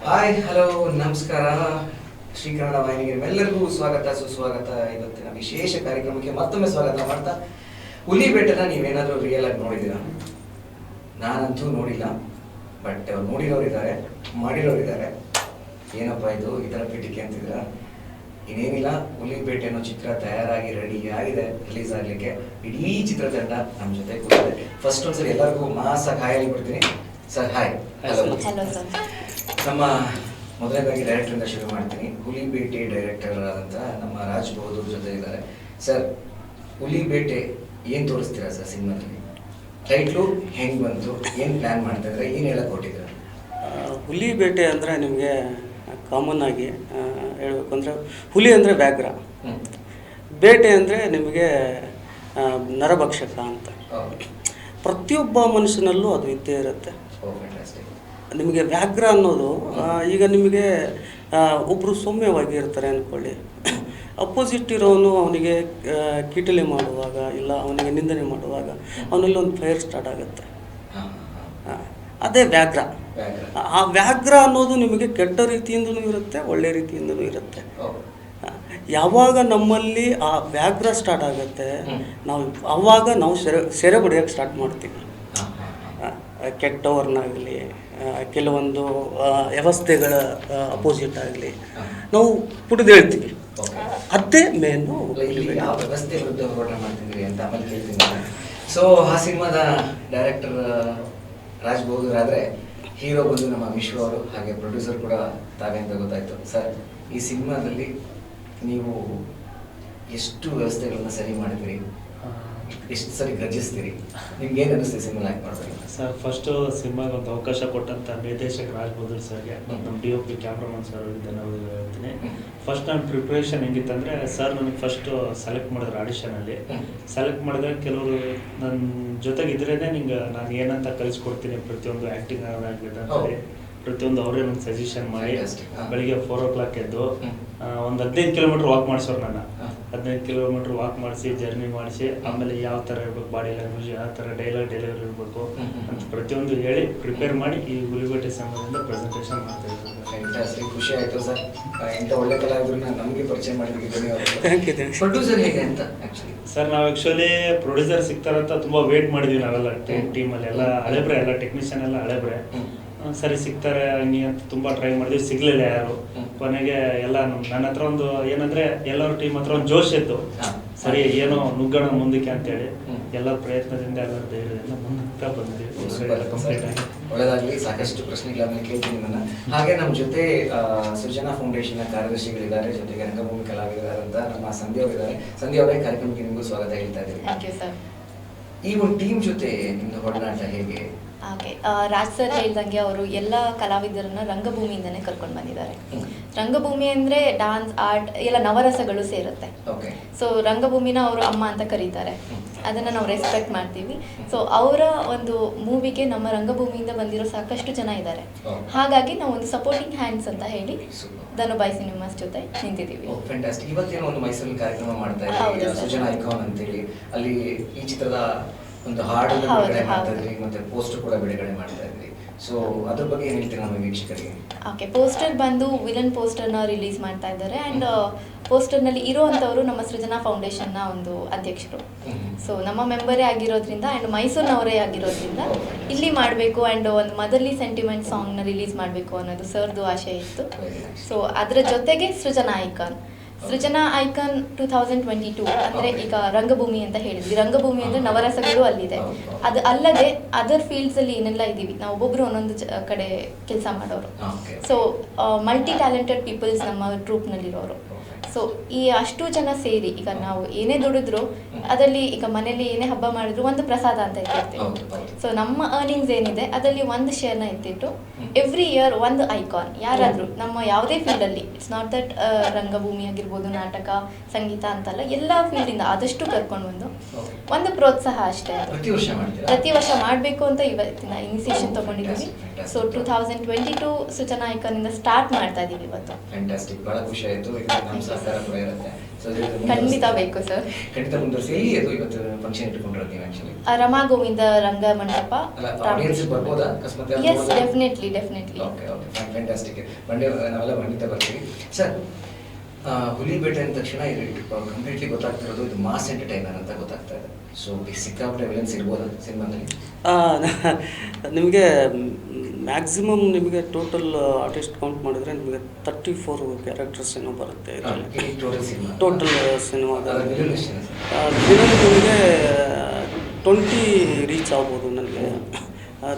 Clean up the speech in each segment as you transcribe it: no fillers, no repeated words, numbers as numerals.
Hi hello ನಮಸ್ಕಾರ. ಶ್ರೀ ಕನ್ನಡ ವಾಹಿನಿಗೆ ಎಲ್ಲರಿಗೂ ಸ್ವಾಗತ ಸುಸ್ವಾಗತ. ಇವತ್ತಿನ ವಿಶೇಷ ಕಾರ್ಯಕ್ರಮಕ್ಕೆ ಮತ್ತೊಮ್ಮೆ ಸ್ವಾಗತ ಮಾಡ್ತಾ, ಹುಲಿ ಬೆಟ್ಟನ ನೀವೇನಾದರೂ ರಿಯಲ್ ಆಗಿ ನೋಡಿದ್ದೀರಾ? ನಾನಂತೂ ನೋಡಿಲ್ಲ, ಬಟ್ ನೋಡಿರೋರಿದ್ದಾರೆ, ಮಾಡಿರೋರಿದ್ದಾರೆ. ಏನಪ್ಪ ಇದು ಈ ಥರ ಪೀಠಿಕೆ ಅಂತಿದ್ದೀರಾ? ಇನ್ನೇನಿಲ್ಲ, ಹುಲಿ ಬೇಟೆ ಅನ್ನೋ ಚಿತ್ರ ತಯಾರಾಗಿ ರೆಡಿ ಆಗಿದೆ ರಿಲೀಸ್ ಆಗಲಿಕ್ಕೆ. ಇಡೀ ಚಿತ್ರತಂಡ ನಮ್ಮ ಜೊತೆ ಕೂತಿದೆ. ಫಸ್ಟ್ ಒಂದ್ಸರಿ ಎಲ್ಲರಿಗೂ ಮಾಸಾಗಿ ಹಾಯ್ ಬಿಡ್ತೀನಿ. Sir hi. ಹಲೋ. ನಮ್ಮ ಮೊದಲನೇದಾಗಿ ಡೈರೆಕ್ಟರಿಂದ ಶುರು ಮಾಡ್ತೀನಿ. ಹುಲಿ ಬೇಟೆ ಡೈರೆಕ್ಟರ್ ಆದಂಥ ನಮ್ಮ ರಾಜ್ ಬಹದ್ದೂರ್ ಜೊತೆ ಇದ್ದಾರೆ. ಸರ್, ಹುಲಿ ಬೇಟೆ ಏನು ತೋರಿಸ್ತೀರಾ ಸರ್ ಸಿನಿಮಾದಲ್ಲಿ? ಟೈಟ್ಲು ಹೆಂಗೆ ಬಂತು, ಏನು ಪ್ಲ್ಯಾನ್ ಮಾಡ್ತಾ ಇದ್ರೆ, ಏನು ಹೇಳಕ್ಕೆ ಕೊಟ್ಟಿದ್ದೀರಾ? ಹುಲಿ ಬೇಟೆ ಅಂದರೆ ನಿಮಗೆ ಕಾಮನ್ ಆಗಿ ಹೇಳಬೇಕು ಅಂದರೆ, ಹುಲಿ ಅಂದರೆ ವ್ಯಾಘ್ರ, ಬೇಟೆ ಅಂದರೆ ನಿಮಗೆ ನರಭಕ್ಷಕ ಅಂತ. ಪ್ರತಿಯೊಬ್ಬ ಮನುಷ್ಯನಲ್ಲೂ ಅದು ಇದ್ದೇ ಇರುತ್ತೆ. ನಿಮಗೆ ವ್ಯಾಘ್ರ ಅನ್ನೋದು ಈಗ ನಿಮಗೆ ಒಬ್ಬರು ಸೌಮ್ಯವಾಗಿ ಇರ್ತಾರೆ ಅಂದ್ಕೊಳ್ಳಿ, ಅಪೋಸಿಟ್ ಇರೋನು ಅವನಿಗೆ ಕೀಟಲೆ ಮಾಡುವಾಗ ಇಲ್ಲ ಅವನಿಗೆ ನಿಂದನೆ ಮಾಡುವಾಗ ಅವನಲ್ಲಿ ಒಂದು ಫೈರ್ ಸ್ಟಾರ್ಟ್ ಆಗುತ್ತೆ. ಅದೇ ವ್ಯಾಘ್ರ. ಆ ವ್ಯಾಘ್ರ ಅನ್ನೋದು ನಿಮಗೆ ಕೆಟ್ಟ ರೀತಿಯಿಂದಲೂ ಇರುತ್ತೆ, ಒಳ್ಳೆ ರೀತಿಯಿಂದಲೂ ಇರುತ್ತೆ. ಯಾವಾಗ ನಮ್ಮಲ್ಲಿ ಆ ವ್ಯಾಘ್ರ ಸ್ಟಾರ್ಟ್ ಆಗುತ್ತೆ, ಆವಾಗ ನಾವು ಸೆರೆ ಬಡಿಯೋಕ್ಕೆ ಸ್ಟಾರ್ಟ್ ಮಾಡ್ತೀವಿ. ಕೆಟ್ಟವ್ರನ್ನಾಗಲಿ, ಕೆಲವೊಂದು ವ್ಯವಸ್ಥೆಗಳ ಅಪೋಸಿಟ್ ಆಗಲಿ ನಾವು ಪುಟಿದು ಹೇಳ್ತೀವಿ. ಅದೇ ಮೇನು ಯಾವ ವ್ಯವಸ್ಥೆ ವಿರುದ್ಧ ಹೋರಾಟ ಮಾಡ್ತಿದ್ರಿ ಅಂತ ಆಮೇಲೆ ಕೇಳ್ತೀನಿ. ಸೊ ಆ ಸಿನಿಮಾದ ಡೈರೆಕ್ಟರ್ ರಾಜ್ ಬಹದ್ದೂರ್ ಆದರೆ, ಹೀರೋ ಬಂದು ನಮ್ಮ ವಿಶ್ವ ಅವರು, ಹಾಗೆ ಪ್ರೊಡ್ಯೂಸರ್ ಕೂಡ ತಾವೇ ಅಂತ ಗೊತ್ತಾಯ್ತು. ಸರ್, ಈ ಸಿನಿಮಾದಲ್ಲಿ ನೀವು ಎಷ್ಟು ವ್ಯವಸ್ಥೆಗಳನ್ನ ಸರಿ ಮಾಡಿದ್ರಿ, ಎಷ್ಟು ಸರಿ ಗರ್ಜಿಸ್ತೀರಿ, ನಿಮ್ಗೆ ಏನು ಅನಿಸ್ತೀರಿ ಸಿನಿಮಾ ಆ್ಯಕ್ಟ್ ಮಾಡಬೇಕು? ಸರ್, ಫಸ್ಟು ಸಿನಿಮಾಗೆ ಒಂದು ಅವಕಾಶ ಕೊಟ್ಟಂಥ ನಿರ್ದೇಶಕ ರಾಜ್ ಬಹದ್ದೂರ್ ಸರ್ಗೆ ಮತ್ತು ನಮ್ಮ DOP ಕ್ಯಾಮ್ರಾಮನ್ ಸರ್ ಧನ್ಯವಾದ ಹೇಳ್ತೀನಿ. ಫಸ್ಟ್ ನನ್ನ ಪ್ರಿಪ್ರೇಷನ್ ಹೆಂಗಿತ್ತಂದರೆ, ಸರ್ ನನಗೆ ಫಸ್ಟು ಸೆಲೆಕ್ಟ್ ಮಾಡಿದ್ರು ಆಡಿಷನಲ್ಲಿ. ಸೆಲೆಕ್ಟ್ ಮಾಡಿದಾಗ ಕೆಲವರು ನನ್ನ ಜೊತೆಗಿದ್ರೇ ನಿಂಗೆ ನಾನು ಏನಂತ ಕಲಿಸ್ಕೊಡ್ತೀನಿ, ಪ್ರತಿಯೊಂದು ಆ್ಯಕ್ಟಿಂಗ್ ಆಗಲಿ ಪ್ರತಿಯೊಂದು ಅವರೇ ನನಗೆ ಸಜೆಷನ್ ಮಾಡಿ ಬೆಳಿಗ್ಗೆ 4 o'clock ಎದ್ದು ಒಂದು 15 ಕಿಲೋಮೀಟ್ರ್ ವಾಕ್ ಮಾಡಿಸೋರು. ನನ್ನ 15 ಕಿಲೋಮೀಟ್ರ್ ವಾಕ್ ಮಾಡಿಸಿ, ಜರ್ನಿ ಮಾಡಿಸಿ, ಆಮೇಲೆ ಯಾವ ಥರ ಇರಬೇಕು ಬಾಡಿ ಲ್ಯಾಂಗ್ವೇಜ್, ಯಾವ ಥರ ಡೈಲಾಗ್ ಡೆಲಿವರಿ ಇರಬೇಕು ಅಂತ ಪ್ರತಿಯೊಂದು ಹೇಳಿ ಪ್ರಿಪೇರ್ ಮಾಡಿ ಈ ಹುಲಿಬೇಟೆ ಸಂಘದಿಂದ ಪ್ರೆಸೆಂಟೇಷನ್ ಮಾಡ್ತಾ ಇದ್ದಾರೆ. ಖುಷಿ ಆಯಿತು ಸರ್. ಇಂಥ ಒಳ್ಳೆ ಕಲಾವಿದರನ್ನ ನಮಗೆ ಪರಿಚಯ ಮಾಡಿದ್ದಕ್ಕೆ ಪ್ರೊಡ್ಯೂಸರ್ ಹೇಗೆ ಅಂತ ಆ್ಯಕ್ಚುಲಿ ಸರ್, ನಾವು ಆ್ಯಕ್ಚುಲಿ ಪ್ರೊಡ್ಯೂಸರ್ ಸಿಗ್ತಾರಂತ ತುಂಬ ವೇಟ್ ಮಾಡಿದ್ವಿ ನಾವೆಲ್ಲ ಟೀಮಲ್ಲಿ. ಎಲ್ಲ ಹಳೆಬ್ರೆ, ಎಲ್ಲ ಟೆಕ್ನಿಷಿಯನ್ ಎಲ್ಲ ಹಳೆಬ್ರೆ. ಸರಿ ಸಿಗ್ತಾರೆ ಹಂಗೆ ಅಂತ ತುಂಬ ಟ್ರೈ ಮಾಡಿದ್ವಿ, ಸಿಗಲಿಲ್ಲ ಯಾರು. ಕೊನೆಗೆ ಎಲ್ಲ ನನ್ನ ಹತ್ರ ಒಂದು ಏನಂದರೆ, ಎಲ್ಲರ ಟೀಮ್ ಹತ್ರ ಒಂದು ಜೋಶ್ ಇತ್ತು. ಸರಿ ಏನೋ ನುಗ್ಗೋಣ ಮುಂದಕ್ಕೆ ಅಂತೇಳಿ ಎಲ್ಲ ಪ್ರಯತ್ನದಿಂದ ಎಲ್ಲರ ಧೈರ್ಯದಿಂದ ಮುಂದಕ್ಕೆ ಬಂದ್ವಿ. ಒಳ್ಳೆದಾಗಲಿ. ಸಾಕಷ್ಟು ಪ್ರಶ್ನೆಗಳನ್ನ ಕೇಳ್ತೀನಿ ನಿಮ್ಮನ್ನ. ಹಾಗೆ ನಮ್ಮ ಜೊತೆ ಸೃಜನಾ ಫೌಂಡೇಶನ್ನ ಕಾರ್ಯದರ್ಶಿಗಳಿದ್ದಾರೆ, ಜೊತೆಗೆ ರಂಗಭೂಮಿ ಕಲಾವಿದರಾದಂಥ ನಮ್ಮ ಸಂಧ್ಯಾ ಅವರಿದ್ದಾರೆ. ಸಂಧ್ಯಾ ಅವರೇ, ಕಾರ್ಯಕ್ರಮಕ್ಕೆ ನಿಮಗೂ ಸ್ವಾಗತ ಹೇಳ್ತಾ ಇದ್ದೀವಿ. ಈ ಒಂದು ಟೀಮ್ ಜೊತೆ ನಿಮ್ದು ಒಡನಾಟ ಹೇಗೆ? ಹಾಗೆ ರಾಜ್ ಸರ್ ಹೇಳ್ದಂಗೆ ಅವರು ಎಲ್ಲ ಕಲಾವಿದರನ್ನ ರಂಗಭೂಮಿಯಿಂದನೇ ಕರ್ಕೊಂಡು ಬಂದಿದ್ದಾರೆ. ರಂಗಭೂಮಿ ಅಂದರೆ ಡಾನ್ಸ್, ಆರ್ಟ್ ಎಲ್ಲ ನವರಸಗಳು ಸೇರುತ್ತೆ. ಸೊ ರಂಗಭೂಮಿನ ಅವರು ಅಮ್ಮ ಅಂತ ಕರೀತಾರೆ, ಅದನ್ನು ನಾವು ರೆಸ್ಪೆಕ್ಟ್ ಮಾಡ್ತೀವಿ. ಸೊ ಅವರ ಒಂದು ಮೂವಿಗೆ ನಮ್ಮ ರಂಗಭೂಮಿಯಿಂದ ಬಂದಿರೋ ಸಾಕಷ್ಟು ಜನ ಇದ್ದಾರೆ. ಹಾಗಾಗಿ ನಾವು ಒಂದು ಸಪೋರ್ಟಿಂಗ್ ಹ್ಯಾಂಡ್ಸ್ ಅಂತ ಹೇಳಿ ಧನುಬಾಯಿ ಸಿನಿಮಾಸ್ ಜೊತೆ ನಿಂತಿದ್ದೀವಿ. ಇವತ್ತೇನೋ ಒಂದು ಮೈಸೂರಲ್ಲಿ ಕಾರ್ಯಕ್ರಮ ಮಾಡ್ತಾ ಇದ್ದೀವಿ, ಸೃಜನಾ ಐಕಾನ್ ಅಂತೇಳಿ. ಅಲ್ಲಿ ಈ ಚಿತ್ರದ ಒಂದು ಹಾಡು ಬಿಡುಗಡೆ ಮಾಡ್ತಾ ಇದ್ರಿ, ಮತ್ತೆ ಪೋಸ್ಟರ್ ಕೂಡ ಬಿಡುಗಡೆ ಮಾಡ್ತಾ ಇದ್ರಿ. ಸೊ ಅದ್ರ ಬಗ್ಗೆ ಏನು ಹೇಳ್ತೀರಾ ನಮ್ಮ ವೀಕ್ಷಕರಿಗೆ? ಓಕೆ, ಪೋಸ್ಟರ್ ಬಂದು ವಿಲನ್ ಪೋಸ್ಟರ್ನ ರಿಲೀಸ್ ಮಾಡ್ತಾ ಇದ್ದಾರೆ. ಆ್ಯಂಡ್ ಪೋಸ್ಟರ್ನಲ್ಲಿ ಇರುವಂಥವರು ನಮ್ಮ ಸೃಜನಾ ಫೌಂಡೇಶನ್ನ ಒಂದು ಅಧ್ಯಕ್ಷರು. ಸೊ ನಮ್ಮ ಮೆಂಬರೇ ಆಗಿರೋದ್ರಿಂದ ಆ್ಯಂಡ್ ಮೈಸೂರಿನವರೇ ಆಗಿರೋದ್ರಿಂದ ಇಲ್ಲಿ ಮಾಡಬೇಕು ಆ್ಯಂಡ್ ಒಂದು ಮದರ್ಲಿ ಸೆಂಟಿಮೆಂಟ್ ಸಾಂಗ್ನ ರಿಲೀಸ್ ಮಾಡಬೇಕು ಅನ್ನೋದು ಸರ್ದು ಆಶಯ ಇತ್ತು. ಸೊ ಅದರ ಜೊತೆಗೆ ಸೃಜನಾ ಐಕಾನ್ 2022 ಅಂದರೆ ಈಗ ರಂಗಭೂಮಿ ಅಂತ ಹೇಳಿದ್ವಿ. ರಂಗಭೂಮಿ ಅಂದರೆ ನವರಸಗಳು ಅಲ್ಲಿದೆ. ಅದು ಅಲ್ಲದೆ ಅದರ್ ಫೀಲ್ಡ್ಸಲ್ಲಿ ಏನೆಲ್ಲ ಇದ್ದೀವಿ ನಾವು, ಒಬ್ಬೊಬ್ಬರು ಒಂದೊಂದು ಕಡೆ ಕೆಲಸ ಮಾಡೋರು. ಸೊ ಮಲ್ಟಿ ಟ್ಯಾಲೆಂಟೆಡ್ ಪೀಪಲ್ಸ್ ನಮ್ಮ ಟ್ರೂಪ್ನಲ್ಲಿರೋರು. ಸೊ ಈ ಅಷ್ಟು ಜನ ಸೇರಿ ಈಗ ನಾವು ಏನೇ ದುಡಿದ್ರು ಅದರಲ್ಲಿ, ಈಗ ಮನೇಲಿ ಏನೇ ಹಬ್ಬ ಮಾಡಿದ್ರು ಒಂದು ಪ್ರಸಾದ ಅಂತ ಇಟ್ಟಿರ್ತೀವಿ. ಸೊ ನಮ್ಮ ಅರ್ನಿಂಗ್ಸ್ ಏನಿದೆ ಅದರಲ್ಲಿ ಒಂದು ಶೇರ್ನ ಎತ್ತಿಟ್ಟು ಎವ್ರಿ ಇಯರ್ ಒಂದು ಐಕಾನ್, ಯಾರಾದರೂ ನಮ್ಮ ಯಾವುದೇ ಫೀಲ್ಡಲ್ಲಿ, ಇಟ್ಸ್ ನಾಟ್ ದಟ್ ರಂಗಭೂಮಿ ಆಗಿರ್ಬೋದು, ನಾಟಕ, ಸಂಗೀತ ಅಂತಲ್ಲ, ಎಲ್ಲ ಫೀಲ್ಡಿಂದ ಆದಷ್ಟು ಕರ್ಕೊಂಡು ಬಂದು ಒಂದು ಪ್ರೋತ್ಸಾಹ ಅಷ್ಟೇ. ಪ್ರತಿ ವರ್ಷ ಮಾಡಬೇಕು ಅಂತ ಇವತ್ತಿನ ಇನಿಷಿಯೇಷನ್ ತಗೊಂಡಿದ್ದೀವಿ. ಸೊ 2022 ಸೃಜನಾ ಐಕಾನಿಂದ ಸ್ಟಾರ್ಟ್ ಮಾಡ್ತಾ ಇದ್ದೀವಿ ಇವತ್ತು. ಫ್ಯಾಂಟಾಸ್ಟಿಕ್, ಬಹಳ ಖುಷಿ ಆಯಿತು. ಇದು ನಮ್ಮ ಸಹಕಾರ ಕೂಡ ಇರುತ್ತೆ. ಸೊ ಖಂಡಿತ ಬೇಕು ಸರ್. ಖಂಡಿತ ಮುಂದುವರಿಸಿ. ಎಲ್ಲಿ ಅದು ಇವತ್ತು ಫಂಕ್ಷನ್ ಇಟ್ಕೊಂಡಿರೋದು ನೀವು ಆಕ್ಚುಲಿ? ರಮಾ ಗೋವಿಂದ ರಂಗ ಮಂಟಪ. ಅಲ್ಲ ಆಡಿಯನ್ಸ್ ಬರ್ಬೋದಾ ಅಕಸ್ಮಾತ್? Yes, definitely. Okay fantastic. Mandya ನಾವೆಲ್ಲ ಖಂಡಿತ ಬರ್ತೀವಿ ಸರ್. ಹುಲಿಬೇಟೆ ಅಂದ ತಕ್ಷಣ ಇದು ಕಂಪ್ಲೀಟ್ಲಿ ಗೊತ್ತಾಗ್ತಿರೋದು ಇದು ಮಾಸ್ ಎಂಟರ್ಟೈನರ್ ಅಂತ ಗೊತ್ತಾಗ್ತಾ ಇದೆ. ಸೊ ಸಿಕ್ಕಾಪಟ್ಟೆ ವಿಲನ್ಸ್ ಇರ್ಬೋದಾ ಸಿನಿಮಾದಲ್ಲಿ? ನಿಮಗೆ ಮ್ಯಾಕ್ಸಿಮಮ್ ನಿಮಗೆ ಟೋಟಲ್ ಆರ್ಟಿಸ್ಟ್ ಕೌಂಟ್ ಮಾಡಿದ್ರೆ ನಿಮಗೆ 34 ಕ್ಯಾರೆಕ್ಟರ್ಸ್ ಏನೋ ಬರುತ್ತೆ ಟೋಟಲ್ ಸಿನಿಮಾದಲ್ಲಿ. ನಿಮಗೆ 20 ರೀಚ್ ಆಗ್ಬೋದು ನನಗೆ.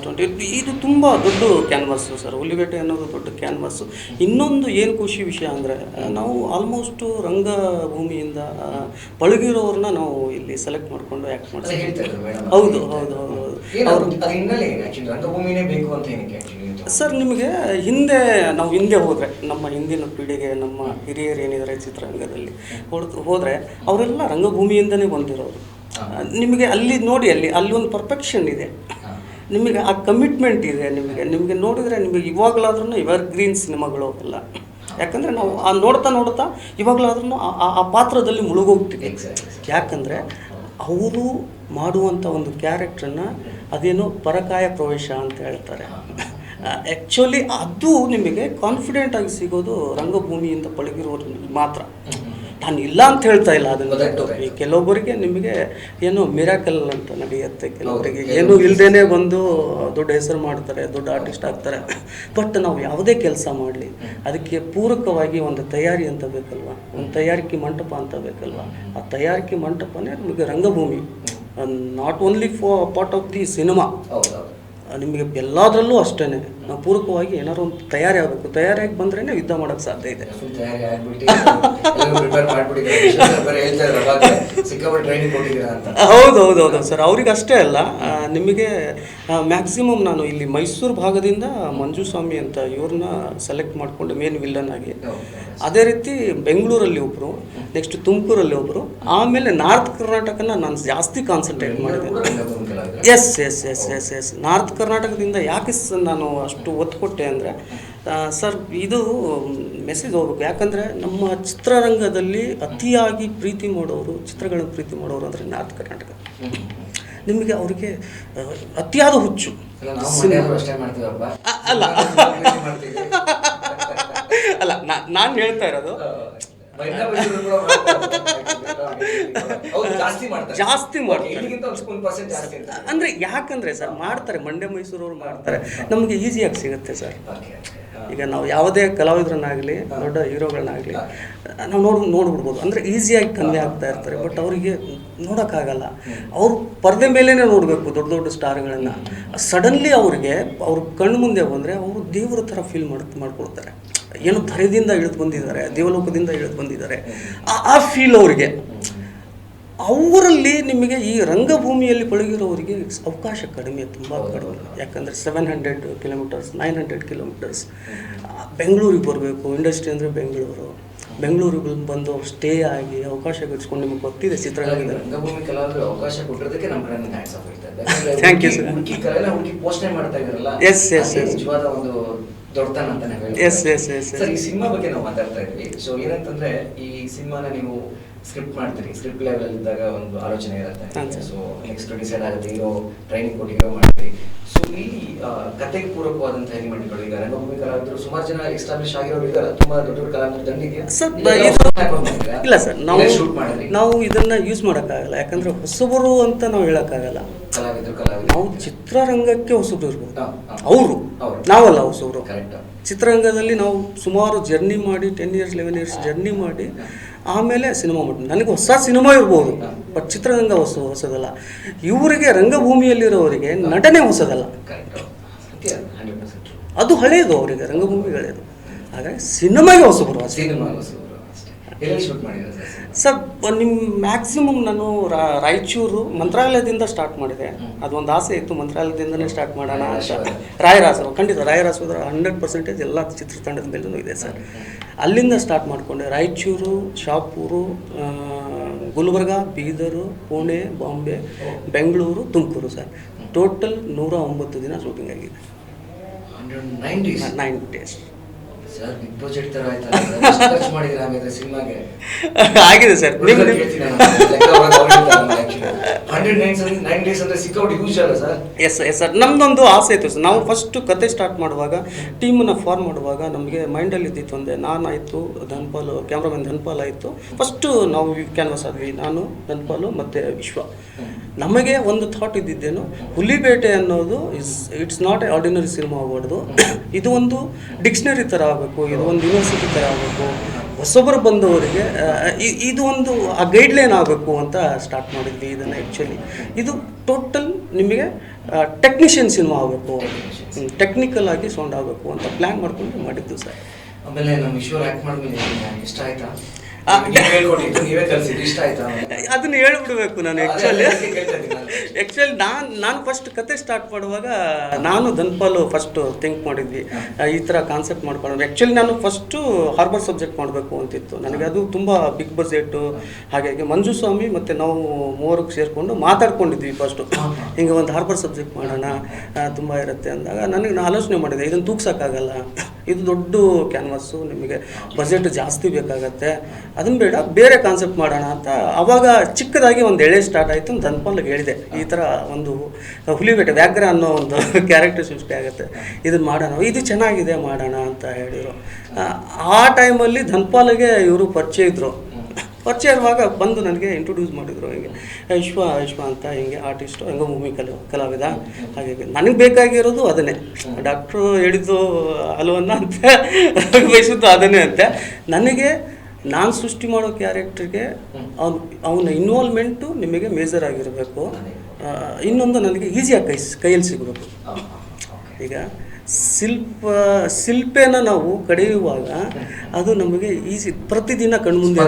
20 ಇದು ತುಂಬ ದೊಡ್ಡ ಕ್ಯಾನ್ವಾಸು ಸರ್. ಹುಲಿಬೇಟೆ ಅನ್ನೋದು ದೊಡ್ಡ ಕ್ಯಾನ್ವಾಸು. ಇನ್ನೊಂದು ಏನು ಖುಷಿ ವಿಷಯ ಅಂದರೆ ನಾವು ಆಲ್ಮೋಸ್ಟು ರಂಗಭೂಮಿಯಿಂದ ಪಳಗಿರೋರನ್ನ ನಾವು ಇಲ್ಲಿ ಸೆಲೆಕ್ಟ್ ಮಾಡಿಕೊಂಡು ಆ್ಯಕ್ಟ್ ಮಾಡ್ತೀವಿ. ಹೌದು. ಸರ್ ನಿಮಗೆ ನಾವು ಹಿಂದೆ ಹೋದರೆ ನಮ್ಮ ಹಿಂದಿನ ಪೀಳಿಗೆ ನಮ್ಮ ಹಿರಿಯರು ಏನಿದ್ದಾರೆ ಚಿತ್ರರಂಗದಲ್ಲಿ ಹೋದರೆ ಅವರೆಲ್ಲ ರಂಗಭೂಮಿಯಿಂದನೇ ಬಂದಿರೋರು. ನಿಮಗೆ ಅಲ್ಲಿ ನೋಡಿ ಅಲ್ಲಿ ಒಂದು ಪರ್ಫೆಕ್ಷನ್ ಇದೆ, ನಿಮಗೆ ಆ ಕಮಿಟ್ಮೆಂಟ್ ಇದೆ. ನಿಮಗೆ ನೋಡಿದರೆ ನಿಮಗೆ ಇವಾಗಲಾದ್ರೂ ಗ್ರೀನ್ ಸಿನಿಮಾಗಳು ಎಲ್ಲ, ಯಾಕಂದರೆ ನಾವು ಆ ನೋಡ್ತಾ ಇವಾಗಲಾದ್ರೂ ಆ ಪಾತ್ರದಲ್ಲಿ ಮುಳುಗೋಗ್ತೀವಿ. ಯಾಕಂದರೆ ಅವರು ಮಾಡುವಂಥ ಒಂದು ಕ್ಯಾರೆಕ್ಟ್ರನ್ನ ಅದೇನೋ ಪರಕಾಯ ಪ್ರವೇಶ ಅಂತ ಹೇಳ್ತಾರೆ. ಆ್ಯಕ್ಚುಲಿ ಅದು ನಿಮಗೆ ಕಾನ್ಫಿಡೆಂಟಾಗಿ ಸಿಗೋದು ರಂಗಭೂಮಿಯಿಂದ ಪಳಗಿರೋರು ಮಾತ್ರ. ನಾನು ಇಲ್ಲ ಅಂತ ಹೇಳ್ತಾ ಇಲ್ಲ ಅದನ್ನು. ಕೆಲವೊಬ್ಬರಿಗೆ ನಿಮಗೆ ಏನೋ ಮಿರಾಕಲ್ ಅಂತ ನಡೆಯುತ್ತೆ, ಕೆಲವರಿಗೆ ಏನೂ ಇಲ್ಲದೇ ಬಂದು ದೊಡ್ಡ ಹೆಸರು ಮಾಡ್ತಾರೆ, ದೊಡ್ಡ ಆರ್ಟಿಸ್ಟ್ ಆಗ್ತಾರೆ. ಬಟ್ ನಾವು ಯಾವುದೇ ಕೆಲಸ ಮಾಡಲಿ ಅದಕ್ಕೆ ಪೂರಕವಾಗಿ ಒಂದು ತಯಾರಿ ಅಂತ ಬೇಕಲ್ವ, ಒಂದು ತಯಾರಿಕೆ ಮಂಟಪ ಅಂತ ಬೇಕಲ್ವ. ಆ ತಯಾರಿಕೆ ಮಂಟಪನೇ ನಿಮಗೆ ರಂಗಭೂಮಿ. Not only for part of the cinema, ನಿಮಗೆ ಎಲ್ಲದರಲ್ಲೂ ಅಷ್ಟೇ ನಾವು ಪೂರಕವಾಗಿ ಏನಾದ್ರು ಒಂದು ತಯಾರಿ ಆಗಬೇಕು. ತಯಾರಿಯಾಗಿ ಬಂದ್ರೇ ಯುದ್ಧ ಮಾಡೋಕ್ಕೆ ಸಾಧ್ಯ ಇದೆ. ಹೌದು ಸರ್. ಅವ್ರಿಗೆ ಅಷ್ಟೇ ಅಲ್ಲ, ನಿಮಗೆ ಮ್ಯಾಕ್ಸಿಮಮ್ ನಾನು ಇಲ್ಲಿ ಮೈಸೂರು ಭಾಗದಿಂದ ಮಂಜುಸ್ವಾಮಿ ಅಂತ ಇವ್ರನ್ನ ಸೆಲೆಕ್ಟ್ ಮಾಡಿಕೊಂಡು ಮೇನ್ ವಿಲ್ಲನ್ ಆಗಿ, ಅದೇ ರೀತಿ ಬೆಂಗಳೂರಲ್ಲಿ ಒಬ್ಬರು, ನೆಕ್ಸ್ಟ್ ತುಮಕೂರಲ್ಲಿ ಒಬ್ಬರು, ಆಮೇಲೆ ನಾರ್ತ್ ಕರ್ನಾಟಕನ ನಾನು ಜಾಸ್ತಿ ಕಾನ್ಸಂಟ್ರೇಟ್ ಮಾಡಿದೆ. ಎಸ್ ನಾರ್ತ್ ಕರ್ನಾಟಕದಿಂದ ಯಾಕೆ ನಾನು ಅಷ್ಟು ಒತ್ತು ಕೊಟ್ಟೆ ಅಂದರೆ ಸರ್ ಇದು ಮೆಸೇಜ್ ಹೋಗ್ಬೇಕು. ಯಾಕಂದರೆ ನಮ್ಮ ಚಿತ್ರರಂಗದಲ್ಲಿ ಅತಿಯಾಗಿ ಪ್ರೀತಿ ಮಾಡೋರು, ಚಿತ್ರಗಳನ್ನು ಪ್ರೀತಿ ಮಾಡೋರು ಅಂದರೆ ನಾರ್ತ್ ಕರ್ನಾಟಕ. ನಿಮಗೆ ಅವರಿಗೆ ಅತಿಯಾದ ಹುಚ್ಚು. ಅಲ್ಲ ನಾನು ಹೇಳ್ತಾ ಇರೋದು ಜಾಸ್ತಿ ಮಾಡ್ತಾರೆ ಅಂದರೆ ಯಾಕಂದರೆ ಸರ್ ಮಾಡ್ತಾರೆ, ಮಂಡ್ಯ ಮೈಸೂರವ್ರು ಮಾಡ್ತಾರೆ, ನಮಗೆ ಈಸಿಯಾಗಿ ಸಿಗುತ್ತೆ ಸರ್. ಈಗ ನಾವು ಯಾವುದೇ ಕಲಾವಿದರನ್ನಾಗಲಿ ದೊಡ್ಡ ಹೀರೋಗಳನ್ನಾಗಲಿ ನಾವು ನೋಡ್ಬಿಡ್ಬೋದು, ಅಂದರೆ ಈಸಿಯಾಗಿ ಕನ್ವೆ ಆಗ್ತಾ ಇರ್ತಾರೆ. ಬಟ್ ಅವರಿಗೆ ನೋಡೋಕ್ಕಾಗಲ್ಲ, ಅವ್ರು ಪರದೆ ಮೇಲೇ ನೋಡಬೇಕು ದೊಡ್ಡ ಸ್ಟಾರ್ಗಳನ್ನು. ಸಡನ್ಲಿ ಅವ್ರಿಗೆ ಅವ್ರ ಕಣ್ಣು ಮುಂದೆ ಬಂದರೆ ಅವರು ದೇವರ ಥರ ಫೀಲ್ ಮಾಡ್ಕೊಳ್ತಾರೆ. ಏನು ಧೈರ್ಯದಿಂದ ಇಳಿದು ಬಂದಿದ್ದಾರೆ, ದೇವಲೋಕದಿಂದ ಇಳಿದು ಬಂದಿದ್ದಾರೆ, ಆ ಫೀಲ್ ಅವರಿಗೆ. ಅವರಲ್ಲಿ ನಿಮಗೆ ಈ ರಂಗಭೂಮಿಯಲ್ಲಿ ಪಳಗಿರೋರಿಗೆ ಅವಕಾಶ ಕಡಿಮೆ, ತುಂಬ ಕಡಿಮೆ. ಯಾಕಂದರೆ 700 ಕಿಲೋಮೀಟರ್ಸ್ 900 ಕಿಲೋಮೀಟರ್ಸ್ ಬೆಂಗಳೂರಿಗೆ ಬರಬೇಕು. ಇಂಡಸ್ಟ್ರಿ ಅಂದರೆ ಬೆಂಗಳೂರಿಗೆ ಬಂದು ಸ್ಟೇ ಆಗಿ ಅವಕಾಶ ಗಳಿಸ್ಕೊಂಡು ನಿಮಗೆ ಗೊತ್ತಿದೆ ಚಿತ್ರರಂಗದ ರಂಗಭೂಮಿ ಕಲಾವಿದರು ಅವಕಾಶ ಕೊಟ್ಟಿರೋದಕ್ಕೆ ನಮ್ಮ ಕಡೆ ಹ್ಯಾಂಡ್ಸ್ ಆಫ್ ಇರ್ತದೆ. Thank you sir. ಹುಡುಕಿ ಕಲೆನ ಹುಡುಕಿ ಪೋಷಣೆ ಮಾಡ್ತಾ ಇದ್ದಾರಲ್ಲ, ನಿಜವಾದ ಒಂದು ದೊಡ್ಡತನ ಅಂತಾನೆ ಹೇಳ್ತಾರೆ. ಸರ್ ಈ ಸಿನಿಮಾ ಬಗ್ಗೆ ನಾವು ಮಾತಾಡ್ತಾ ಇದ್ವಿ. ಸೊ ಏನಂತಂದ್ರೆ ಈ ಸಿನಿಮಾನ ನೀವು ಸ್ಕ್ರಿಪ್ಟ್ ಮಾಡ್ತೀರಿ, ಸ್ಕ್ರಿಪ್ಟ್ ಲೆವೆಲ್ ಇದ್ದಾಗ ಒಂದು ಆಲೋಚನೆ ಇರುತ್ತೆ. ಸೊ ನೆಕ್ಸ್ಟ್ ಡಿಸೈಡ್ ಆಗುತ್ತೆ, ಹೀರೋ ಟ್ರೈನಿಂಗ್ ಕೊಟ್ಟು ಹೀರೋ ಮಾಡ್ತೀರಿ. ಸೊ ಇಲ್ಲಿ ಕತೆಗೆ ಪೂರಕವಾದಂತಹ ಎಲಿಮೆಂಟ್ಗಳು, ಈಗ ರಂಗಭೂಮಿ ಕಲಾವಿದರು ಸುಮಾರು ಜನ ಎಸ್ಟಾಬ್ಲಿಷ್ ಆಗಿರೋರು ಇದ್ದಾರೆ, ತುಂಬಾ ದೊಡ್ಡ ಕಲಾವಿದರು ದಂಡಿಗೆ ಇಲ್ಲ ಸರ್. ನಾವು ಇದನ್ನ ಯೂಸ್ ಮಾಡೋಕ್ಕಾಗಲ್ಲ, ಯಾಕಂದ್ರೆ ಹೊಸಬರು ಅಂತ ನಾವು ಹೇಳೋಕ್ಕಾಗಲ್ಲ. ನಾವು ಚಿತ್ರರಂಗಕ್ಕೆ ಹೊಸಬರು ಇರ್ಬೋದು, ಅವರು ನಾವಲ್ಲ ಹೊಸಬರು. ಚಿತ್ರರಂಗದಲ್ಲಿ ನಾವು ಸುಮಾರು ಜರ್ನಿ ಮಾಡಿ 10 years 11 years ಜರ್ನಿ ಮಾಡಿ ಆಮೇಲೆ ಸಿನಿಮಾ ಮಾಡಿ, ನನಗೆ ಹೊಸ ಸಿನಿಮಾ ಇರ್ಬೋದು ಬಟ್ ಚಿತ್ರರಂಗ ಹೊಸದಲ್ಲ. ಇವರಿಗೆ ರಂಗಭೂಮಿಯಲ್ಲಿರೋರಿಗೆ ನಟನೆ ಹೊಸದಲ್ಲ, ಅದು ಹಳೆಯದು. ಅವರಿಗೆ ರಂಗಭೂಮಿ ಹಳೆಯದು, ಹಾಗಾಗಿ ಸಿನಿಮಾಗೆ ಹೊಸಬರು. ಸರ್ ನಿಮ್ಮ ಮ್ಯಾಕ್ಸಿಮಮ್ ನಾನು ರಾಯಚೂರು ಮಂತ್ರಾಲಯದಿಂದ ಸ್ಟಾರ್ಟ್ ಮಾಡಿದೆ. ಅದೊಂದು ಆಸೆ ಇತ್ತು, ಮಂತ್ರಾಲಯದಿಂದನೇ ಸ್ಟಾರ್ಟ್ ಮಾಡೋಣ ಅಂತ. ರಾಯರಾಸು ಖಂಡಿತ ರಾಯರಾಸು 100% ಎಲ್ಲ ಚಿತ್ರತಂಡದ ಮೇಲೂ ಇದೆ ಸರ್. ಅಲ್ಲಿಂದ ಸ್ಟಾರ್ಟ್ ಮಾಡಿಕೊಂಡೆ. ರಾಯಚೂರು, ಶಾಪೂರು, ಗುಲ್ಬರ್ಗ, ಬೀದರು, ಪುಣೆ, ಬಾಂಬೆ, ಬೆಂಗಳೂರು, ತುಮಕೂರು ಸರ್. ಟೋಟಲ್ 109 ದಿನ ಶೂಟಿಂಗ್ ಆಗಿದೆ. 9 days. ಸರ್ ಬಿಗ್ ಬಜೆಟ್ ತರ ಆಯ್ತಲ್ಲ ಖರ್ಚು ಮಾಡಿದ್ರೆ ಆಮೇಲೆ ಸಿನಿಮಾಗೆ ಆಗಿದೆ ಸರ್. ನೀವು 109 ಡೇಸ್ ಅಂದ್ರೆ ಸಿಕ್ಕಾಪಟ್ಟೆ ಯೂಸ್ ಅಲ್ಲ ಸರ್? ಎಸ್ ಸರ್, ನಮ್ದೊಂದು ಆಸೆ ಇತ್ತು ಸರ್. ನಾವು ಫಸ್ಟ್ ಕತೆ ಸ್ಟಾರ್ಟ್ ಮಾಡುವಾಗ, ಟೀಮನ್ನು ಫಾರ್ಮ್ ಮಾಡುವಾಗ ನಮಗೆ ಮೈಂಡಲ್ಲಿ ಇದ್ದಿತ್ತು ಒಂದೇ, ನಾನಾಯಿತು, ಧನ್ಪಾಲು, ಕ್ಯಾಮ್ರಾಮನ್ ಧನ್ಪಾಲ್ ಆಯಿತು. ಫಸ್ಟು ನಾವು ಕ್ಯಾನ್ವಾಸ್ ಆದ್ವಿ, ನಾನು, ಧನ್ಪಾಲು ಮತ್ತು ವಿಶ್ವ. ನಮಗೆ ಒಂದು ಥಾಟ್ ಇದ್ದಿದ್ದೇನು, ಹುಲಿಬೇಟೆ ಅನ್ನೋದು it's not A ordinary cinema ಆಗ್ಬಾರ್ದು, ಇದು ಒಂದು ಡಿಕ್ಷನರಿ ಥರ ಆಗಬೇಕು, ಇದು ಒಂದು ಯೂನಿವರ್ಸಿಟಿ ಥರ ಆಗಬೇಕು, ಹೊಸಬರು ಬಂದವರಿಗೆ ಇದು ಒಂದು ಆ ಗೈಡ್ಲೈನ್ ಆಗಬೇಕು ಅಂತ ಸ್ಟಾರ್ಟ್ ಮಾಡಿದ್ವಿ ಇದನ್ನು. ಆ್ಯಕ್ಚುಲಿ ಇದು ಟೋಟಲ್ ನಿಮಗೆ ಟೆಕ್ನಿಷಿಯನ್ ಸಿನಿಮಾ ಆಗಬೇಕು, ಟೆಕ್ನಿಕಲ್ ಆಗಿ ಸೌಂಡ್ ಆಗಬೇಕು ಅಂತ ಪ್ಲ್ಯಾನ್ ಮಾಡ್ಕೊಂಡು ಮಾಡಿದ್ದು ಸರ್. ಆಮೇಲೆ ನಮ್ಮ ವಿಶ್ವ ಆ್ಯಕ್ಟ್ ಮಾಡಿದ್ಮೇಲೆ ಇಷ್ಟ ಆಯ್ತಾ? ನೀವೇ ಕಲಿಸಿದ್ದು, ಇಷ್ಟ ಆಯ್ತಾ? ಅದನ್ನ ಹೇಳ್ಬಿಡ್ಬೇಕು ನಾನು. ಆ್ಯಕ್ಚುಲಿ ನಾನು ಫಸ್ಟ್ ಕತೆ ಸ್ಟಾರ್ಟ್ ಮಾಡುವಾಗ ನಾನು ಧನ್ಪಾಲು ಫಸ್ಟ್ ಥಿಂಕ್ ಮಾಡಿದ್ವಿ ಈ ಥರ ಕಾನ್ಸೆಪ್ಟ್ ಮಾಡ್ಕೊಂಡು. ಆ್ಯಕ್ಚುಲಿ ನಾನು ಫಸ್ಟು ಹಾರ್ಬರ್ ಸಬ್ಜೆಕ್ಟ್ ಮಾಡಬೇಕು ಅಂತಿತ್ತು ನನಗೆ. ಅದು ತುಂಬ ಬಿಗ್ ಬಜೆಟು. ಹಾಗಾಗಿ ಮಂಜು ಸ್ವಾಮಿ ಮತ್ತು ನಾವು ಮೂವರಿಗೆ ಸೇರಿಕೊಂಡು ಮಾತಾಡ್ಕೊಂಡಿದ್ವಿ ಫಸ್ಟು, ಹಿಂಗೆ ಒಂದು ಹಾರ್ಬರ್ ಸಬ್ಜೆಕ್ಟ್ ಮಾಡೋಣ, ತುಂಬ ಇರುತ್ತೆ ಅಂದಾಗ ನಾನು ಆಲೋಚನೆ ಮಾಡಿದೆ, ಇದನ್ನು ತೂಗ್ಸೋಕ್ಕಾಗಲ್ಲ, ಇದು ದೊಡ್ಡ ಕ್ಯಾನ್ವಾಸು, ನಿಮಗೆ ಬಜೆಟ್ ಜಾಸ್ತಿ ಬೇಕಾಗತ್ತೆ, ಅದನ್ನು ಬೇಡ, ಬೇರೆ ಕಾನ್ಸೆಪ್ಟ್ ಮಾಡೋಣ ಅಂತ. ಆವಾಗ ಚಿಕ್ಕದಾಗಿ ಒಂದು ಎಳೆ ಸ್ಟಾರ್ಟ್ ಆಯಿತು. ಧನ್ಪಾಲ್ಗೆ ಹೇಳಿದೆ, ಈ ಥರ ಒಂದು ಹುಲಿಬೇಟೆ ವ್ಯಾಘ್ರ ಅನ್ನೋ ಒಂದು ಕ್ಯಾರೆಕ್ಟರ್ ಸೃಷ್ಟಿ ಆಗುತ್ತೆ, ಇದನ್ನು ಮಾಡೋಣ, ಇದು ಚೆನ್ನಾಗಿದೆ ಮಾಡೋಣ ಅಂತ ಹೇಳಿದರು. ಆ ಟೈಮಲ್ಲಿ ಧನ್ಪಾಲ್ಗೆ ಇವರು ಪರಿಚಯ ಇದ್ದರು. ಪರಿಚಯ ಇರುವಾಗ ಬಂದು ನನಗೆ ಇಂಟ್ರೊಡ್ಯೂಸ್ ಮಾಡಿದರು, ಹಿಂಗೆ ವಿಶ್ವ ಅಂತ, ಹಿಂಗೆ ಆರ್ಟಿಸ್ಟು, ಹಿಂಗೆ ಮೂವಿ ಕಲಾವಿದ. ಹಾಗಾಗಿ ನನಗೆ ಬೇಕಾಗಿರೋದು ಅದನ್ನೇ, ಡಾಕ್ಟ್ರು ಹೇಳಿದ್ದು ಹಲವನ್ನ ಅಂತ ಬಯಸಿದ್ದು ಅದನ್ನೇ ಅಂತೆ. ನನಗೆ ನಾನು ಸೃಷ್ಟಿ ಮಾಡೋ ಕ್ಯಾರೆಕ್ಟ್ರಿಗೆ ಅವನ ಇನ್ವಾಲ್ವ್ಮೆಂಟು ನಿಮಗೆ ಮೇಜರ್ ಆಗಿರಬೇಕು. ಇನ್ನೊಂದು ನನಗೆ ಈಸಿಯಾಗಿ ಕೈಯಲ್ಲಿ ಸಿಗಬೇಕು. ಈಗ ಶಿಲ್ಪೆನ ನಾವು ಕಡಿಯುವಾಗ ಅದು ನಮಗೆ ಈಸಿ, ಪ್ರತಿದಿನ ಕಣ್ಮುಂದೆ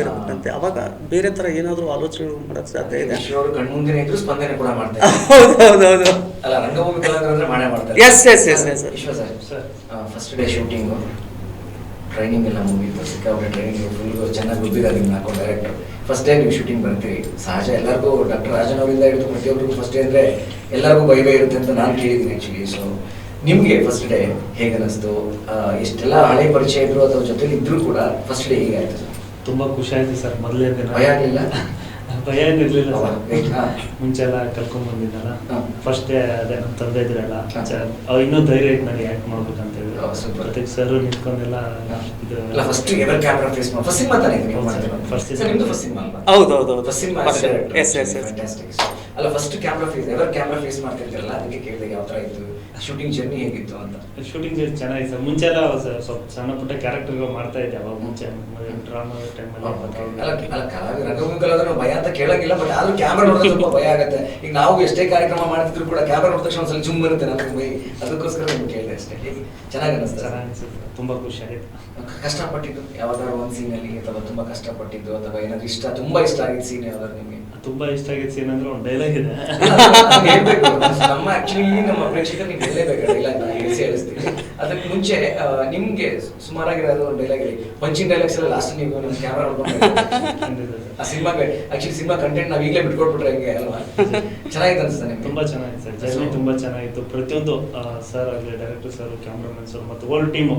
ಇರಬೇಕಂತೆ. ಅವಾಗ ಬೇರೆ ಥರ ಏನಾದರೂ ಆಲೋಚನೆ ಮಾಡೋಕ್ಕೆ ಸಾಧ್ಯ ಇದೆ. ಹೌದೌದು. Yes first day shooting training ಎಲ್ಲ ಮುಗಿತು, ಸಿಕ್ಕಾಪಟ್ಟೆ ಟ್ರೈನಿಂಗ್ ಫುಲ್ ಚೆನ್ನಾಗಿ ಗೊತ್ತಿಲ್ಲ ನಿಮ್ಗೆ ಹಾಕೊಂಡು ಡೈರೆಕ್ಟರ್. ಫಸ್ಟ್ ಡೇ ನೀವು ಶೂಟಿಂಗ್ ಬರ್ತೀವಿ, ಸಹಜ ಎಲ್ಲರಿಗೂ ಡಾಕ್ಟರ್ ರಾಜನ್ ಅವರಿಂದ ಹಿಡಿದು ಪ್ರತಿಯೊಬ್ಬರಿಗೂ ಫಸ್ಟ್ ಡೇ ಅಂದರೆ ಎಲ್ಲರಿಗೂ ಭಯ ಇರುತ್ತೆ ಅಂತ ನಾನು ಕೇಳಿದ್ದೀನಿ ಆ್ಯಕ್ಚುಲಿ. ಸೊ ನಿಮಗೆ ಫಸ್ಟ್ ಡೇ ಹೇಗೆ ಅನ್ನಿಸ್ತು? ಎಷ್ಟೆಲ್ಲ ಹಳೆ ಪರಿಚಯ ಇದ್ರು ಅಥವಾ ಜೊತೆಲಿ ಇದ್ರೂ ಕೂಡ ಫಸ್ಟ್ ಡೇ ಹೇಗಾಯ್ತು ಸರ್? ತುಂಬ ಖುಷಿ ಆಯ್ತು ಸರ್. ಮೊದಲೇ ದಿನ ಭಯ ಆಗಲಿಲ್ಲ? ಭಯ ಏನಿರಲಿಲ್ಲ ಸರ್. ಮುಂಚೆ ಎಲ್ಲ ಕಲ್ಕೊಂಡ್ ಬಂದಿದ್ದಲ್ಲ, ಫಸ್ಟ್ ಡೇ ಅದೇ ನಮ್ಮ ತಂದೆ ಇದ್ರಲ್ಲ, ಇನ್ನೂ ಧೈರ್ಯ ಇತ್ತು ನನಗೆ ಆ್ಯಕ್ಟ್ ಮಾಡ್ಬೇಕಂತ ಹೇಳಿ. ಪ್ರತ್ಯೇಕ ಸರ್ ನಿಂತ್ಕೊಂಡೆಲ್ಲ ಇದು ಫಸ್ಟ್ ಎವರ್ ಕ್ಯಾಮ್ರಾ ಫೇಸ್ ಮಾಡಿ ಫಸ್ಟ್ ಸಿನಿಮಾ ತಾನೇ ನೀವು ಮಾಡ್ತಿರೋದು? ಫಸ್ಟ್ ನಿಮ್ದು ಫಸ್ಟ್ ಸಿನಿಮಾ ಅಲ್ವಾ? ಹೌದೌದು. First cinema. ಅಲ್ಲ first camera face ever camera face ಮಾಡ್ತಿರ್ತೀರಲ್ಲ, ಅದಕ್ಕೆ ಕೇಳಿದಾಗ ಯಾವ ಥರ ಇತ್ತು ಶೂಟಿಂಗ್ ಜರ್ನಿ, ಹೇಗಿತ್ತು ಅಂತ? ಶೂಟಿಂಗ್ ಜರ್ನಿ ಚೆನ್ನಾಗಿದೆ ಸರ್. ಮುಂಚೆ ಎಲ್ಲ ಸ್ವಲ್ಪ ಸಣ್ಣ ಪುಟ್ಟ ಕ್ಯಾರೆಕ್ಟರ್ಗಳು ಮಾಡ್ತಾ ಇದ್ದೆ ಅವಾಗ ಮುಂಚೆ ಡ್ರಾಮಾ ಟೈಮಲ್ಲಿ. ಅಲ್ಲ ರಂಗಭೂಮಿಗಳಾದ್ರೆ ಭಯ ಅಂತ ಕೇಳಂಗಿಲ್ಲ, ಬಟ್ ಆದ್ರೂ ಕ್ಯಾಮ್ರಾ ನೋಡಿದ್ರೆ ಸ್ವಲ್ಪ ಭಯ ಆಗುತ್ತೆ. ಈಗ ನಾವು ಎಷ್ಟೇ ಕಾರ್ಯಕ್ರಮ ಮಾಡ್ತಿದ್ರು ಕೂಡ ಕ್ಯಾಮ್ರಾ ನೋಡಿದ ತಕ್ಷಣ ಒಂದ್ಸಲ ಜುಮ್ ಬರುತ್ತೆ ನಮಗೆ ಮೈ, ಅದಕ್ಕೋಸ್ಕರ ನಿಮ್ಗೆ ಕೇಳಿದೆ ಅಷ್ಟೇ. ಚೆನ್ನಾಗಿ ಅನಿಸ್ತದೆ? ತುಂಬಾ ಖುಷಿ ಆಗಿದೆ. ಕಷ್ಟಪಟ್ಟಿದ್ದು ಯಾವ್ದಾದ್ರು ಒಂದು ಸೀನಲ್ಲಿ ಅಥವಾ ತುಂಬಾ ಕಷ್ಟಪಟ್ಟಿದ್ದು ಅಥವಾ ಏನಾದ್ರು ತುಂಬಾ ಇಷ್ಟ ಆಗಿದ್ದ ಸೀನ್ ಯಾವ್ದಾದ್ರು ನಿಮಗೆ? ತುಂಬಾ ಇಷ್ಟ ಆಗಿದ್ದ ಸೀನ್ ಅಂದ್ರೆ ಒಂದು ಡೈಲಾಗ್ ಇದೆ, ಹೇಳ್ಬೇಕು. ನಮ್ಮ ಆಕ್ಚುಲಿ ನಮ್ಮ ಪ್ರೇಕ್ಷಕರು ನೀವು ಹೇಳಲೇಬೇಕು ಡೈಲಾಗ್, ಹೇಳಿಸ್ತೀವಿ. ಅದಕ್ಕೆ ಮುಂಚೆ ನಿಮ್ಗೆ ಸುಮಾರಾಗಿರೋದು ಒಂದು ಡೈಲಾಗ್ ಹೇಳಿ. ಪಂಚಿಂಗ್ ಡೈಲಾಗ್ಸ್ ಎಲ್ಲ ಲಾಸ್ಟ್ ನೀವು ನಿಮ್ಮ ಕ್ಯಾಮ್ರಾ ನೋಡ್ಕೊಂಡು ಆ ಸಿನಿಮಾಗೆ ಆಕ್ಚುಲಿ ಸಿನಿಮಾ ಕಂಟೆಂಟ್ ನಾವು ಈಗಲೇ ಬಿಟ್ಕೊಟ್ಬಿಟ್ರೆ ಹೆಂಗೆ ಅಲ್ವಾ? ಚೆನ್ನಾಗಿದೆ ಅನ್ಸುತ್ತೆ ನಿಮ್ಗೆ? ತುಂಬಾ ಚೆನ್ನಾಗಿದೆ ಸರ್, ಜರ್ನಿ ತುಂಬಾ ಚೆನ್ನಾಗಿತ್ತು. ಪ್ರತಿಯೊಂದು ಸರ್ ಆಗಲಿ, ಡೈರೆಕ್ಟರ್ ಸರ್, ಕ್ಯಾಮ್ರಾಮನ್ ಸರ್ ಮತ್ತು ಹೋಲ್ ಟೀಮ್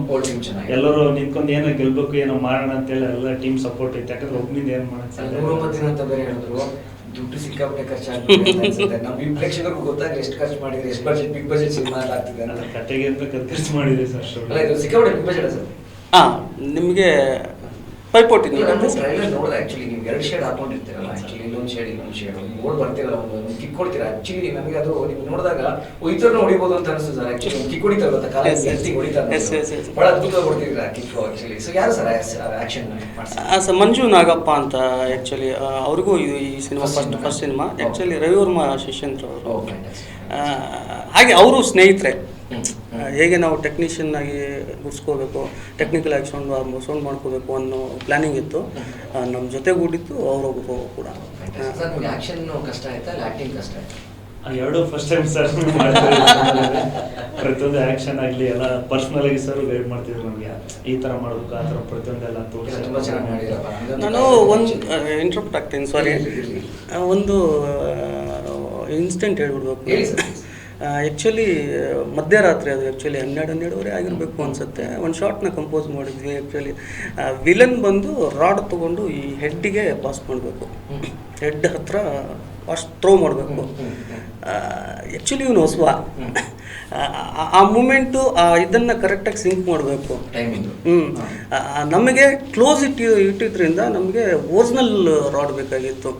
ಚೆನ್ನಾಗಿ ಎಲ್ಲರೂ ನಿಂತ್ಕೊಂಡು ಏನೋ ಗೆಲ್ಬೇಕು ಏನೋ ಮಾಡೋಣ ಅಂತೇಳಿ ಎಲ್ಲ ಟೀಮ್ ಸಪೋರ್ಟ್ ಇತ್ತು. ಯಾಕಂದ್ರೆ ಒಬ್ಬನಿಂದ ಏನು ಮಾಡೋಣ 109 ದಿನ ಅಂತ ಬೇರೆ ಹೇಳಿದ್ರು, ದುಡ್ಡು ಸಿಕ್ಕಾಪಟ್ಟೆ ಖರ್ಚಾಗ್ತದೆ. ನಮ್ಮ ಪ್ರೇಕ್ಷಕರಿಗೂ ಗೊತ್ತಾಗ್ಲಿ ಎಷ್ಟು ಖರ್ಚು ಮಾಡಿದ್ರೆ, ಎಷ್ಟು ಬಜೆಟ್ ಬಿಗ್ ಬಜೆಟ್ ಸಿನಿಮಾ ಆಗ್ತಿದೆ ಅಂತ. ಕತೆಗೆ ಅಂತ ಖರ್ಚು ಮಾಡಿದ್ರಿ ಸರ್. ಅಲ್ಲ ಇದು ಸಿಕ್ಕಾಪಟ್ಟೆ ಬಿಗ್ ಬಜೆಟ್ ಸರ್? ನಿಮಗೆ ಪೈಪೋಟಿ ಟ್ರೈಲರ್ ನೋಡಿದೆ ಆಕ್ಚುಲಿ. ನೀವು 2 ಶೇಡ್ ಹಾಕೊಂಡಿರ್ತೀರಲ್ಲ, ಆಕ್ಚುಲಿ ಇಲ್ಲೊಂದು ಶೇಡ್ ಇನ್ನೊಂದು ಶೇಡ್ ನೋಡ್ ಬರ್ತೀರಲ್ಲ, ಒಂದು ಕಿಕ್ ಕೊಡ್ತೀರಾ. ಆಕ್ಚುಲಿ ನಮಗೆ ಅದು ನೀವು ನೋಡಿದಾಗ ಇತರನ್ನ ಹೊಡಿಬೋದು ಅಂತ ಅನಿಸ್ತು ಸರ್. ಆಕ್ಚುಲಿ ಕಿಕ್ ಹೊಡಿತಾರೆ ಗೊತ್ತಾ, ಕಾಲ ಹೊಡಿತಾರೆ, ಬಹಳ ಅದ್ಭುತವಾಗಿ ಹೊಡ್ತಿದ್ರ ಕಿಕ್ ಆಕ್ಚುಲಿ. ಸೊ ಯಾರು ಸರ್ ಆಕ್ಷನ್ ಮಾಡ್ತಾರೆ? ಸರ್ ಮಂಜು ನಾಗಪ್ಪ ಅಂತ. ಆ್ಯಕ್ಚುಲಿ ಅವ್ರಿಗೂ ಈ cinema first cinema. Actually Ravivarma ಶಿಷ್ಯಂದ್ರ ಅವರು. ಹಾಗೆ ಅವರು ಸ್ನೇಹಿತರೆ. ಹೇಗೆ ನಾವು ಟೆಕ್ನಿಷಿಯನ್ ಆಗಿ ಗುಡ್ಸ್ಕೋಬೇಕು, ಟೆಕ್ನಿಕಲ್ ಆಗಿ ಸೌಂಡ್ ಮಾಡ್ಕೋಬೇಕು ಅನ್ನೋ ಪ್ಲಾನಿಂಗ್ ಇತ್ತು. ನಮ್ಮ ಜೊತೆಗೂಡಿತ್ತು ಅವರೊಬ್ಬರು ಕೂಡ. ಆಕ್ಷನ್ ಕಷ್ಟ ಆಯ್ತಾ, ಆಕ್ಟಿಂಗ್ ಕಷ್ಟ ಆಯ್ತಾ? ಎರಡು ಫಸ್ಟ್ ಟೈಮ್ ಸರ್. ಪ್ರತಿಯೊಂದು ಆಕ್ಷನ್ ಆಗಲಿ ಎಲ್ಲ ಪರ್ಸನಲ್ ಆಗಿ ಸರ್ ಗೈಡ್ ಮಾಡ್ತಿದ್ರು ನಮಗೆ, ಈ ಥರ ಮಾಡಬೇಕು ಆ ಥರ ಪ್ರತಿಯೊಂದೆಲ್ಲ ತೋರಿಸಿ. ತುಂಬ ಚೆನ್ನಾಗಿ ಮಾಡಿದ್ರಪ್ಪ. ನಾನು ಒಂದು ಇಂಟ್ರಪ್ಟ್ ಆಗ್ತೀನಿ, ಸಾರಿ. ಒಂದು ಇನ್ಸಿಡೆಂಟ್ ಹೇಳ್ಬಿಡ್ಬೇಕು. ಆ್ಯಕ್ಚುಲಿ ಮಧ್ಯರಾತ್ರಿ ಅದು ಆ್ಯಕ್ಚುಲಿ 12-12:30 ಆಗಿರಬೇಕು ಅನಿಸುತ್ತೆ. ಒಂದು ಶಾರ್ಟ್ನ ಕಂಪೋಸ್ ಮಾಡಿದ್ವಿ. ಆ್ಯಕ್ಚುಲಿ ವಿಲನ್ ಬಂದು ರಾಡ್ ತೊಗೊಂಡು ಈ ಹೆಡ್ಡಿಗೆ ಪಾಸ್ ಮಾಡಬೇಕು, ಹೆಡ್ ಹತ್ರ ಅಷ್ಟು ಥ್ರೋ ಮಾಡಬೇಕು. ಆ್ಯಕ್ಚುಲಿ ಇವನು ಹೊಸವ, ಆ ಮೂಮೆಂಟು ಇದನ್ನು ಕರೆಕ್ಟಾಗಿ ಸಿಂಕ್ ಮಾಡಬೇಕು. ನಮಗೆ ಕ್ಲೋಸ್ ಇಟ್ಟಿದ್ರಿಂದ ನಮಗೆ ಒರಿಜಿನಲ್ ರಾಡ್ ಬೇಕಾಗಿತ್ತು.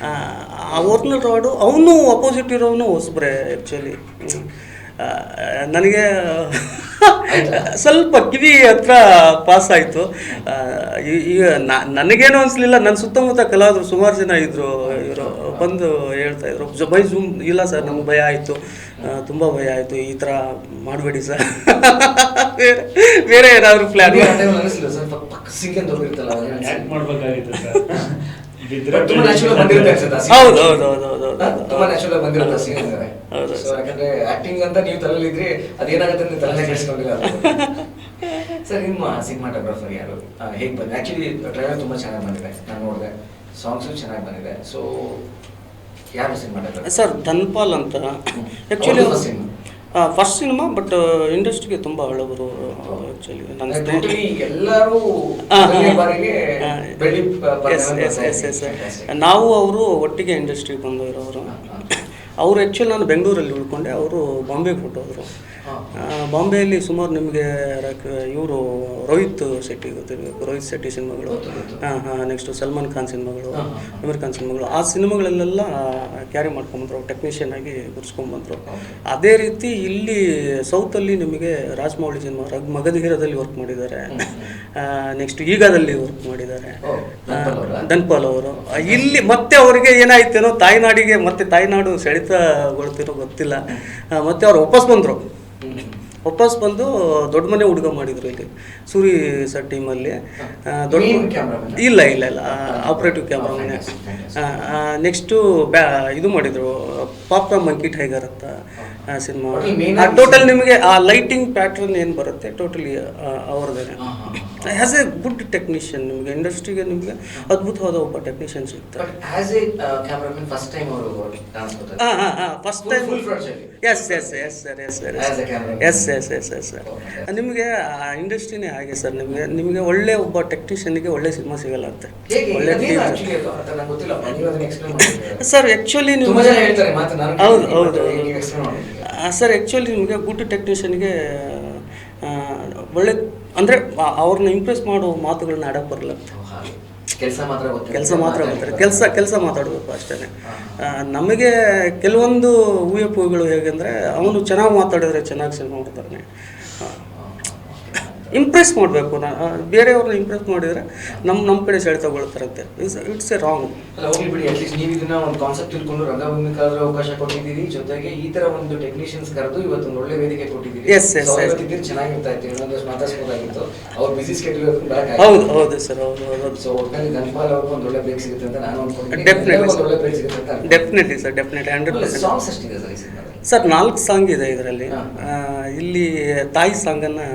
ಆ ಒರಿಜಿನಲ್ ರಾಡು ಅವನು ಅಪೋಸಿಟ್ ಇರೋನು ಹೊಸಬ್ರೆ ಆ್ಯಕ್ಚುಲಿ. ನನಗೆ ಸ್ವಲ್ಪ ಕಿವಿ ಹತ್ರ ಪಾಸ್ ಆಯಿತು. ಈಗ ನನಗೇನು ಅನಿಸ್ಲಿಲ್ಲ, ನನ್ನ ಸುತ್ತಮುತ್ತ ಕಲಾವಿದರು ಸುಮಾರು ಜನ ಇದ್ದರು. ಇವರು ಬಂದು ಹೇಳ್ತಾಯಿದ್ರು, ಬೈ ಜೂಮ್ ಇಲ್ಲ ಸರ್, ನಮ್ಗೆ ಭಯ ಆಯಿತು, ತುಂಬ ಭಯ ಆಯಿತು, ಈ ಥರ ಮಾಡಬೇಡಿ ಸರ್, ಬೇರೆ ಏನಾದರೂ ಪ್ಲ್ಯಾನ್ ಹೌದು ಹೌದು ಹೌದು ಹೌದು ತುಂಬಾ ನ್ಯಾಚುರಲ್ ಬಂದಿರುತ್ತೆ ಸೀನ್ ಅಂದ್ರೆ. ಸೊ ಯಾಕಂದ್ರೆ ಆಕ್ಟಿಂಗ್ ಅಂತ ನೀವು ತಲೆಲಿದ್ರಿ ಅದೇನಾಗುತ್ತೆ ಅಂತ ತಲೆ ಕೆಡಿಸ್ಕೊಂಡಿಲ್ಲ. ಸರ್ ನಿಮ್ಮ ಸಿನಿಮಾಟೋಗ್ರಾಫರ್ ಯಾರು, ಹೇಗೆ ಬಂದ? ಆಕ್ಚುಲಿ ಟ್ರೈಲರ್ ತುಂಬಾ ಚೆನ್ನಾಗಿ ಬಂದಿದೆ, ನಾನು ನೋಡಿದೆ, ಸಾಂಗ್ಸು ಚೆನ್ನಾಗಿ ಬಂದಿದೆ. ಸೊ ಯಾರು ಸಿನಿಮಾಟೋಗ್ರಾಫರ್? ಸರ್ ಧನ್ಪಾಲ್ ಅಂತ. ಆ್ಯಕ್ಚುಲಿ ಫಸ್ಟ್ ಸಿನಿಮಾ, ಬಟ್ ಇಂಡಸ್ಟ್ರಿಗೆ ತುಂಬ ಹಳಬರು ಆ್ಯಕ್ಚುಲಿ. ನನ್ನ ಎಲ್ಲರೂ ನಾವು ಅವರು ಒಟ್ಟಿಗೆ ಇಂಡಸ್ಟ್ರಿಗೆ ಬಂದಿರೋರು. ಅವರು ಆ್ಯಕ್ಚುಲಿ ನಾನು ಬೆಂಗಳೂರಲ್ಲಿ ಉಳ್ಕೊಂಡೆ, ಅವರು ಬಾಂಬೆಗೆ ಹೊರಟೋದ್ರು. ಬಾಂಬೆಯಲ್ಲಿ ಸುಮಾರು ನಿಮಗೆ ಇವರು ರೋಹಿತ್ ಶೆಟ್ಟಿ ಗೊತ್ತಿರಬೇಕು, ರೋಹಿತ್ ಶೆಟ್ಟಿ ಸಿನಿಮಾಗಳು, ನೆಕ್ಸ್ಟು ಸಲ್ಮಾನ್ ಖಾನ್ ಸಿನಿಮಾಗಳು, ಅಮೀರ್ ಖಾನ್ ಸಿನಿಮಾಗಳು, ಆ ಸಿನಿಮಾಗಳಲ್ಲೆಲ್ಲ ಕ್ಯಾರಿ ಮಾಡ್ಕೊಂಬಂದ್ರು, ಟೆಕ್ನಿಷಿಯನ್ ಆಗಿ ಗುರ್ಸ್ಕೊಂಡ್ಬಂದರು. ಅದೇ ರೀತಿ ಇಲ್ಲಿ ಸೌತಲ್ಲಿ ನಿಮಗೆ ರಾಜಮೌಳಿ ಸಿನಿಮಾ ಮಗಧೀರದಲ್ಲಿ ವರ್ಕ್ ಮಾಡಿದ್ದಾರೆ, ನೆಕ್ಸ್ಟ್ ಈಗದಲ್ಲಿ ವರ್ಕ್ ಮಾಡಿದ್ದಾರೆ ಧನ್ಪಾಲ್ ಅವರು. ಇಲ್ಲಿ ಮತ್ತೆ ಅವರಿಗೆ ಏನಾಯ್ತೇನೋ ತಾಯ್ನಾಡಿಗೆ ಮತ್ತೆ ತಾಯ್ನಾಡು ಸೆಳೆತಗೊಳ್ತಿರೋ ಗೊತ್ತಿಲ್ಲ, ಮತ್ತೆ ಅವ್ರು ವಾಪಸ್ ಬಂದು ದೊಡ್ಡ ಮನೆ ಹುಡುಗ ಮಾಡಿದ್ರು ಇಲ್ಲಿ ಸೂರಿ ಸರ್ ಟೀಮಲ್ಲಿ. ದೊಡ್ಡ ಇಲ್ಲ ಇಲ್ಲ ಇಲ್ಲ ಆಪ್ರೇಟಿವ್ ಕ್ಯಾಮ್ರಾಮನ್. ನೆಕ್ಸ್ಟು ಇದು ಮಾಡಿದರು ಪಾಪ್ರಾ ಮಂಕಿ ಟೈಗರ್ ಅಂತ ಸಿನಿಮಾ. ಟೋಟಲ್ ನಿಮಗೆ ಆ ಲೈಟಿಂಗ್ ಪ್ಯಾಟ್ರನ್ ಏನು ಬರುತ್ತೆ ಟೋಟಲಿ ಅವ್ರದ್ದೇನೆ. ಆ್ಯಸ್ ಎ ಗುಡ್ ಟೆಕ್ನಿಷಿಯನ್ ನಿಮಗೆ ಇಂಡಸ್ಟ್ರಿಗೆ ನಿಮಗೆ ಅದ್ಭುತವಾದ ಒಬ್ಬ ಟೆಕ್ನಿಷಿಯನ್ ಸಿಗ್ತಾರೆ. First time yes yes yes sir yes sir yes yes yes yes sir. ನಿಮಗೆ ಇಂಡಸ್ಟ್ರಿನೇ ಹಾಗೆ ಸರ್, ನಿಮಗೆ ಒಳ್ಳೆ ಒಬ್ಬ ಟೆಕ್ನಿಷಿಯನ್ಗೆ ಒಳ್ಳೆ ಸಿನಿಮಾ ಸಿಗಲ್ಲ ಅಂತೆ, ಒಳ್ಳೆ ಸರ್. ಆ್ಯಕ್ಚುಲಿ ನಿಮಗೆ ಹೌದು ಹೌದು ಸರ್, ಆ್ಯಕ್ಚುಲಿ ನಿಮಗೆ ಗುಡ್ ಟೆಕ್ನಿಷಿಯನ್ಗೆ ಒಳ್ಳೆ ಅಂದರೆ ಅವ್ರನ್ನ ಇಂಪ್ರೆಸ್ ಮಾಡೋ ಮಾತುಗಳನ್ನ ಆಡೋಕ್ಕೆ ಬರಲ್ಲ, ಕೆಲಸ ಮಾತ್ರ ಬರ್ತಾರೆ, ಕೆಲಸ ಮಾತಾಡಬೇಕು ಅಷ್ಟೇ. ನಮಗೆ ಕೆಲವೊಂದು ಊಹೆಗಳು ಹೇಗೆಂದರೆ ಅವನು ಚೆನ್ನಾಗಿ ಮಾತಾಡಿದ್ರೆ ಚೆನ್ನಾಗಿ ಸಿನಿಮಾ ಮಾಡ್ತಾನೆ, ಇಂಪ್ರೆಸ್ ಮಾಡಬೇಕು. ಬೇರೆಯವ್ರನ್ನ ಇಂಪ್ರೆಸ್ ಮಾಡಿದರೆ ನಮ್ಮ ಕಡೆ ಸೆಳೆ ತಗೊಳ್ತಾರಂತೆ. It's a wrong. ಬಿಡಿ, ಅಟ್ಲೀಸ್ಟ್ ನೀವು ಇದನ್ನ ಒಂದು ಕಾನ್ಸೆಪ್ಟ್ ತಿಳ್ಕೊಂಡು ರಂಗಭೂಮಿಕಾದ್ರೆ ಅವಕಾಶ ಕೊಟ್ಟಿದ್ದೀರಿ, ಜೊತೆಗೆ ಈ ತರ ಒಂದು ಟೆಕ್ನಿಷಿಯನ್ಸ್ ಕರೆದು ಇವತ್ತು ಒಳ್ಳೆ ವೇದಿಕೆ ಕೊಟ್ಟಿದ್ದೀರಿ. ಚೆನ್ನಾಗಿರ್ತಾ ಇತ್ತು, ಇನ್ನೊಂದಷ್ಟು ಮಾತಾಡ್ಸ್ಬೋದಾಗಿತ್ತು, ಅವ್ರ ಬಿಸಿ ಸ್ಕೆಡ್ಯೂಲ್ ಹೌದು ಹೌದು ಸರ್, ಹೌದು ಹೌದು. ಸೊ ಒಟ್ಟಿನಲ್ಲಿ ಧನ್ಪಾಲ್ ಅವ್ರಿಗೆ ಒಂದು ಒಳ್ಳೆ ಬ್ರೇಕ್ ಸಿಗುತ್ತೆ ಅಂತ ನಾನು ಅನ್ಕೊಂಡಿದ್ದೀನಿ. Definitely sir, definitely 100%. ಸಾಂಗ್ಸ್ ಎಷ್ಟಿದೆ ಸರ್ ಈ ಸಿನಿಮಾದಲ್ಲಿ? ಸರ್ 4 ಸಾಂಗ್ ಇದೆ ಇದರಲ್ಲಿ. ಇಲ್ಲಿ ತಾಯಿ ಸಾಂಗನ್ನು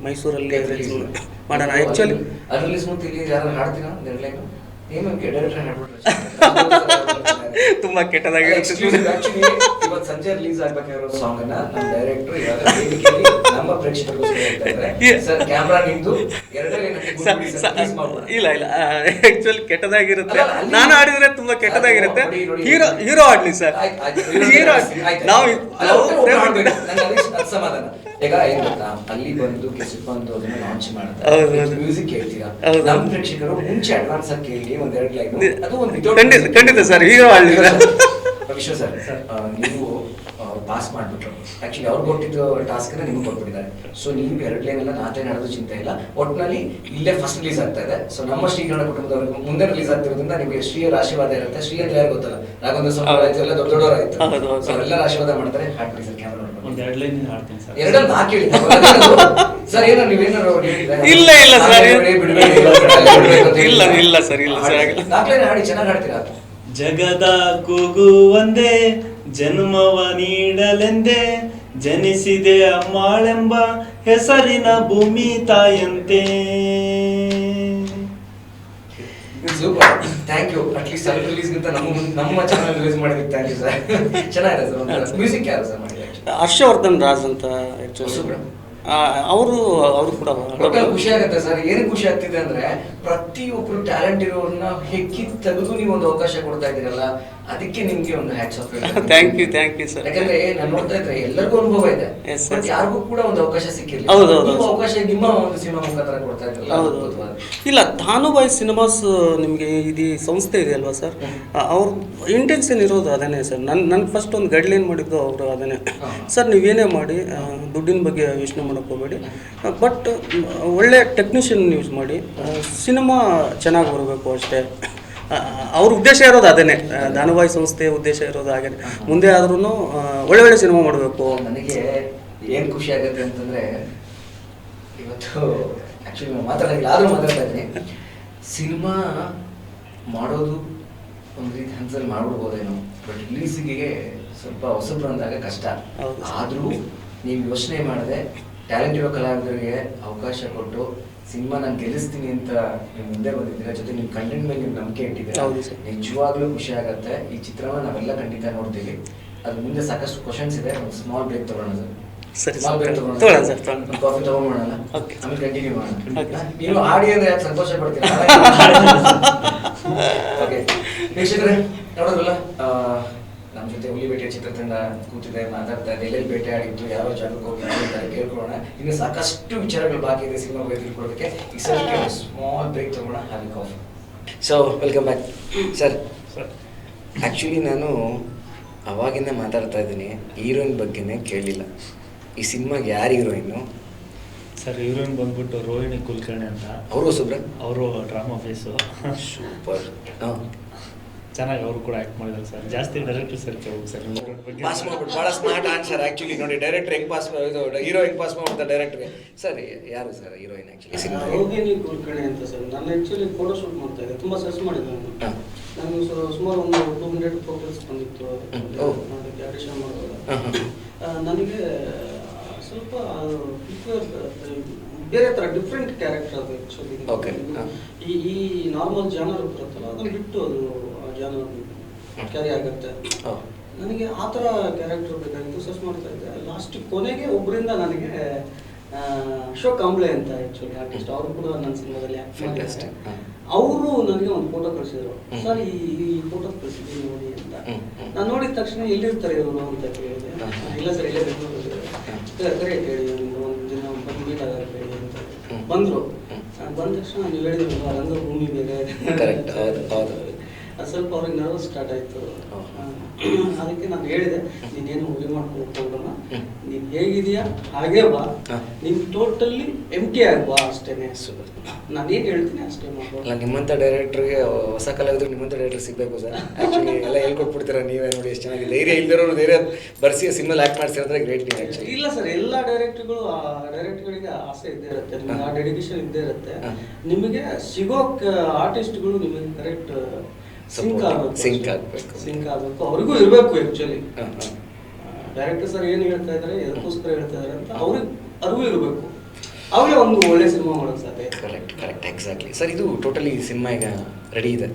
ಮೈಸೂರಲ್ಲಿ ರಿಲೀಸ್ ಮಾಡೋಣ ಆ್ಯಕ್ಚುಲಿ. ಅದು ರಿಲೀಸ್ ಮತ್ತು ಇಲ್ಲಿ ಯಾರು ಹಾಡ್ತೀರಾ ನಿರ್ಲೈನು ತುಂಬಾ ಕೆಟ್ಟದಾಗಿರುತ್ತೆ. ಇವತ್ತು ಸಂಜೆ ರಿಲೀಸ್ ಆಗ್ಬೇಕಾಗಿರೋ ಸಾಂಗ್ ಅನ್ನ ನಮ್ಮ ಡೈರೆಕ್ಟರ್ ಇವಾಗ ನಮ್ಮ ಪ್ರೇಕ್ಷಕರಿಗೆ ಸರ್ ಕ್ಯಾಮ್ರಾ ನಿಂತು ಇಲ್ಲ ಇಲ್ಲ ಆಕ್ಚುಲಿ ಕೆಟ್ಟದಾಗಿರುತ್ತೆ. ನಾನು ಆಡಿದ್ರೆ ತುಂಬಾ ಕೆಟ್ಟದಾಗಿರುತ್ತೆ. ಹೀರೋ ಆಡ್ಲಿ ಸರ್, ಹೀರೋ ನಾವು ಸಮಾಧಾನ. ಈಗ ಏನ್ ಗೊತ್ತಾ, ಅಲ್ಲಿ ಬಂದು ಕೆಸರು ಬಂದು ಅದನ್ನ ಲಾಂಚ್ ಮಾಡ್ತಾರೆ, ಮ್ಯೂಸಿಕ್ ಕೇಳ್ತೀರಾ, ನಮ್ಮ ಪ್ರೇಕ್ಷಕರು ಮುಂಚೆ ಅಡ್ವಾನ್ಸ್ ಆಗಿ ಕೇಳಿ ಒಂದೆರಡು ಲೈನ್, ಅದು ಒಂದು ಖಂಡಿತ ಸರ್, ಹೀರೋ ಆಡ್ಲಿ ವಿಶ್ವ ಸರ್. ನೀವು ಪಾಸ್ ಮಾಡ್ಬಿಟ್ರು, ಆಕ್ಚುಲಿ ಅವ್ರು ಕೊಟ್ಟಿದ್ದು ಟಾಸ್ಕ್ ನಿಮ್ಗೆ ಕೊಟ್ಬಿಟ್ಟಿದ್ದಾರೆ. ಸೊ ನೀವು 2 ಲೈನ್ ಎಲ್ಲ 4 ಲೈನ್ ಆಡೋದು ಚಿಂತೆ ಇಲ್ಲ, ಒಟ್ಟಿನಲ್ಲಿ ಇಲ್ಲೇ ಫಸ್ಟ್ ರಿಲೀಸ್ ಆಗ್ತಾ ಇದೆ. ಸೊ ನಮ್ಮ ಶ್ರೀಕರಣ ಕುಟುಂಬದವ್ರಿಗೆ ಮುಂದೆ ರಿಲೀಸ್ ಆಗ್ತಿರೋದ್ರಿಂದ ನಿಮಗೆ ಶ್ರೀಯರ ಆಶೀರ್ವಾದ ಇರುತ್ತೆ. ಶ್ರೀ ಅಂತ ಯಾರು ಗೊತ್ತಲ್ಲ, ರಾಘವೇಂದ್ರ ಸ್ವಾಮಿ ಆಯ್ತು, ಎಲ್ಲ ದೊಡ್ಡವರಾಯ್ತು, ಎಲ್ಲರ ಆಶೀರ್ವಾದ ಮಾಡ್ತಾರೆ. ಹಾಡ್ಬಿಡಿ ಸರ್, ಕ್ಯಾಮ್ರಾ ಎರಡಲ್ಲಿ 4 ಹೇಳಿ ಸರ್. ಏನೋ ನೀವೇನಾರು ಇಲ್ಲ ಇಲ್ಲ ಸರ್, ಇಲ್ಲ ಇಲ್ಲ ಸರ್, ಇಲ್ಲ ಸರ್, 4 ಲೈನ್ ಹಾಡಿ, ಚೆನ್ನಾಗಿ ಹಾಡ್ತೀರಾ. ಜಗದ ಕೂಗು ಒಂದೇ, ಜನ್ಮವ ನೀಡಲೆಂದೇ ಜನಿಸಿದೆ ಅಮ್ಮಾಳೆಂಬ ಹೆಸರಿನ ಭೂಮಿ ತಾಯಂತೆ. Super, thank you. At least self ರಿಲೀಸ್ಗಿಂತ ನಮ್ಮ ಚಾನಲ್ ರಿಲೀಸ್ ಮಾಡಿದ್ದಕ್ಕೆ ಥ್ಯಾಂಕ್ ಯು ಸರ್. ಚೆನ್ನಾಗಿದೆ ಸರ್. ಮ್ಯೂಸಿಕ್ ಯಾರು ಸರ್ ಮಾಡಿದ್ದಾರೆ? ಹರ್ಷವರ್ಧನ್ ರಾಜ್ ಅಂತ ಆ್ಯಕ್ಚುಲಿ ಅವರು ಕೂಡ ಟೋಟಲ್ ಖುಷಿ ಆಗುತ್ತೆ ಸರ್. ಏನು ಖುಷಿ ಆಗ್ತಿದೆ ಅಂದ್ರೆ ಪ್ರತಿಯೊಬ್ಬರು ಟ್ಯಾಲೆಂಟ್ ಇರೋರನ್ನ ಹೆಕ್ಕಿ ತೆಗೆದು ನೀವು ಒಂದು ಅವಕಾಶ ಕೊಡ್ತಾ ಇದ್ದೀರಲ್ಲ, ಅದಕ್ಕೆ ನಿಮ್ಗೆ ಒಂದು hats off. Thank you sir. ಯಾಕಂದ್ರೆ ನಾನು ನೋಡ್ತಾ ಇದ್ರೆ ಎಲ್ಲರಿಗೂ ಅನುಭವ ಇದೆ, Yes, ಬಟ್ yes. ಯಾರಿಗೂ ಕೂಡ ಒಂದು ಅವಕಾಶ ಸಿಕ್ಕಿಲ್ಲ. ಹೌದು. ನೀವು ಅವಕಾಶ ನಿಮ್ಮ ಒಂದು ಸಿನಿಮಾ ಮುಖಾಂತರ ಕೊಡ್ತಾ ಇದ್ರಲ್ಲ. ಹೌದು. ಇಲ್ಲ, ಧಾನುಬಾಯಿ ಸಿನಿಮಾಸ್ ನಿಮಗೆ ಇದು ಸಂಸ್ಥೆ ಇದೆ ಅಲ್ವಾ ಸರ್, ಅವ್ರ ಇಂಟೆನ್ಷನ್ ಇರೋದು ಅದೇನೇ ಸರ್. ನನ್ನ ಫಸ್ಟ್ ಒಂದು ಗೈಡ್ಲೈನ್ ಮಾಡಿದ್ದು ಅವರು ಅದೇನೇ ಸರ್, ನೀವೇನೇ ಮಾಡಿ ದುಡ್ಡಿನ ಬಗ್ಗೆ ಯೋಚನೆ ಮಾಡೋಕ್ಕೆ ಹೋಗಬೇಡಿ, ಬಟ್ ಒಳ್ಳೆ ಟೆಕ್ನಿಷಿಯನ್ ಯೂಸ್ ಮಾಡಿ, ಸಿನಿಮಾ ಚೆನ್ನಾಗಿ ಬರಬೇಕು ಅಷ್ಟೇ. ಅವ್ರ ಉದ್ದೇಶ ಇರೋದು ಅದೇನೆ, ಧಾನುಬಾಯಿ ಸಂಸ್ಥೆಯ ಉದ್ದೇಶ ಇರೋದು ಹಾಗೆ. ಮುಂದೆ ಆದ್ರೂ ಒಳ್ಳೆ ಸಿನಿಮಾ ಮಾಡಬೇಕು. ನನಗೆ ಏನು ಖುಷಿ ಆಗುತ್ತೆ ಅಂತಂದ್ರೆ, ಇವತ್ತು ಆ್ಯಕ್ಚುಲಿ ನಾನು ಮಾತಾಡೋದಿಲ್ಲ ಆದರೂ ಮಾತಾಡ್ತಾ ಇದ್ದೀನಿ. ಸಿನಿಮಾ ಮಾಡೋದು ಒಂದು ರೀತಿ ಹಂತದಲ್ಲಿ ಮಾಡ್ಬಿಡ್ಬೋದೇನೋ, ಬಟ್ ರಿಲೀಸಿಗೆ ಸ್ವಲ್ಪ ಹೊಸಬ್ರು ಅಂದಾಗ ಕಷ್ಟ. ಆದರೂ ನೀವು ಯೋಚನೆ ಮಾಡದೆ ಟ್ಯಾಲೆಂಟ್ ಇರೋ ಕಲಾವಿದರಿಗೆ ಅವಕಾಶ ಕೊಟ್ಟು ಸಿನಿಮಾ ನಾನು ಗೆಲ್ಲಿಸ್ತೀನಿ ಅಂತ ನೀವು ಮುಂದೆ ಬಂದಿದ್ದೀರಾ, ಜೊತೆ ನಿಮ್ಮ ಕಂಟೆಂಟ್ ಮೇಲೆ ನೀವು ನಂಬಿಕೆ ಇಟ್ಟಿದ್ದೀರಾ. ನಿಜವಾಗ್ಲೂ ಖುಷಿ ಆಗುತ್ತೆ. ಈ ಚಿತ್ರನ ನಾವೆಲ್ಲ ಖಂಡಿತ ನೋಡ್ತೀವಿ. ಅದ್ರ ಮುಂದೆ ಸಾಕಷ್ಟು ಕ್ವಶನ್ಸ್ ಇದೆ. ಒಂದು ಸ್ಮಾಲ್ ಬ್ರೇಕ್ ತಗೊಳ್ಳೋಣ ಸರ್. ಸರಿ ಸ್ಮಾಲ್ ಬ್ರೇಕ್ ತಗೊಳ್ಳೋಣ ಸರ್. ಕಾಫಿ ತಗೊಂಡ್ಬಿಡೋಣ, Okay. ಆಮೇಲೆ ಕಂಟಿನ್ಯೂ ಮಾಡೋಣ. ನೀವು ಆಡಿ ಅಂದ್ರೆ ಯಾಕೆ ಸಂತೋಷ ಪಡ್ತೀರಾ? ಓಕೆ ವೀಕ್ಷಕರೇ, ನೋಡೋದ್ರಲ್ಲ, ನಮ್ಮ ಜೊತೆ ಹುಲಿ ಬೇಟೆ ಚಿತ್ರತಂಡ ಕೂತಿದೆ, ಮಾತಾಡ್ತಾ ಇದೆ, ಎಲ್ಲೆಲ್ಲಿ ಬೇಟೆ ಆಡಿತ್ತು, ಯಾವ ಜಾಗಕ್ಕೆ ಹೋಗಿ ಮಾಡಿದ್ದಾರೆ ಕೇಳ್ಕೊಳ್ಳೋಣ. ಇನ್ನು ಸಾಕಷ್ಟು ವಿಚಾರಗಳು ಬಾಕಿ ಇದೆ ಸಿನಿಮಾ ಬಗ್ಗೆ ತಿಳ್ಕೊಳ್ಳೋದಕ್ಕೆ. ಈ ಸಲಕ್ಕೆ ಸ್ಮಾಲ್ ಬ್ರೇಕ್ ತಗೋಣ, ಹಾಗೆ coffee. So welcome back sir. Actually ನಾನು ಅವಾಗಿಂದ ಮಾತಾಡ್ತಾ ಇದ್ದೀನಿ, ಹೀರೋಯಿನ್ ಬಗ್ಗೆನೇ ಕೇಳಿಲ್ಲ. ಈ ಸಿನಿಮಾಗೆ ಯಾರು ಹೀರೋಯಿನ್ನು ಸರ್? ಹೀರೋಯಿನ್ ಬಂದ್ಬಿಟ್ಟು ರೋಹಿಣಿ ಕುಲಕರ್ಣಿ ಅಂತ. ಅವರು ಹೊಸಬ್ರ? ಅವರು ಡ್ರಾಮಾ ಫೇಸು. ಸೂಪರ್. ಹಾಂ, ಚೆನ್ನಾಗಿ ಅವರು ಕೂಡ ಆ್ಯಕ್ಟ್ ಮಾಡಿದ್ದಾರೆ ಸರ್. ಜಾಸ್ತಿ ಡೈರೆಕ್ಟರ್ ಸರ್ಕೆ ಹೋಗಿ ಸರ್ ಬಗ್ಗೆ ಪಾಸ್ ಮಾಡ್ಬಿಟ್ಟು ಭಾಳ ಸ್ಮಾರ್ಟ್ ಆನ್ಸರ್. ಆ್ಯಕ್ಚುಲಿ ನೋಡಿ, ಡೈರೆಕ್ಟರ್ ಹೆಂಗೆ ಪಾಸ್ ಹೀರೋ ಹೆಂಗೆ ಪಾಸ್ ಮಾಡ್ಬಿಡ್ತಾರೆ ಡೈರೆಕ್ಟ್ರಿಗೆ. ಸರ್ ಯಾರು sir heroine actually cinema? Rohini Kulkarni ಅಂತ ಸರ್. ನಾನು ಆ್ಯಕ್ಚುಲಿ ಫೋಟೋ ಶೂಟ್ ಮಾಡ್ತಾ ಇದ್ದೆ, ತುಂಬ ಸರ್ಚ್ ಮಾಡಿದ್ದೆ ನಾನು. ನನಗೆ ಸುಮಾರು ಒಂದು 200 ಪ್ರೊಫೈಲ್ಸ್ ಬಂದಿತ್ತು ಅದಕ್ಕೆ ಆಡಿಷನ್ ಮಾಡುವಾಗ. ನನಗೆ ಸ್ವಲ್ಪ ಬೇರೆ ಥರ ಡಿಫ್ರೆಂಟ್ ಕ್ಯಾರೆಕ್ಟರ್ ಅದು ಆ್ಯಕ್ಚುಲಿ. ಓಕೆ. ಈ ನಾರ್ಮಲ್ ಜಾನರ್ ಬರುತ್ತಲ್ಲ, ಅದನ್ನು ಬಿಟ್ಟು ಅದು ಜಾನರ್ ಕ್ಯಾರಿ ಆಗುತ್ತೆ. ನನಗೆ ಆ ಥರ ಕ್ಯಾರೆಕ್ಟರ್ ಬೇಕಾಗಿತ್ತು, ಸರ್ಚ್ ಮಾಡ್ತಾ ಇದ್ದೆ. ಲಾಸ್ಟ್ ಕೊನೆಗೆ ಒಬ್ಬರಿಂದ ನನಗೆ ಅಶೋಕ್ ಕಾಂಬ್ಳೆ ಅಂತ ಆ್ಯಕ್ಚುಲಿ ಆರ್ಟಿಸ್ಟ್, ಅವರು ಕೂಡ ನನ್ನ ಸಿನಿಮಾದಲ್ಲಿ ಆ್ಯಕ್ಟ್ ಮಾಡಿದ್ದಾರೆ. ಅವರು ನನಗೆ ಒಂದು ಫೋಟೋ ಕಳಿಸಿದ್ರು. ಸರ್ ಈ ಫೋಟೋ ಕಳಿಸಿದ್ದೀನಿ ನೋಡಿ ಅಂತ. ನಾನು ನೋಡಿದ ತಕ್ಷಣ ಎಲ್ಲಿರ್ತಾರೆ ಇವರು ಅಂತ ಕೇಳಿದೆ. ಇಲ್ಲ ಸರ್, ಇಲ್ಲೇ ಬೆಂಗಳೂರು ಕರೆ ಕೇಳಿ, ಒಂದು ದಿನ ಬಂದು ಮೀಟ್ ಆಗೋದು ಹೇಳಿ ಅಂತ ಬಂದರು. ಬಂದ ತಕ್ಷಣ ನೀವು ಹೇಳಿದ್ರು ರಂಗಭೂಮಿ ಬೇರೆ, ಅದು ಸ್ವಲ್ಪ ಅವ್ರಿಗೆ ನರ್ವಸ್ ಸ್ಟಾರ್ಟ್ ಆಯಿತು. ಅದಕ್ಕೆ ನಾನು ಹೇಳಿದೆ, ನೀನೇನು ಉರಿ ಮಾಡ್ಕೊಂಡು ನೀನು ಹೇಗಿದೆಯಾ ಹಾಗೇ ಬಾ, ನೀನು ಟೋಟಲಿ ಎಂಟಿ ಆಗ್ಬಾ ಅಷ್ಟೇನೆ. ನಾನೇನು ಹೇಳ್ತೀನಿ ಅಷ್ಟೇ ಮಾಡ್ಬೋದು. ನಿಮ್ಮಂಥ ಡೈರೆಕ್ಟ್ರಿಗೆ, ಹೊಸ ಕಲಾವಿದ್ರು ನಿಮ್ಮಂಥ ಡೈರೆಕ್ಟರ್ ಸಿಗಬೇಕು ಸರ್. ಆ್ಯಕ್ಚುಲಿ ಎಲ್ಲ ಹೇಳ್ಕೊಟ್ಬಿಡ್ತೀರಾ ನೀವೇ. ನೋಡಿ ಎಷ್ಟು ಚೆನ್ನಾಗಿ ಧೈರ್ಯ ಇಲ್ದಿರೋರು ಧೈರ್ಯ ಬರ್ಸಿ ಸಿನಿಮಾ ಆ್ಯಕ್ಟ್ ಮಾಡ್ಸಿದ್ರೆ ಗ್ರೇಟ್ ನೀವು ಆ್ಯಕ್ಚುಲಿ. ಇಲ್ಲ ಸರ್, ಎಲ್ಲ ಡೈರೆಕ್ಟ್ಗಳಿಗೆ ಆಸೆ ಇದ್ದೇ ಇರುತ್ತೆ, ನಿಮ್ಗೆ ಆ ಡೆಡಿಕೇಶನ್ ಇದ್ದೇ ಇರುತ್ತೆ. ನಿಮಗೆ ಸಿಗೋ ಆರ್ಟಿಸ್ಟ್ಗಳು ನಿಮಗೆ ಕರೆಕ್ಟ್ ಸಿಂಕ್ ಆಗಬೇಕು, ಅವ್ರಿಗೂ ಇರಬೇಕು ಆ್ಯಕ್ಚುಲಿ. ಡೈರೆಕ್ಟರ್ ಸರ್ ಏನು ಹೇಳ್ತಾ ಇದ್ದಾರೆ, ಎದಕ್ಕೋಸ್ಕರ ಹೇಳ್ತಾ ಇದ್ದಾರೆ ಅಂತ ಅವ್ರಿಗೆ ಅರಿವು ಇರಬೇಕು. ಅವರೇ ಒಂದು ಒಳ್ಳೆ ಸಿನಿಮಾ ಮಾಡೋಕ್ಕೆ ಸಾಧ್ಯ. Correct exactly sir. ಇದು ಟೋಟಲಿ ಸಿನಿಮಾ ಈಗ ರೆಡಿ ಇದೆ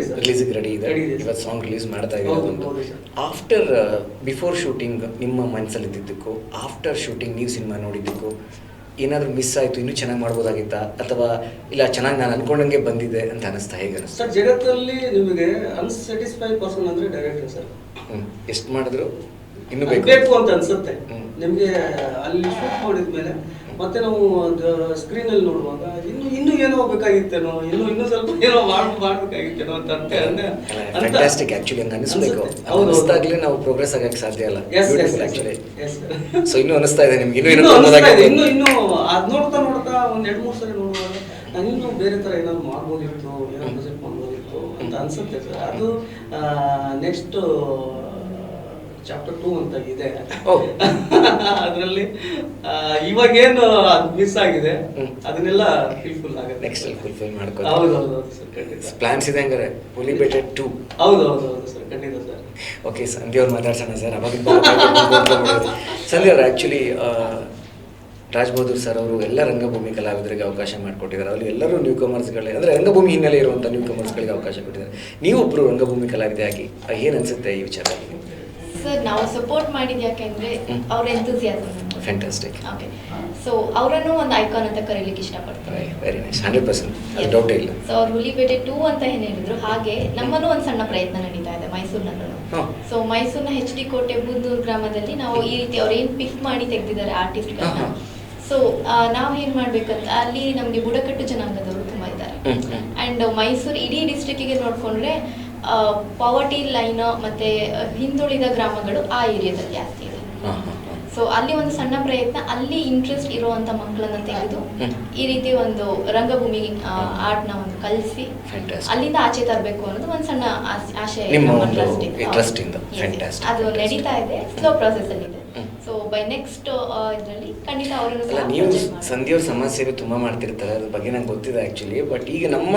ಸರ್, ರಿಲೀಸಿಗೆ ರೆಡಿ ಇದೆ. ಇವತ್ತು ಸಾಂಗ್ ರಿಲೀಸ್ ಮಾಡ್ತಾ ಇದ್ದೀವಿ. ಆಫ್ಟರ್ ಬಿಫೋರ್ ಶೂಟಿಂಗ್ ನಿಮ್ಮ ಮನಸ್ಸಲ್ಲಿ ಇದ್ದಿದ್ದಕ್ಕೂ ಆಫ್ಟರ್ ಶೂಟಿಂಗ್ ನೀವು ಸಿನಿಮಾ ನೋಡಿದ್ದಕ್ಕೂ ಏನಾದರೂ ಮಿಸ್ ಆಯಿತು, ಇನ್ನೂ ಚೆನ್ನಾಗಿ ಮಾಡ್ಬೋದಾಗಿತ್ತಾ, ಅಥವಾ ಇಲ್ಲ ಚೆನ್ನಾಗಿ ನಾನು ಅನ್ಕೊಂಡಂಗೆ ಬಂದಿದೆ ಅಂತ ಅನಿಸ್ತಾ? ಹೇಗೆ ಅನಿಸ್ತು ಸರ್? ಜಗತ್ತಲ್ಲಿ ನಿಮಗೆ ಅನ್ಸ್ಯಾಟಿಸ್ಫೈಡ್ ಪರ್ಸನ್ ಅಂದರೆ ಡೈರೆಕ್ಟರ್ ಸರ್. ಎಷ್ಟು ಮಾಡಿದ್ರು ಇನ್ನೂ ಬೇಕು ಅಂತ ಅನ್ಸುತ್ತೆ ನಿಮಗೆ. ಅಲ್ಲಿ ಶೂಟ್ ಮಾಡಿದ್ಮೇಲೆ ಮತ್ತೆ ನಾವು ಸ್ಕ್ರೀನಲ್ಲಿ ನೋಡುವಾಗ ಇನ್ನೂ ಏನೋ ಬೇಕಾಗಿತ್ತೇನೋ, ಇನ್ನೂ ಸ್ವಲ್ಪ ಏನೋ ಮಾಡ್ಬೇಕಾಗಿತ್ತೇನೋ ಅಂತ ಫ್ಯಾಂಟಾಸ್ಟಿಕ್. ಆ್ಯಕ್ಚುಲಿ ಹಂಗೆ ಅನಿಸ್ಬೇಕು, ಅನಿಸ್ದಾಗಲೇ ನಾವು ಪ್ರೋಗ್ರೆಸ್ ಆಗಕ್ಕೆ ಸಾಧ್ಯ ಅಲ್ಲ. Beautiful actually. ಸೊ ಇನ್ನೂ ಅನಿಸ್ತಾ ಇದೆ ನಿಮ್ಗೆ ಇನ್ನೂ ಅದು ನೋಡ್ತಾ ಒಂದು 2-3 ಸರಿ ನೋಡುವಾಗ ನಾನು ಇನ್ನೂ ಬೇರೆ ಥರ ಏನಾದ್ರು ಮಾಡ್ಬೋದಿತ್ತು, ಏನೋ ಪ್ರೊಜೆಕ್ಟ್ ಮಾಡ್ಬೋದಿತ್ತು ಅಂತ ಅನ್ಸುತ್ತೆ ಸರ್. ಅದು ನೆಕ್ಸ್ಟ್ ಚಾಪ್ಟರ್ 2 ಅಂತ ಇದೆ. ಅದರಲ್ಲಿ ಇವಾಗೇನು ಅದು ಮಿಸ್ ಆಗಿದೆ ಅದನ್ನೆಲ್ಲ ಫುಲ್ಫಿಲ್ ಆಗುತ್ತೆ. ನೆಕ್ಸ್ಟ್ ಫುಲ್ಫಿಲ್ ಮಾಡ್ಕೊಂಡು. ಹೌದು ಸರ್, ಖಂಡಿತ ಪ್ಲಾನ್ಸ್ ಇದೆ ಹಂಗಾರೆ ಹುಲಿ ಬೇಟೆ 2? ಹೌದು ಸರ್, ಖಂಡಿತ ಸರ್. ಓಕೆ, ಸಂಧ್ಯಾ ಅವ್ರು ಮಾತಾಡ್ಸೋಣ ಸರ್. ಅವಾಗಿಂದ ಸಂಧ್ಯಾ ಅವ್ರು ಆ್ಯಕ್ಚುಲಿ ರಾಜ್ ಬಹದ್ದೂರ್ ಸರ್ ಅವರು ಎಲ್ಲ ರಂಗಭೂಮಿ ಕಲಾವಿದರಿಗೆ ಅವಕಾಶ ಮಾಡಿಕೊಟ್ಟಿದ್ದಾರೆ. ಅಲ್ಲಿ ಎಲ್ಲರೂ ನ್ಯೂ ಕಮರ್ಸ್ಗಳೇ ಅಂದರೆ ರಂಗಭೂಮಿ ಹಿನ್ನೆಲೆ ಇರುವಂಥ ನ್ಯೂ ಕಮರ್ಸ್ಗಳಿಗೆ ಅವಕಾಶ ಕೊಟ್ಟಿದ್ದಾರೆ. ನೀವೊಬ್ಬರು ರಂಗಭೂಮಿ ಕಲಾವಿದೆಯಾಗಿ ಏನು ಅನಿಸುತ್ತೆ ಈ ವಿಚಾರದಲ್ಲಿ? ಸರ್ ನಾವು ಸಪೋರ್ಟ್ ಮಾಡಿದ್ದು ಯಾಕೆಂದ್ರೆ ಅವ್ರ ಎಂಥೂಸಿಯಾಸಮ್. ಫ್ಯಾಂಟಾಸ್ಟಿಕ್. ಓಕೆ, ಸೊ ಅವರನ್ನು ಒಂದು ಐಕಾನ್ ಅಂತ ಕರೀಲಿಕ್ಕೆ ಇಷ್ಟಪಡ್ತಾರೆ. ವೆರಿ ನೈಸ್, 100% ಡೌಟೇ ಇಲ್ಲ. ಸೊ ಅವ್ರು ಹುಲಿಬೇಟೆ 2 ಅಂತ ಏನು ಹೇಳಿದ್ರು, ಹಾಗೆ ನಮ್ಮಲ್ಲೂ ಒಂದು ಸಣ್ಣ ಪ್ರಯತ್ನ ನಡೀತಾ ಇದೆ ಮೈಸೂರಿನಲ್ಲೂ. ಸೊ ಮೈಸೂರಿನ HD ಕೋಟೆ ಬೂದೂರು ಗ್ರಾಮದಲ್ಲಿ ನಾವು ಈ ರೀತಿ ಅವ್ರು ಏನು ಪಿಕ್ ಮಾಡಿ ತೆಗೆದಿದ್ದಾರೆ ಆರ್ಟಿಸ್ಟ್ಗಳನ್ನ. ಸೊ ನಾವು ಏನು ಮಾಡ್ಬೇಕಂತ ಅಲ್ಲಿ ನಮಗೆ ಬುಡಕಟ್ಟು ಜನಾಂಗದವರು ತುಂಬ ಇದ್ದಾರೆ. ಆ್ಯಂಡ್ ಮೈಸೂರು ಇಡೀ ಡಿಸ್ಟ್ರಿಕ್ಕಿಗೆ ನೋಡಿಕೊಂಡ್ರೆ ಪಾವರ್ಟಿ ಲೈನ್ ಮತ್ತೆ ಹಿಂದುಳಿದ ಗ್ರಾಮಗಳು ಆ ಏರಿಯಾದಲ್ಲಿ ಜಾಸ್ತಿ ಇದೆ. ಸೊ ಅಲ್ಲಿ ಒಂದು ಸಣ್ಣ ಪ್ರಯತ್ನ, ಅಲ್ಲಿ ಇಂಟ್ರೆಸ್ಟ್ ಇರುವಂತ ಮಕ್ಕಳನ್ನ ತೆಗೆದು ಈ ರೀತಿ ಒಂದು ರಂಗಭೂಮಿ ಆರ್ಟ್ ನ ಒಂದು ಕಲಿಸಿ ಅಲ್ಲಿಂದ ಆಚೆ ತರಬೇಕು ಅನ್ನೋದು ಒಂದು ಸಣ್ಣ ಆಶಯ. ಅದು ನಡೀತಾ ಇದೆ, ಸ್ಲೋ ಪ್ರಾಸೆಸ್ ಅಲ್ಲಿ ಇದೆ. ಸೊ ಬೈ ನೆಕ್ಸ್ಟ್ ಇದರಲ್ಲಿ ಖಂಡಿತ ಅವರನ್ನು ನೀವು ಸಂಧಿಯವ್ರ ಸಮಾಜ ಸೇವೆ ತುಂಬ ಮಾಡ್ತಿರ್ತಾರೆ, ಅದ್ರ ಬಗ್ಗೆ ನಂಗೆ ಗೊತ್ತಿದೆ ಆ್ಯಕ್ಚುಲಿ. ಬಟ್ ಈಗ ನಮ್ಮ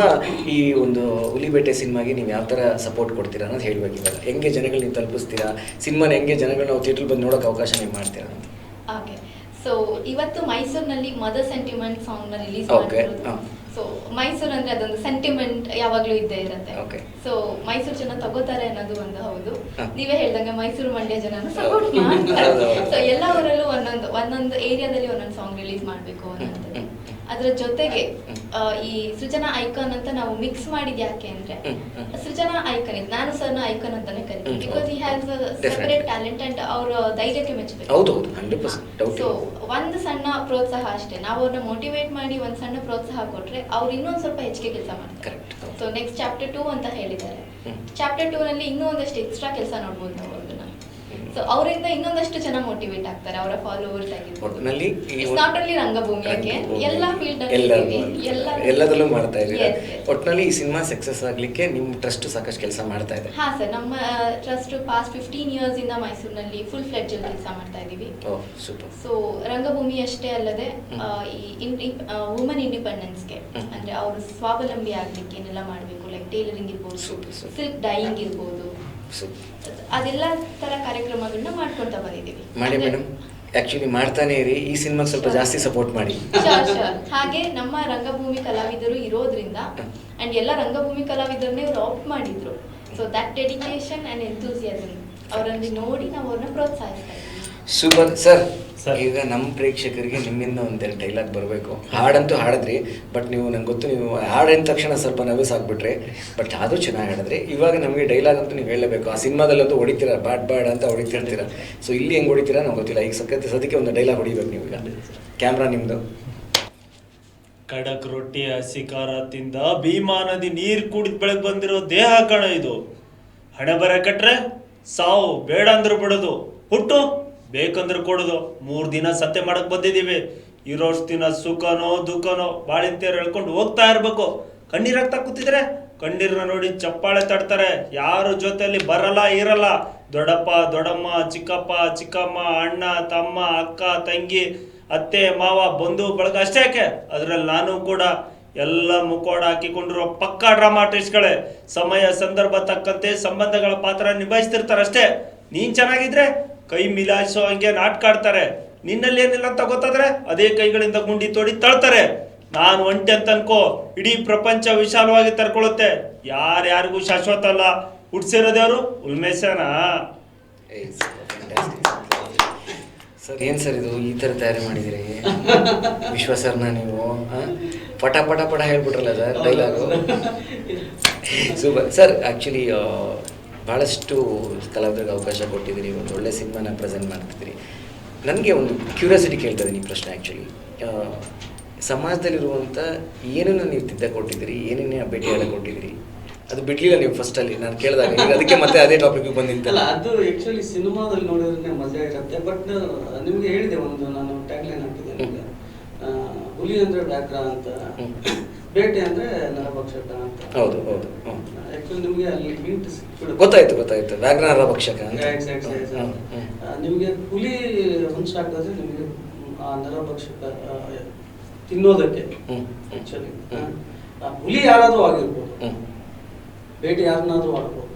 ಈ ಒಂದು ಹುಲಿಬೇಟೆ ಸಿನಿಮಾಗೆ ನೀವು ಯಾವ ಥರ ಸಪೋರ್ಟ್ ಕೊಡ್ತೀರಾ ಅನ್ನೋದು ಹೇಳಬೇಕಿಲ್ಲ. ಹೆಂಗೆ ಜನಗಳು ನೀವು ತಲುಪಿಸ್ತೀರಾ, ಸಿನಿಮಾನ ಹೆಂಗೆ ಜನಗಳು ನಾವು ಥಿಯೇಟ್ರಲ್ಲಿ ಬಂದು ನೋಡೋಕೆ ಅವಕಾಶ ನೀವು ಮಾಡ್ತೀರಾ ಅಂತ? ಓಕೆ, ಸೊ ಇವತ್ತು ಮೈಸೂರಿನಲ್ಲಿ ಮದರ್ ಸೆಂಟಿಮೆಂಟ್ ಸಾಂಗ್ ನ ರಿಲೀಸ್ ಮಾಡಿರೋದು. ಸೊ ಮೈಸೂರು ಅಂದ್ರೆ ಅದೊಂದು ಸೆಂಟಿಮೆಂಟ್ ಯಾವಾಗ್ಲೂ ಇದ್ದೇ ಇರುತ್ತೆ. ಸೊ ಮೈಸೂರು ಜನ ತಗೋತಾರೆ ಅನ್ನೋದು ಒಂದು ಹೌದು. ನೀವೇ ಹೇಳ್ದಂಗೆ ಮೈಸೂರು ಮಂಡ್ಯ ಜನ ಸಪೋರ್ಟ್ ಮಾಡ್ತಾರೆ. ಸೊ ಎಲ್ಲ ಊರಲ್ಲೂ ಒಂದೊಂದು ಏರಿಯಾದಲ್ಲಿ ಒಂದೊಂದು ಸಾಂಗ್ ರಿಲೀಸ್ ಮಾಡ್ಬೇಕು ಅನ್ನೋದು. ಅದ್ರ ಜೊತೆಗೆ ಈ ಸೃಜನಾ ಐಕಾನ್ ಅಂತ ನಾವು ಮಿಕ್ಸ್ ಮಾಡಿದ್ ಯಾಕೆ ಅಂದ್ರೆ ಸೃಜನಾ ಐಕಾನ್ ಇದು ನಾನು ಸರ್ನ ಐಕಾನ್ ಅಂತಾನೆ ಕರಿತೀನಿ. Because he has separate talent and ಅವ್ರ ಧೈರ್ಯಕ್ಕೆ ಮೆಚ್ಚಬೇಕು. ಸೊ ಒಂದು ಸಣ್ಣ ಪ್ರೋತ್ಸಾಹ ಅಷ್ಟೇ, ನಾವು ಅವ್ರನ್ನ ಮೋಟಿವೇಟ್ ಮಾಡಿ ಒಂದ್ ಸಣ್ಣ ಪ್ರೋತ್ಸಾಹ ಕೊಟ್ರೆ ಅವ್ರು ಇನ್ನೊಂದ್ ಸ್ವಲ್ಪ ಹೆಚ್ಚಿಗೆ ಕೆಲಸ ಮಾಡ್ತಾರೆ. ಸೊ ನೆಕ್ಸ್ಟ್ ಚಾಪ್ಟರ್ 2 ಅಂತ ಹೇಳಿದ್ದಾರೆ. ಚಾಪ್ಟರ್ 2 ನಲ್ಲಿ ಇನ್ನೂ ಒಂದಷ್ಟು ಎಕ್ಸ್ಟ್ರಾ ಕೆಲಸ ನೋಡ್ಬೋದು ನಾವು ಅವ್ರನ್ನ. ಸೊ ಅವರಿಂದ ಇನ್ನೊಂದಷ್ಟು ಜನ ಮೋಟಿವೇಟ್ ಆಗ್ತಾರೆ, ಅವರ ಫಾಲೋವರ್ಸ್ ಆಗಿರ್ಬೋದು. ನಾಟ್ ಓನ್ಲಿ ರಂಗಭೂಮಿಗೆ, ಎಲ್ಲ ಫೀಲ್ಡ್ ಎಲ್ಲದರಲ್ಲೂ ಮಾಡ್ತಾ ಇದ್ದೀರಾ. ಒಟ್ಟಿನಲ್ಲಿ ಈ ಸಿನಿಮಾ ಸಕ್ಸಸ್ ಆಗ್ಲಿಕ್ಕೆ ನಿಮ್ಮ ಟ್ರಸ್ಟ್ ಸಾಕಷ್ಟು ಕೆಲಸ ಮಾಡ್ತಾ ಇದೆ. ಹಾ ಸರ್, ನಮ್ಮ ಟ್ರಸ್ಟ್ ಪಾಸ್ಟ್ 15 ಇಯರ್ಸ್ ಇಂದ ಮೈಸೂರಿನಲ್ಲಿ ಫುಲ್ ಫ್ಲೆಡ್ಜ್ ಕೆಲಸ ಮಾಡ್ತಾ ಇದೀವಿ. ಸೊ ರಂಗಭೂಮಿ ಅಷ್ಟೇ ಅಲ್ಲದೆ ಈ ವುಮನ್ ಇಂಡಿಪೆಂಡೆನ್ಸ್ಗೆ ಅಂದ್ರೆ ಅವರು ಸ್ವಾವಲಂಬಿ ಆಗ್ಲಿಕ್ಕೆ ಏನೆಲ್ಲ ಮಾಡಬೇಕು, ಲೈಕ್ ಟೈಲರಿಂಗ್ ಇರ್ಬೋದು, ಸಿಲ್ಕ್ ಡೈಯಿಂಗ್ ಇರ್ಬೋದು, ಅದೆಲ್ಲ ತರ ಕಾರ್ಯಕ್ರಮಗಳನ್ನ ಮಾಡ್ಕೊಂತ ಬಂದಿದ್ದೀವಿ. ಮಾಡಿ ಮೇಡಮ್, ಆಕ್ಚುಲಿ ಮಾಡ್ತಾನೆ ಇರಿ. ಈ ಸಿನಿಮಾಗೆ ಸ್ವಲ್ಪ ಜಾಸ್ತಿ ಸಪೋರ್ಟ್ ಮಾಡಿ. ಹಾಗೆ ನಮ್ಮ ರಂಗಭೂಮಿ ಕಲಾವಿದರು ಇರೋದ್ರಿಂದ ಅಂಡ್ ಎಲ್ಲ ರಂಗಭೂಮಿ ಕಲಾವಿದರನ್ನೇ ಇವರು ಆಪ್ಟ್ ಮಾಡಿದ್ರು. So that dedication and enthusiasm ಅವರಲ್ಲಿ ನೋಡಿ ನಾವು ಅವ್ರನ್ನ ಪ್ರೋತ್ಸಾಹಿಸ್ತಾ ಇದ್ದೀವಿ. Super sir. ಈಗ ನಮ್ಮ ಪ್ರೇಕ್ಷಕರಿಗೆ ನಿಮ್ಮಿಂದ ಒಂದೆರಡು ಡೈಲಾಗ್ ಬರಬೇಕು. ಹಾಡಂತೂ ಹಾಡಿದ್ರಿ, ಬಟ್ ನೀವು ನಂಗೆ ಗೊತ್ತು ನೀವು ಹಾಡಿದ ತಕ್ಷಣ ಸ್ವಲ್ಪ ನರ್ವಸ್ ಆಗಿಬಿಟ್ರೆ, ಬಟ್ ಅದು ಚೆನ್ನಾಗಿ ಹಾಡಿದ್ರಿ. ಇವಾಗ ನಮಗೆ ಡೈಲಾಗ್ ಅಂತೂ ನೀವು ಹೇಳಲೇಬೇಕು. ಆ ಸಿನಿಮಾದಲ್ಲಂತೂ ಹೊಡಿತೀರಾ, ಬ್ಯಾಡ್ ಅಂತ ಹೊಡಿತಿರ್ತೀರಾ. ಸೊ ಇಲ್ಲಿ ಹೆಂಗೆ ಹೊಡಿತೀರಾ ನಮ್ಗೆ ಗೊತ್ತಿಲ್ಲ. ಈಗ ಸದ್ಯಕ್ಕೆ ಒಂದು ಡೈಲಾಗ್ ಹೊಡಿಬೇಕು ನೀವು. ಈಗ ಕ್ಯಾಮ್ರಾ ನಿಮ್ಮದು. ಕಡಕ್ ರೊಟ್ಟಿ ಹಸಿ ಖಾರ ತಿಂದ ಭೀಮಾ ನದಿ ನೀರು ಕುಡಿದ್ ಬೆಳಗ್ಗೆ ಬಂದಿರೋ ದೇಹ ಕಣ ಇದು. ಹಣೆ ಬರ ಕಟ್ರೆ ಸಾವು, ಬೇಡ ಅಂದ್ರೆ ಬಿಡೋದು, ಹುಟ್ಟು ಬೇಕಂದ್ರೆ ಕೊಡೋದು. 3 ದಿನ ಸತ್ಯ ಮಾಡಕ್ ಬಂದಿದ್ದೀವಿ. ಇರೋಷ್ಟು ದಿನ ಸುಖನೋ ದುಃಖನೋ ಬಾಳಿಂತಿಯರು ಹೇಳ್ಕೊಂಡು ಹೋಗ್ತಾ ಇರ್ಬೇಕು. ಕಣ್ಣೀರ್ ಹಾಕ್ತಾ ಕೂತಿದ್ರೆ ಕಣ್ಣೀರ್ನ ನೋಡಿ ಚಪ್ಪಾಳೆ ತಡ್ತಾರೆ. ಯಾರು ಜೊತೆಯಲ್ಲಿ ಬರಲ್ಲ ಇರಲ್ಲ. ದೊಡ್ಡಪ್ಪ ದೊಡ್ಡಮ್ಮ, ಚಿಕ್ಕಪ್ಪ ಚಿಕ್ಕಮ್ಮ, ಅಣ್ಣ ತಮ್ಮ, ಅಕ್ಕ ತಂಗಿ, ಅತ್ತೆ ಮಾವ, ಬಂಧು ಬಳಗ ಅಷ್ಟೇ ಯಾಕೆ, ಅದ್ರಲ್ಲಿ ನಾನು ಕೂಡ. ಎಲ್ಲ ಮುಖೋಡ ಹಾಕಿಕೊಂಡಿರೋ ಪಕ್ಕಾ ಡ್ರಾಮಾ ಆರ್ಟಿಸ್ಟ್ಗಳೇ. ಸಮಯ ಸಂದರ್ಭ ತಕ್ಕಂತೆ ಸಂಬಂಧಗಳ ಪಾತ್ರ ನಿಭಾಯಿಸ್ತಿರ್ತಾರಷ್ಟೇ. ನೀನ್ ಚೆನ್ನಾಗಿದ್ರೆ ಕೈ ಮಿಲಾಯಿಸೋ ಹಂಗೆ ನಾಟಕ ಆಡ್ತಾರೆ. ನಿನ್ನಲ್ಲಿ ಏನಿಲ್ಲ ಅಂತ ಗೊತ್ತಾದ್ರೆ ಅದೇ ಕೈಗಳಿಂದ ಗುಂಡಿ ತೋಡಿ ತಳ್ತಾರೆ. ನಾನು ಒಂಟಿ ಅಂತ ಅನ್ಕೋ, ಇಡೀ ಪ್ರಪಂಚ ವಿಶಾಲವಾಗಿ ತರ್ಕೊಳ್ಳುತ್ತೆ. ಯಾರ್ಯಾರಿಗೂ ಶಾಶ್ವತ ಅಲ್ಲ. ಹುಡ್ಸಿರೋದೇವ್ರು ಉಲ್ಮೇಶನಾ. ಸರ್ ಏನು ಸರ್ ಇದು ಈ ಥರ ತಯಾರಿ ಮಾಡಿದಿರಿ ವಿಶ್ವ ಸರ್ನ ನೀವು? ಪಟ ಪಟ ಪಟ ಹೇಳ್ಬಿಟ್ರಲ್ಲ sir dialogue. Super sir. Actually ಭಾಳಷ್ಟು ಕಲಾವಿದರಿಗೆ ಅವಕಾಶ ಕೊಟ್ಟಿದ್ದೀರಿ, ಒಂದು ಒಳ್ಳೆ ಸಿನಿಮಾನ ಪ್ರೆಸೆಂಟ್ ಮಾಡ್ತಿದ್ದೀರಿ. ನನಗೆ ಒಂದು ಕ್ಯೂರಿಯಾಸಿಟಿ ಕೇಳ್ತಾ ಇದ್ದೀನಿ ಪ್ರಶ್ನೆ. ಆ್ಯಕ್ಚುಲಿ ಸಮಾಜದಲ್ಲಿರುವಂಥ ಏನನ್ನು ನೀವು ತಿದ್ದ ಕೊಟ್ಟಿದ್ದೀರಿ, ಏನೇನೇ ಭೇಟಿಯಾಡ ಕೊಟ್ಟಿದ್ದೀರಿ, ಅದು ಬಿಡ್ಲಿಲ್ಲ ನೀವು ಫಸ್ಟಲ್ಲಿ ನಾನು ಕೇಳಿದಾಗ. ಈಗ ಅದಕ್ಕೆ ಮತ್ತೆ ಅದೇ ಟಾಪಿಕ್ ಬಂದಿತ್ತಲ್ಲ. ಅದು ಆ್ಯಕ್ಚುಲಿ ಸಿನಿಮಾದಲ್ಲಿ ನೋಡಿದ್ರೆ ಮಜಾ ಇರುತ್ತೆ. ಬಟ್ ನಿಮಗೆ ಹೇಳಿದೆ, ಒಂದು ನಾನು ಟ್ಯಾಗ್ಲೈನ್ ಹಾಕಿದ್ದೇನೆ, ಹುಲಿ ಅಂದರೆ ವ್ಯಾಘ್ರ ಅಂತ, ಬೇಟೆ ಅಂದರೆ ನರಭಕ್ಷಕ ಅಂತ. ಹೌದು ಹೌದು. ಆ್ಯಕ್ಚುಲಿ ನಿಮಗೆ ಅಲ್ಲಿ ಹಿಂಟ್ ಸಿಕ್ಬಿಡುತ್ತೆ. ಗೊತ್ತಾಯ್ತು ವ್ಯಾಘ್ರ ನರಭಕ್ಷಕ ಅಂತ. ನಿಮಗೆ ಹುಲಿ ವಂಶ ಹಾಕಿದ್ರೆ ನಿಮಗೆ ಆ ನರಭಕ್ಷಕ ತಿನ್ನೋದಕ್ಕೆ ಆ್ಯಕ್ಚುಲಿ ಹುಲಿ ಯಾರಾದರೂ ಆಗಿರ್ಬೋದು, ಬೇಟೆ ಯಾರನ್ನಾದ್ರೂ ಆಗ್ಬೋದು.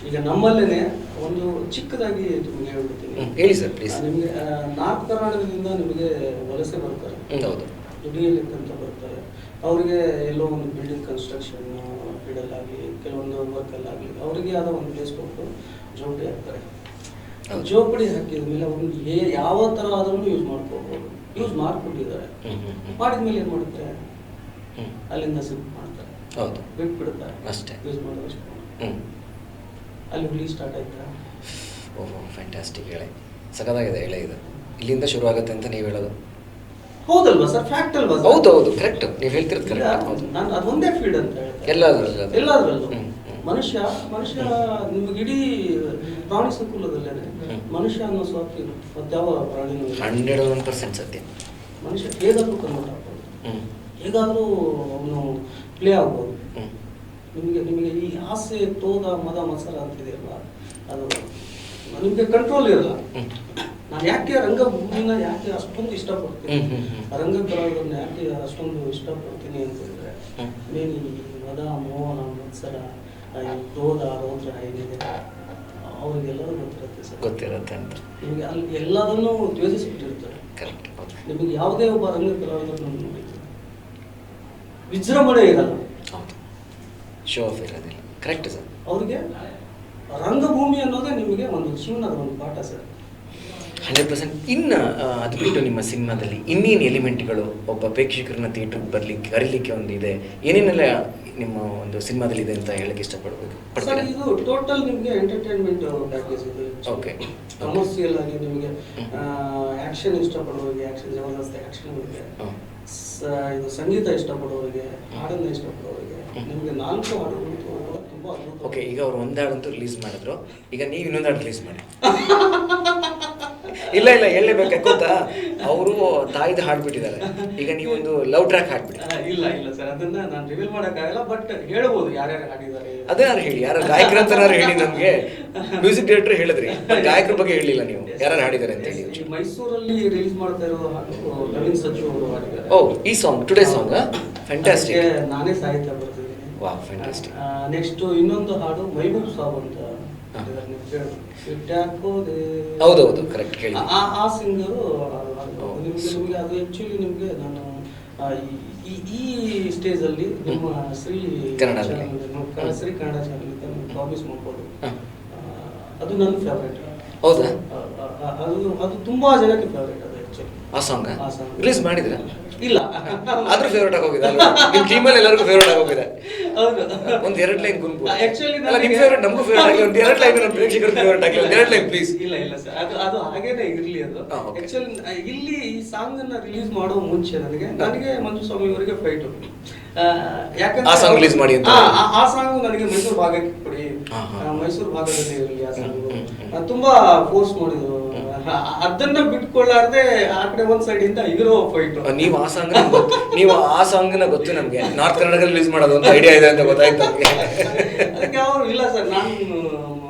ಈಗ ನಮ್ಮಲ್ಲೇನೆ ಒಂದು ಚಿಕ್ಕದಾಗಿ ನಿಮಗೆ ಹೇಳ್ಬಿಡ್ತೀನಿ. ಹೇಳಿ ಸರ್ ಪ್ಲೀಸ್. ನಿಮಗೆ ನಾರ್ತ್ ಕರ್ನಾಟಕದಿಂದ ನಿಮಗೆ ವಲಸೆ ಬರ್ತಾರೆ, ಹೌದು, ದುಡಿಯಲಿಕ್ಕಂತ ಬರ್ತಾರೆ. ಅವರಿಗೆ ಎಲ್ಲೋ ಒಂದು ಬಿಲ್ಡಿಂಗ್ ಕನ್ಸ್ಟ್ರಕ್ಷನ್ ಫೀಲ್ಡಲ್ಲಾಗಲಿ ಕೆಲವೊಂದು ವರ್ಕಲ್ಲಾಗಲಿ ಅವರಿಗೆ ಆದ ಒಂದು ಪ್ಲೇಸ್ ಕೊಟ್ಟು ಜೋಪಡಿ ಹಾಕ್ತಾರೆ. ಜೋಪಡಿ ಹಾಕಿದ ಮೇಲೆ ಅವ್ರನ್ನ ಯಾವ ಥರ ಆದ್ರೂ ಯೂಸ್ ಮಾಡ್ಕೋಬೋದು. ಯೂಸ್ ಮಾಡಿಕೊಟ್ಟಿದ್ದಾರೆ. ಮಾಡಿದ್ಮೇಲೆ ಏನು ಮಾಡುತ್ತಾರೆ, ಅಲ್ಲಿಂದ ಶಿಫ್ಟ್ ಮಾಡ್ತಾರೆ, ಹೌದು, ಬಿಟ್ಬಿಡ್ತಾರೆ ಅಷ್ಟೇ. ಯೂಸ್ ಮಾಡೋದಷ್ಟು ಅಲ್ಲಿ ಹುಲಿ ಸ್ಟಾರ್ಟ್ ಆಯ್ತಾ? ಓಹೋ ಫ್ಯಾಂಟಾಸ್ಟಿಕ್. ಹೇಳಿ ಸಖತ್ತಾಗಿದೆ. ಹೇಳಿ ಇದು ಇಲ್ಲಿಂದ ಶುರು ಆಗುತ್ತೆ ಅಂತ ನೀವು ಹೇಳೋದು ಹೌದಲ್ವಾ ಸರ್? ಫ್ಯಾಕ್ಟ್ ಅಲ್ವಾ? ಹೌದು ಹೌದು, ಕರೆಕ್ಟ್. ನೀವು ಹೇಳ್ತಿರೋದು ಕರೆಕ್ಟ್. ಹೌದು, ನಾನು ಅದೊಂದೇ ಫೀಲ್ಡ್ ಅಂತ ಹೇಳ್ತೇನೆ. ಎಲ್ಲಾದ್ರಲ್ಲೂ ಮನುಷ್ಯ ನಿಮಗೆ ಇಡೀ ಪ್ರಾಣಿ ಸಂಕುಲದಲ್ಲೇನೆ ಮನುಷ್ಯ ಅನ್ನೋ ಸ್ವಾರ್ಥಿ ಮತ್ತಾವ ಪ್ರಾಣಿನೂ 101% ಸತ್ಯ. ಮನುಷ್ಯ ಹೇಗಾದ್ರೂ ಕನ್ವರ್ಟ್ ಆಗ್ಬೋದು, ಹೇಗಾದ್ರೂ ಅವನು ಪ್ಲೇ ಆಗ್ಬೋದು. ನಿಮಗೆ ಈ ಆಸೆ, ಕ್ರೋಧ, ಮದ, ಮತ್ಸರ ಅಂತಿದೆಯಲ್ಲ, ಅದು ನಿಮಗೆ ಕಂಟ್ರೋಲ್ ಇರಲ್ಲ. ನಾನು ಯಾಕೆ ರಂಗಭೂಮಿನ ಯಾಕೆ ಅಷ್ಟೊಂದು ಇಷ್ಟಪಡ್ತೀನಿ, ರಂಗಕಲಾವಿದರನ್ನ ಯಾಕೆ ಅಷ್ಟೊಂದು ಇಷ್ಟಪಡ್ತೀನಿ ಅಂತಂದ್ರೆ, ಮೇನ್ ಈ ಮದ, ಮೋಹನ, ಮತ್ಸರ, ಈ ಕ್ರೋಧ, ರೌದ್ರ ಏನಿದೆ ಅವ್ರಿಗೆಲ್ಲರೂ ಗೊತ್ತಿರುತ್ತೆ ಸರ್. ಗೊತ್ತಿರುತ್ತೆ ಅಂತ ನಿಮಗೆ ಅಲ್ಲಿ ಎಲ್ಲದನ್ನೂ ದ್ವೇಷಿಸ್ಬಿಟ್ಟಿರ್ತಾರೆ. ಕರೆಕ್ಟ್. ನಿಮಗೆ ಯಾವುದೇ ಒಬ್ಬ ರಂಗಕಲಾವಿದರನ್ನು ನೋಡಿದ್ರೆ ವಿಜೃಂಭಣೆ ಇರಲ್ಲ. ಹೌದು, ಶೋ ಆಫ್ ಇರೋದಿಲ್ಲ. Correct sir. ಅವ್ರಿಗೆ ರಂಗಭೂಮಿ ಅನ್ನೋದೇ ನಿಮಗೆ ಒಂದು ಜೀವನದ ಒಂದು ಪಾಠ ಸರ್. 100%. ಇನ್ನು ಅದು ಬಿಟ್ಟು ನಿಮ್ಮ ಸಿನಿಮಾದಲ್ಲಿ ಇನ್ನೇನು ಎಲಿಮೆಂಟ್ಗಳು ಒಬ್ಬ ಪ್ರೇಕ್ಷಕರನ್ನ ಥಿಯೇಟ್ರಿಗೆ ಬರ್ಲಿಕ್ಕೆ ಕರೀಲಿಕ್ಕೆ ಒಂದು ಇದೆ, ಏನೇನೆಲ್ಲ ನಿಮ್ಮ ಒಂದು ಸಿನಿಮಾದಲ್ಲಿ ಇದೆ ಅಂತ ಹೇಳಕ್ಕೆ ಇಷ್ಟಪಡ್ಬೇಕು ಸರ್? ಇದು ಟೋಟಲ್ ನಿಮಗೆ ಎಂಟರ್ಟೈನ್ಮೆಂಟ್ ಪ್ಯಾಕೇಜ್ ಇದೆ. ಓಕೆ. ಕಮರ್ಷಿಯಲ್ ಆಗಿ ನಿಮಗೆ ಆಕ್ಷನ್ ಇಷ್ಟಪಡೋರಿಗೆ ಆಕ್ಷನ್, ಜಬರ್ದಸ್ತ್ ಆಕ್ಷನ್ ಇದೆ. ಇದು ಸಂಗೀತ ಇಷ್ಟಪಡೋರಿಗೆ, ಹಾಡನ್ನ ಇಷ್ಟಪಡೋರಿಗೆ ನಿಮಗೆ 4 ಹಾಡುಗಳು ತುಂಬಾ ಅದ್ಭುತ. ಓಕೆ, ಈಗ ಅವ್ರು ಒಂದು ಹಾಡಂತೂ ರಿಲೀಸ್ ಮಾಡಿದ್ರು, ಈಗ ನೀವು ಇನ್ನೊಂದು ಹಾಡು ರಿಲೀಸ್ ಮಾಡಿ. ಇಲ್ಲ ಹೇಳಲೇಬೇಕು. ಯಾಕೋತಾ ಅವರು ತಾಯಿದ ಹಾಡ್ಬಿಟ್ಟಿದ್ದಾರೆ, ಈಗ ನೀವೊಂದು ಲವ್ ಟ್ರ್ಯಾಕ್ ಹಾಡ್ಬಿಡಿ. ಇಲ್ಲ ಸರ್, ಅದನ್ನ ನಾನು ರಿವೀಲ್ ಮಾಡೋಕ್ಕಾಗಲ್ಲ, ಬಟ್ ಹೇಳ್ಬೋದು ಯಾರ್ಯಾರು ಹಾಡಿದ್ದಾರೆ. ಅದೇನಾರು ಹೇಳಿ, ಯಾರು ಗಾಯಕರಂತನಾರು ಹೇಳಿ. ನಮಗೆ ಮ್ಯೂಸಿಕ್ ಡೈರೆಕ್ಟರ್ ಹೇಳಿದ್ರಿ, ಗಾಯಕರ ಬಗ್ಗೆ ಹೇಳಿಲ್ಲ ನೀವು, ಯಾರು ಹಾಡಿದ್ದಾರೆ ಅಂತ ಹೇಳಿ. ಮೈಸೂರಲ್ಲಿ ರಿಲೀಸ್ ಮಾಡ್ತಾ ಇರೋ ಹಾಡು ನವೀನ್ ಸಜ್ಜು ಅವರು ಹಾಡಿದ್ದಾರೆ. ಓ, ಈ ಸಾಂಗ್ ಟುಡೇ ಸಾಂಗ್ ಫ್ಯಾಂಟಾಸ್ಟಿಕ್. ನಾನೇ ಸಾಹಿತ್ಯ ಬರ್ತಿದ್ದೀನಿ. ವಾಹ್, ಫ್ಯಾಂಟಾಸ್ಟಿಕ್. ನೆಕ್ಸ್ಟ್ ಇನ್ನೊಂದು ಹಾಡು ಮೈಬೂಬ್ ಸಾಬ್ ಅಂತ ಹೌದೌದು, ಕರೆಕ್ಟ್. ಕೇಳಿ. ಆ ಸಿಂಗರು ನಿಮಗೆ ಅದು ಆಕ್ಚುಲಿ ನಿಮಗೆ ನಾನು ಈ ಸ್ಟೇಜ್ ಅಲ್ಲಿ ನಿಮ್ಮ ಶ್ರೀ ಕನ್ನಡ ಚಾನಲ್ ಪ್ರಾಮಿಸ್ ಮಾಡ್ಬೋದು. ಅದು ನನ್ನ ಫೇವರೇಟ್. ಹೌದಾ? ಅದು ತುಂಬಾ ಜನಕ್ಕೆ ಫೇವರೇಟ್. ಅದು ಆಕ್ಚುಲಿ ಆ ಸಾಂಗ್ ರಿಲೀಸ್ ಮಾಡಿದ್ರೆ ಇಲ್ಲ ಆದ್ರೂ ಫೇವರೇಟ್ ಆಗೋಗಿದೆ. ನಿಮ್ಮ ಟೀಮಲ್ಲಿ ಎಲ್ಲರಿಗೂ ಫೇವರೇಟ್ ಆಗೋಗಿದೆ. ಹೌದು, ಒಂದು 2 ಲೈನ್ ಗುಂಪು. ಆಕ್ಚುಲಿ ನಿಮ್ಮ ಫೇವರೇಟ್ ನಮಗೂ ಫೇವರೇಟ್ ಆಗಲಿ. ಒಂದು 2 ಲೈನ್ ನಮ್ಮ ಪ್ರೇಕ್ಷಕರಿಗೆ ಫೇವರೇಟ್ ಆಗಲಿ. ಒಂದು 2 ಲೈನ್ ಪ್ಲೀಸ್. ಇಲ್ಲ ಸರ್, ಅದು ಹಾಗೇನೆ ಇರಲಿ. ಅದು ಆಕ್ಚುಲಿ ಇಲ್ಲಿ ಈ ಸಾಂಗ್ ಅನ್ನ ರಿಲೀಸ್ ಮಾಡೋ ಮುಂಚೆ ನನಗೆ ಮಂಜು ಸ್ವಾಮಿ ಅವರಿಗೆ ಫೈಟ್. ಯಾಕಂದ್ರೆ ಆ ಸಾಂಗ್ ರಿಲೀಸ್ ಮಾಡಿ ಅಂತ. ಆ ಸಾಂಗ್ ನನಗೆ ಮೈಸೂರು ಭಾಗಕ್ಕೆ ಕೊಡಿ, ಮೈಸೂರು ಭಾಗದಲ್ಲಿ ಇರಲಿ ಆ ಸಾಂಗ್. ತುಂಬಾ ಫೋರ್ಸ್ ಮಾಡಿದ್ರು, ಅದನ್ನ ಬಿಟ್ಕೊಳ್ಳಾರ್ದೆ ಆ ಕಡೆ ಒಂದ್ ಸೈಡ್ ಇಂದ ಇರೋ ಫೈಟ್. ನೀವು ಆ ಸಾಂಗ್ ನ ಗೊತ್ತು ನಮ್ಗೆ, ನಾರ್ತ್ ಕರ್ನಾಟಕ ರಿಲೀಸ್ ಮಾಡೋದು ಅಂತ ಐಡಿಯಾ ಇದೆ ಅಂತ ಗೊತ್ತಾಯ್ತು ನಮ್ಗೆ. ಅದಕ್ಕೆ ಅವರು ಇಲ್ಲ ಸರ್, ನಾನು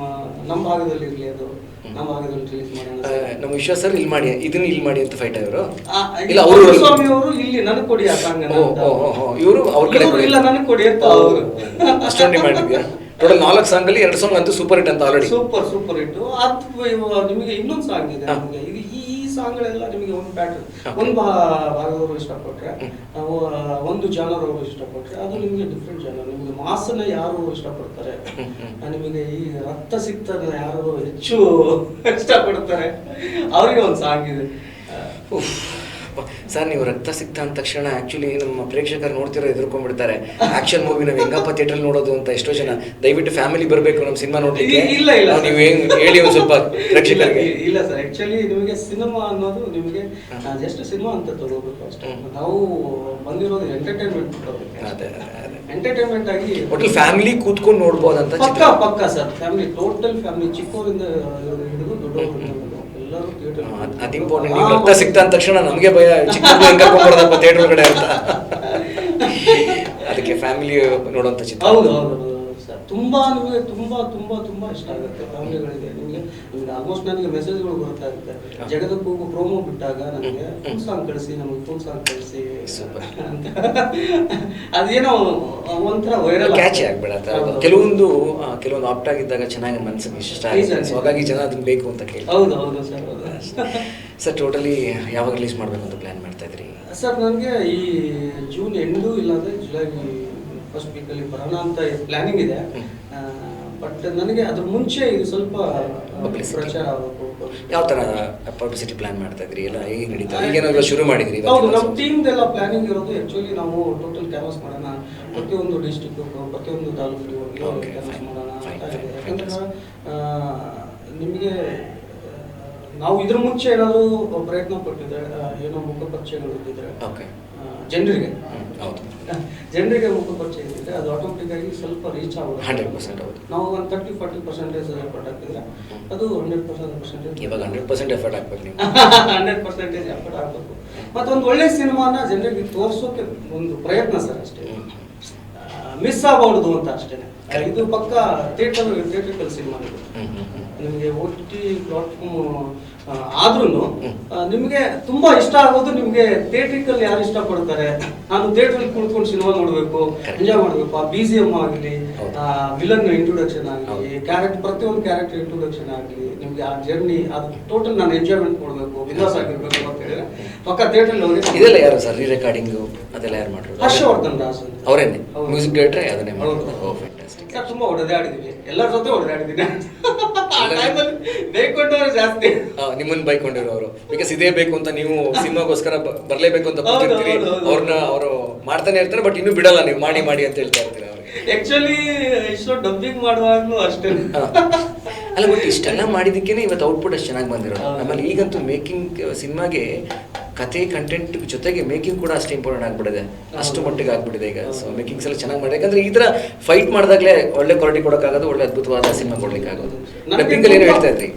ನಮ್ಮ ಭಾಗದಲ್ಲಿ ಇರ್ಲಿ, ಅದು ನಮ್ಮ ಭಾಗದಲ್ಲಿ ರಿಲೀಸ್ ಮಾಡೋಣ. ನಮ್ಮ ವಿಶ್ವಾಸ ಸರ್ ಇಲ್ಲಿ ಮಾಡಿ, ಇದನ್ನ ಇಲ್ಲಿ ಮಾಡಿ ಅಂತ ಫೈಟ್ ಅವರು. ಇಲ್ಲ, ಅವರು ಸ್ವಾಮಿ ಅವರು ಇಲ್ಲಿ ನನಗೆ ಕೊಡಿ ಆ ಸಾಂಗ್. ಇವರು ಅವ್ರ ಕಡೆ ಇಲ್ಲ ನನಗೆ ಕೊಡಿ ಅಂತ ಅವರು ಅಷ್ಟೊಂದು ಡಿಮ್ಯಾಂಡ್ ಇದೆಯಾ? ಟೋಟಲ್ 4 ಸಾಂಗ್ ಅಲ್ಲಿ 2 ಸಾಂಗ್ ಅಂತೂ ಸೂಪರ್ ಹಿಟ್ ಅಂತ ಆಲ್ರೆಡಿ. Super hit. ಅದು ನಿಮಗೆ ಇನ್ನೊಂದು ಸಾಂಗ್ ಇದೆ. ಈ ಸಾಂಗ್ಗಳೆಲ್ಲ ನಿಮಗೆ ಒಂದು ಪ್ಯಾಟರ್ನ್, ಒಂದು ಭಾಗದವರು ಇಷ್ಟಪಟ್ರೆ, ಒಂದು ಜಾನರ್ ಅವರು ಇಷ್ಟಪಟ್ರೆ, ಅದು ನಿಮಗೆ ಡಿಫ್ರೆಂಟ್ ಜಾನರ್. ನಿಮಗೆ ಮಾಸನ್ನ ಯಾರು ಇಷ್ಟಪಡ್ತಾರೆ, ನಿಮಗೆ ಈ ರಕ್ತ ಸಿಕ್ತದ ಯಾರು ಹೆಚ್ಚು ಇಷ್ಟಪಡ್ತಾರೆ, ಅವರಿಗೆ ಒಂದು ಸಾಂಗ್ ಇದೆ. ಸರ್, ನೀವು ರಕ್ತ ಸಿಕ್ತ ಅಂದ ತಕ್ಷಣ ಆಕ್ಚುಲಿ ನಮ್ಮ ಪ್ರೇಕ್ಷಕರು ನೋಡ್ತಿರೋ ಎದುರ್ಕೊಂಡ್ಬಿಡ್ತಾರೆ. ಆಕ್ಷನ್ ಮೂವಿ ನಾವು ಹೆಂಗಪ್ಪ ಥಿಯೇಟರ್ ನೋಡೋದು ಅಂತ ಎಷ್ಟೋ ಜನ. ದಯವಿಟ್ಟು ಫ್ಯಾಮಿಲಿ ಬರಬೇಕು ನಮ್ಮ ಸಿನಿಮಾ ನೋಡ್ಲಿಕ್ಕೆ. ಇಲ್ಲ ನೀವು ಹೇಳಿ ಒಂದು ಸ್ವಲ್ಪ ಪ್ರೇಕ್ಷಕರಿಗೆ. ಇಲ್ಲ ಸರ್, ಆಕ್ಚುಲಿ ನಿಮಗೆ ಸಿನಿಮಾ ಅನ್ನೋದು ನಿಮಗೆ ಜಸ್ಟ್ ಸಿನಿಮಾ ಅಂತ ತಗೋಬೇಕು ಅಷ್ಟೇ. ನಾವು ಬಂದಿರೋದು ಎಂಟರ್ಟೈನ್ಮೆಂಟ್. ಅದೇ ಎಂಟರ್ಟೈನ್ಮೆಂಟ್ ಆಗಿ ಒಟ್ಟು ಫ್ಯಾಮಿಲಿ ಕೂತ್ಕೊಂಡು ನೋಡ್ಬೋದಂತ. ಪಕ್ಕ ಸರ್, ಫ್ಯಾಮಿಲಿ, ಟೋಟಲ್ ಫ್ಯಾಮಿಲಿ, ಚಿಕ್ಕವರಿಂದ ಹಿಡಿದು ದೊಡ್ಡವರು ಎಲ್ಲರೂ ಥಿಯೇಟರ್. ಅದು ಇಂಪಾರ್ಟೆಂಟ್. ನೀವು ರಕ್ತ ಸಿಕ್ತ ಅಂದ ತಕ್ಷಣ ನಮಗೆ ಭಯ, ಚಿಕ್ಕ ಕರ್ಕೊಂಡ್ಬರೋದಪ್ಪ ಥಿಯೇಟರ್ ಕಡೆ ಅಂತ. ಅದಕ್ಕೆ ಫ್ಯಾಮಿಲಿ ನೋಡುವಂತ ಚಿತ್ರ. ಹೌದು ಸರ್, ತುಂಬ ನಿಮಗೆ ತುಂಬ ಇಷ್ಟ ಆಗುತ್ತೆ ಫ್ಯಾಮಿಲಿಗಳಿಗೆ. ನಿಮಗೆ ಆಲ್ಮೋಸ್ಟ್ ನನಗೆ ಮೆಸೇಜ್ಗಳು ಬರ್ತಾ ಇರುತ್ತೆ. ಜಗದ ಕೂಗು ಪ್ರೋಮೋ ಬಿಟ್ಟಾಗ ನನಗೆ ಫುಲ್ ಸಾಂಗ್ ಕಳಿಸಿ, ನಮಗೆ ಫುಲ್ ಸಾಂಗ್ ಕಳಿಸಿ ಅಂತ. ಅದೇನೋ ಒಂಥರ ವೈರಲ್ ಕ್ಯಾಚಿ ಆಗ್ಬೇಡ. ಕೆಲವೊಂದು ಆಪ್ಟ್ ಆಗಿದ್ದಾಗ ಚೆನ್ನಾಗಿ ಮನಸ್ಸಿಗೆ ಇಷ್ಟ ಆಗಿದೆ, ಸೊ ಹಾಗಾಗಿ ಜನ ಅದನ್ನ ಬೇಕು ಅಂತ ಕೇಳಿ. ಹೌದು ಸರ್, ಹೌದು ಸರ್. ಟೋಟಲಿ ಯಾವಾಗ ರಿಲೀಸ್ ಮಾಡಬೇಕು ಅಂತ ಪ್ಲಾನ್ ಮಾಡ್ತಾ ಇದ್ರಿ ಸರ್? ನನಗೆ ಈ ಜೂನ್ ಎಂಡು ಇಲ್ಲಾಂದರೆ ಜುಲೈ ಫಸ್ಟ್ ವೀಕಲ್ಲಿ ಬರೋಣ ಅಂತ ಪ್ಲಾನಿಂಗ್ ಇದೆ. ಬಟ್ ನನಗೆ ಅದ್ರ ಮುಂಚೆ ಇದು ಸ್ವಲ್ಪ ಪ್ರಚಾರ ಆಗಬೇಕು. ಯಾವ ಥರ ಪಬ್ಲಿಸಿಟಿ ಪ್ಲಾನ್ ಮಾಡ್ತಾ ಇದ್ರಿ? ಎಲ್ಲ ಹೇಗೆ ನಡೀತಾ? ಈಗೇನಾದ್ರು ಶುರು ಮಾಡಿದ್ರಿ? ಹೌದು, ನಮ್ಮ ಟೀಮ್ದೆಲ್ಲ ಪ್ಲಾನಿಂಗ್ ಇರೋದು. ಆ್ಯಕ್ಚುಲಿ ನಾವು ಟೋಟಲ್ ಕ್ಯಾನ್ವಾಸ್ ಮಾಡೋಣ, ಪ್ರತಿಯೊಂದು ಡಿಸ್ಟಿಕ್, ಪ್ರತಿಯೊಂದು ತಾಲೂಕಿಗೆ ಕ್ಯಾನ್ವಾಸ್ ಮಾಡೋಣ ಅಂತ ಇದೆ. ಯಾಕಂದ್ರೆ ನಿಮಗೆ ನಾವು ಇದ್ರ ಮುಂಚೆ ಏನಾದರೂ ಪ್ರಯತ್ನ ಪಟ್ಟಿದ್ರೆ, ಏನೋ ಮುಖಪರಿಚಯಗಳು ಇದ್ದಿದ್ರೆ ಜನರಿಗೆ ಮುಖಪರಿಚಯ ಇದ್ದಿದ್ರೆ ಅದು ಆಟೋಮೆಟಿಕ್ ಆಗಿ ಸ್ವಲ್ಪ ರೀಚ್ ಆಗುತ್ತೆ. 100% ಹೌದು. ನಾವು ಒಂದು 30-40% ಎಫರ್ಟ್ ಹಾಕಿದ್ರೆ ಅದು 100% ಇವಾಗ 100% ಎಫರ್ಟ್ ಹಾಕ್ಬೇಕು ನೀವು. 100% ಎಫರ್ಟ್ ಹಾಕಬೇಕು. ಮತ್ತೊಂದು ಒಳ್ಳೆ ಸಿನಿಮಾನ ಜನರಿಗೆ ತೋರಿಸೋಕೆ ಒಂದು ಪ್ರಯತ್ನ ಸರ್, ಅಷ್ಟೇ. ಮಿಸ್ ಆಗಬಾರ್ದು ಅಂತ ಅಷ್ಟೇ. ಇದು ಪಕ್ಕ ಥಿಯೇಟ್ರಿಕಲ್ ಸಿನಿಮಾ. ನಿಮಗೆ OTT ಪ್ಲಾಟ್ಫಾರ್ಮ್ ಆದ್ರೂ ನಿಮಗೆ ತುಂಬಾ ಇಷ್ಟ ಆಗೋದು ನಿಮಗೆ ಥಿಯೇಟ್ರಿಕಲ್ ಯಾರು ಇಷ್ಟಪಡ್ತಾರೆ. ನಾನು ಥಿಯೇಟ್ರಲ್ಲಿ ಕುಳಿತುಕೊಂಡು ಸಿನಿಮಾ ನೋಡಬೇಕು, ಎಂಜಾಯ್ ಮಾಡಬೇಕು. ಆ BGM ಆಗಲಿ, ವಿಲನ್ ಇಂಟ್ರೊಡಕ್ಷನ್ ಆಗಲಿ, ಪ್ರತಿಯೊಂದು ಕ್ಯಾರೆಕ್ಟರ್ ಇಂಟ್ರೊಡಕ್ಷನ್ ಆಗಲಿ, ನಿಮ್ಗೆ ಆ ಜರ್ನಿ ಅದು ಟೋಟಲ್ ನಾನು ಎಂಜಾಯ್ಮೆಂಟ್ ಕೊಡಬೇಕು, ವಿನ್ಯಾಸ ಆಗಿರ್ಬೇಕು ಅಂತ ಹೇಳಿದ್ರೆ ಪಕ್ಕ ಥಿಯೇಟ್ರಲ್ಲಿ ಹೋಗಿ. ಇದೆಲ್ಲ ಯಾರು ಸರ್ ರೀರೆಕಾರ್ಡಿಂಗ್ ಅದೆಲ್ಲ ಯಾರು ಮಾಡಿದ್ರು? ಹರ್ಷವರ್ಧನ್ ದಾಸ್ ಅಂತ ಅವರೇನೆ ಮ್ಯೂಸಿಕ್ ಡೈರೆಕ್ಟರ್, ಅದನ್ನೇ ಮಾಡೋದು. ತುಂಬಾ ಹೊಡೆದಾಡಿದೀವಿ, ಎಲ್ಲರ ಜೊತೆ ಹೊಡೆದಾಡಿದ್ದೀನಿ. ಬೈಕೊಂಡವರು ಜಾಸ್ತಿ, ನಿಮ್ಮನ್ನ ಬೈಕೊಂಡಿರೋರು. ಬಿಕಾಸ್ ಇದೇ ಬೇಕು ಅಂತ ನೀವು ಸಿನಿಮಾಗೋಸ್ಕರ ಬರಲೇಬೇಕು ಅಂತ ಕೂತಿರ್ತೀರಿ. ಅವರು ಮಾಡ್ತಾನೆ ಇರ್ತಾರೆ, ಬಟ್ ಇನ್ನೂ ಬಿಡಲ್ಲ, ನೀವು ಮಾಡಿ ಅಂತ ಹೇಳ್ತಾ ಇರ್ತೀರ ಅವ್ರಿಗೆ. ಆಕ್ಚುಲಿ ಇಷ್ಟೋ ಡಬ್ಬಿಂಗ್ ಮಾಡುವಾಗ್ಲೂ ಅಷ್ಟೇ. ಅಲ್ಲ, ಬಟ್ ಇಷ್ಟೆಲ್ಲ ಮಾಡಿದಕ್ಕೇನೆ ಇವತ್ತು ಔಟ್ಪುಟ್ ಅಷ್ಟು ಚೆನ್ನಾಗಿ ಬಂದಿರೋದು. ಆಮೇಲೆ ಈಗಂತೂ ಮೇಕಿಂಗ್ ಸಿನಿಮಾಗೆ ಕತೆ ಕಂಟೆಂಟ್ ಜೊತೆಗೆ ಮೇಕಿಂಗ್ ಕೂಡ ಅಷ್ಟು ಇಂಪಾರ್ಟೆಂಟ್ ಆಗ್ಬಿಟ್ಟಿದೆ, ಅಷ್ಟು ಮಟ್ಟಿಗೆ ಆಗ್ಬಿಟ್ಟಿದೆ ಈಗ. ಸೊ ಮೇಕಿಂಗ್ಸ್ ಎಲ್ಲ ಚೆನ್ನಾಗಿ ಮಾಡಿ, ಯಾಕಂದ್ರೆ ಈ ಥರ ಫೈಟ್ ಮಾಡಿದಾಗಲೇ ಒಳ್ಳೆ ಕ್ವಾಲಿಟಿ ಕೊಡೋಕ್ಕಾಗೋದು, ಒಳ್ಳೆ ಅದ್ಭುತವಾದ ಸಿನಿಮಾ ಕೊಡ್ಲಿಕ್ಕಾಗೋದು. ಡಬ್ಬಿಂಗಲ್ಲಿ ಏನು ಹೇಳ್ತಾ ಇದ್ರಿ?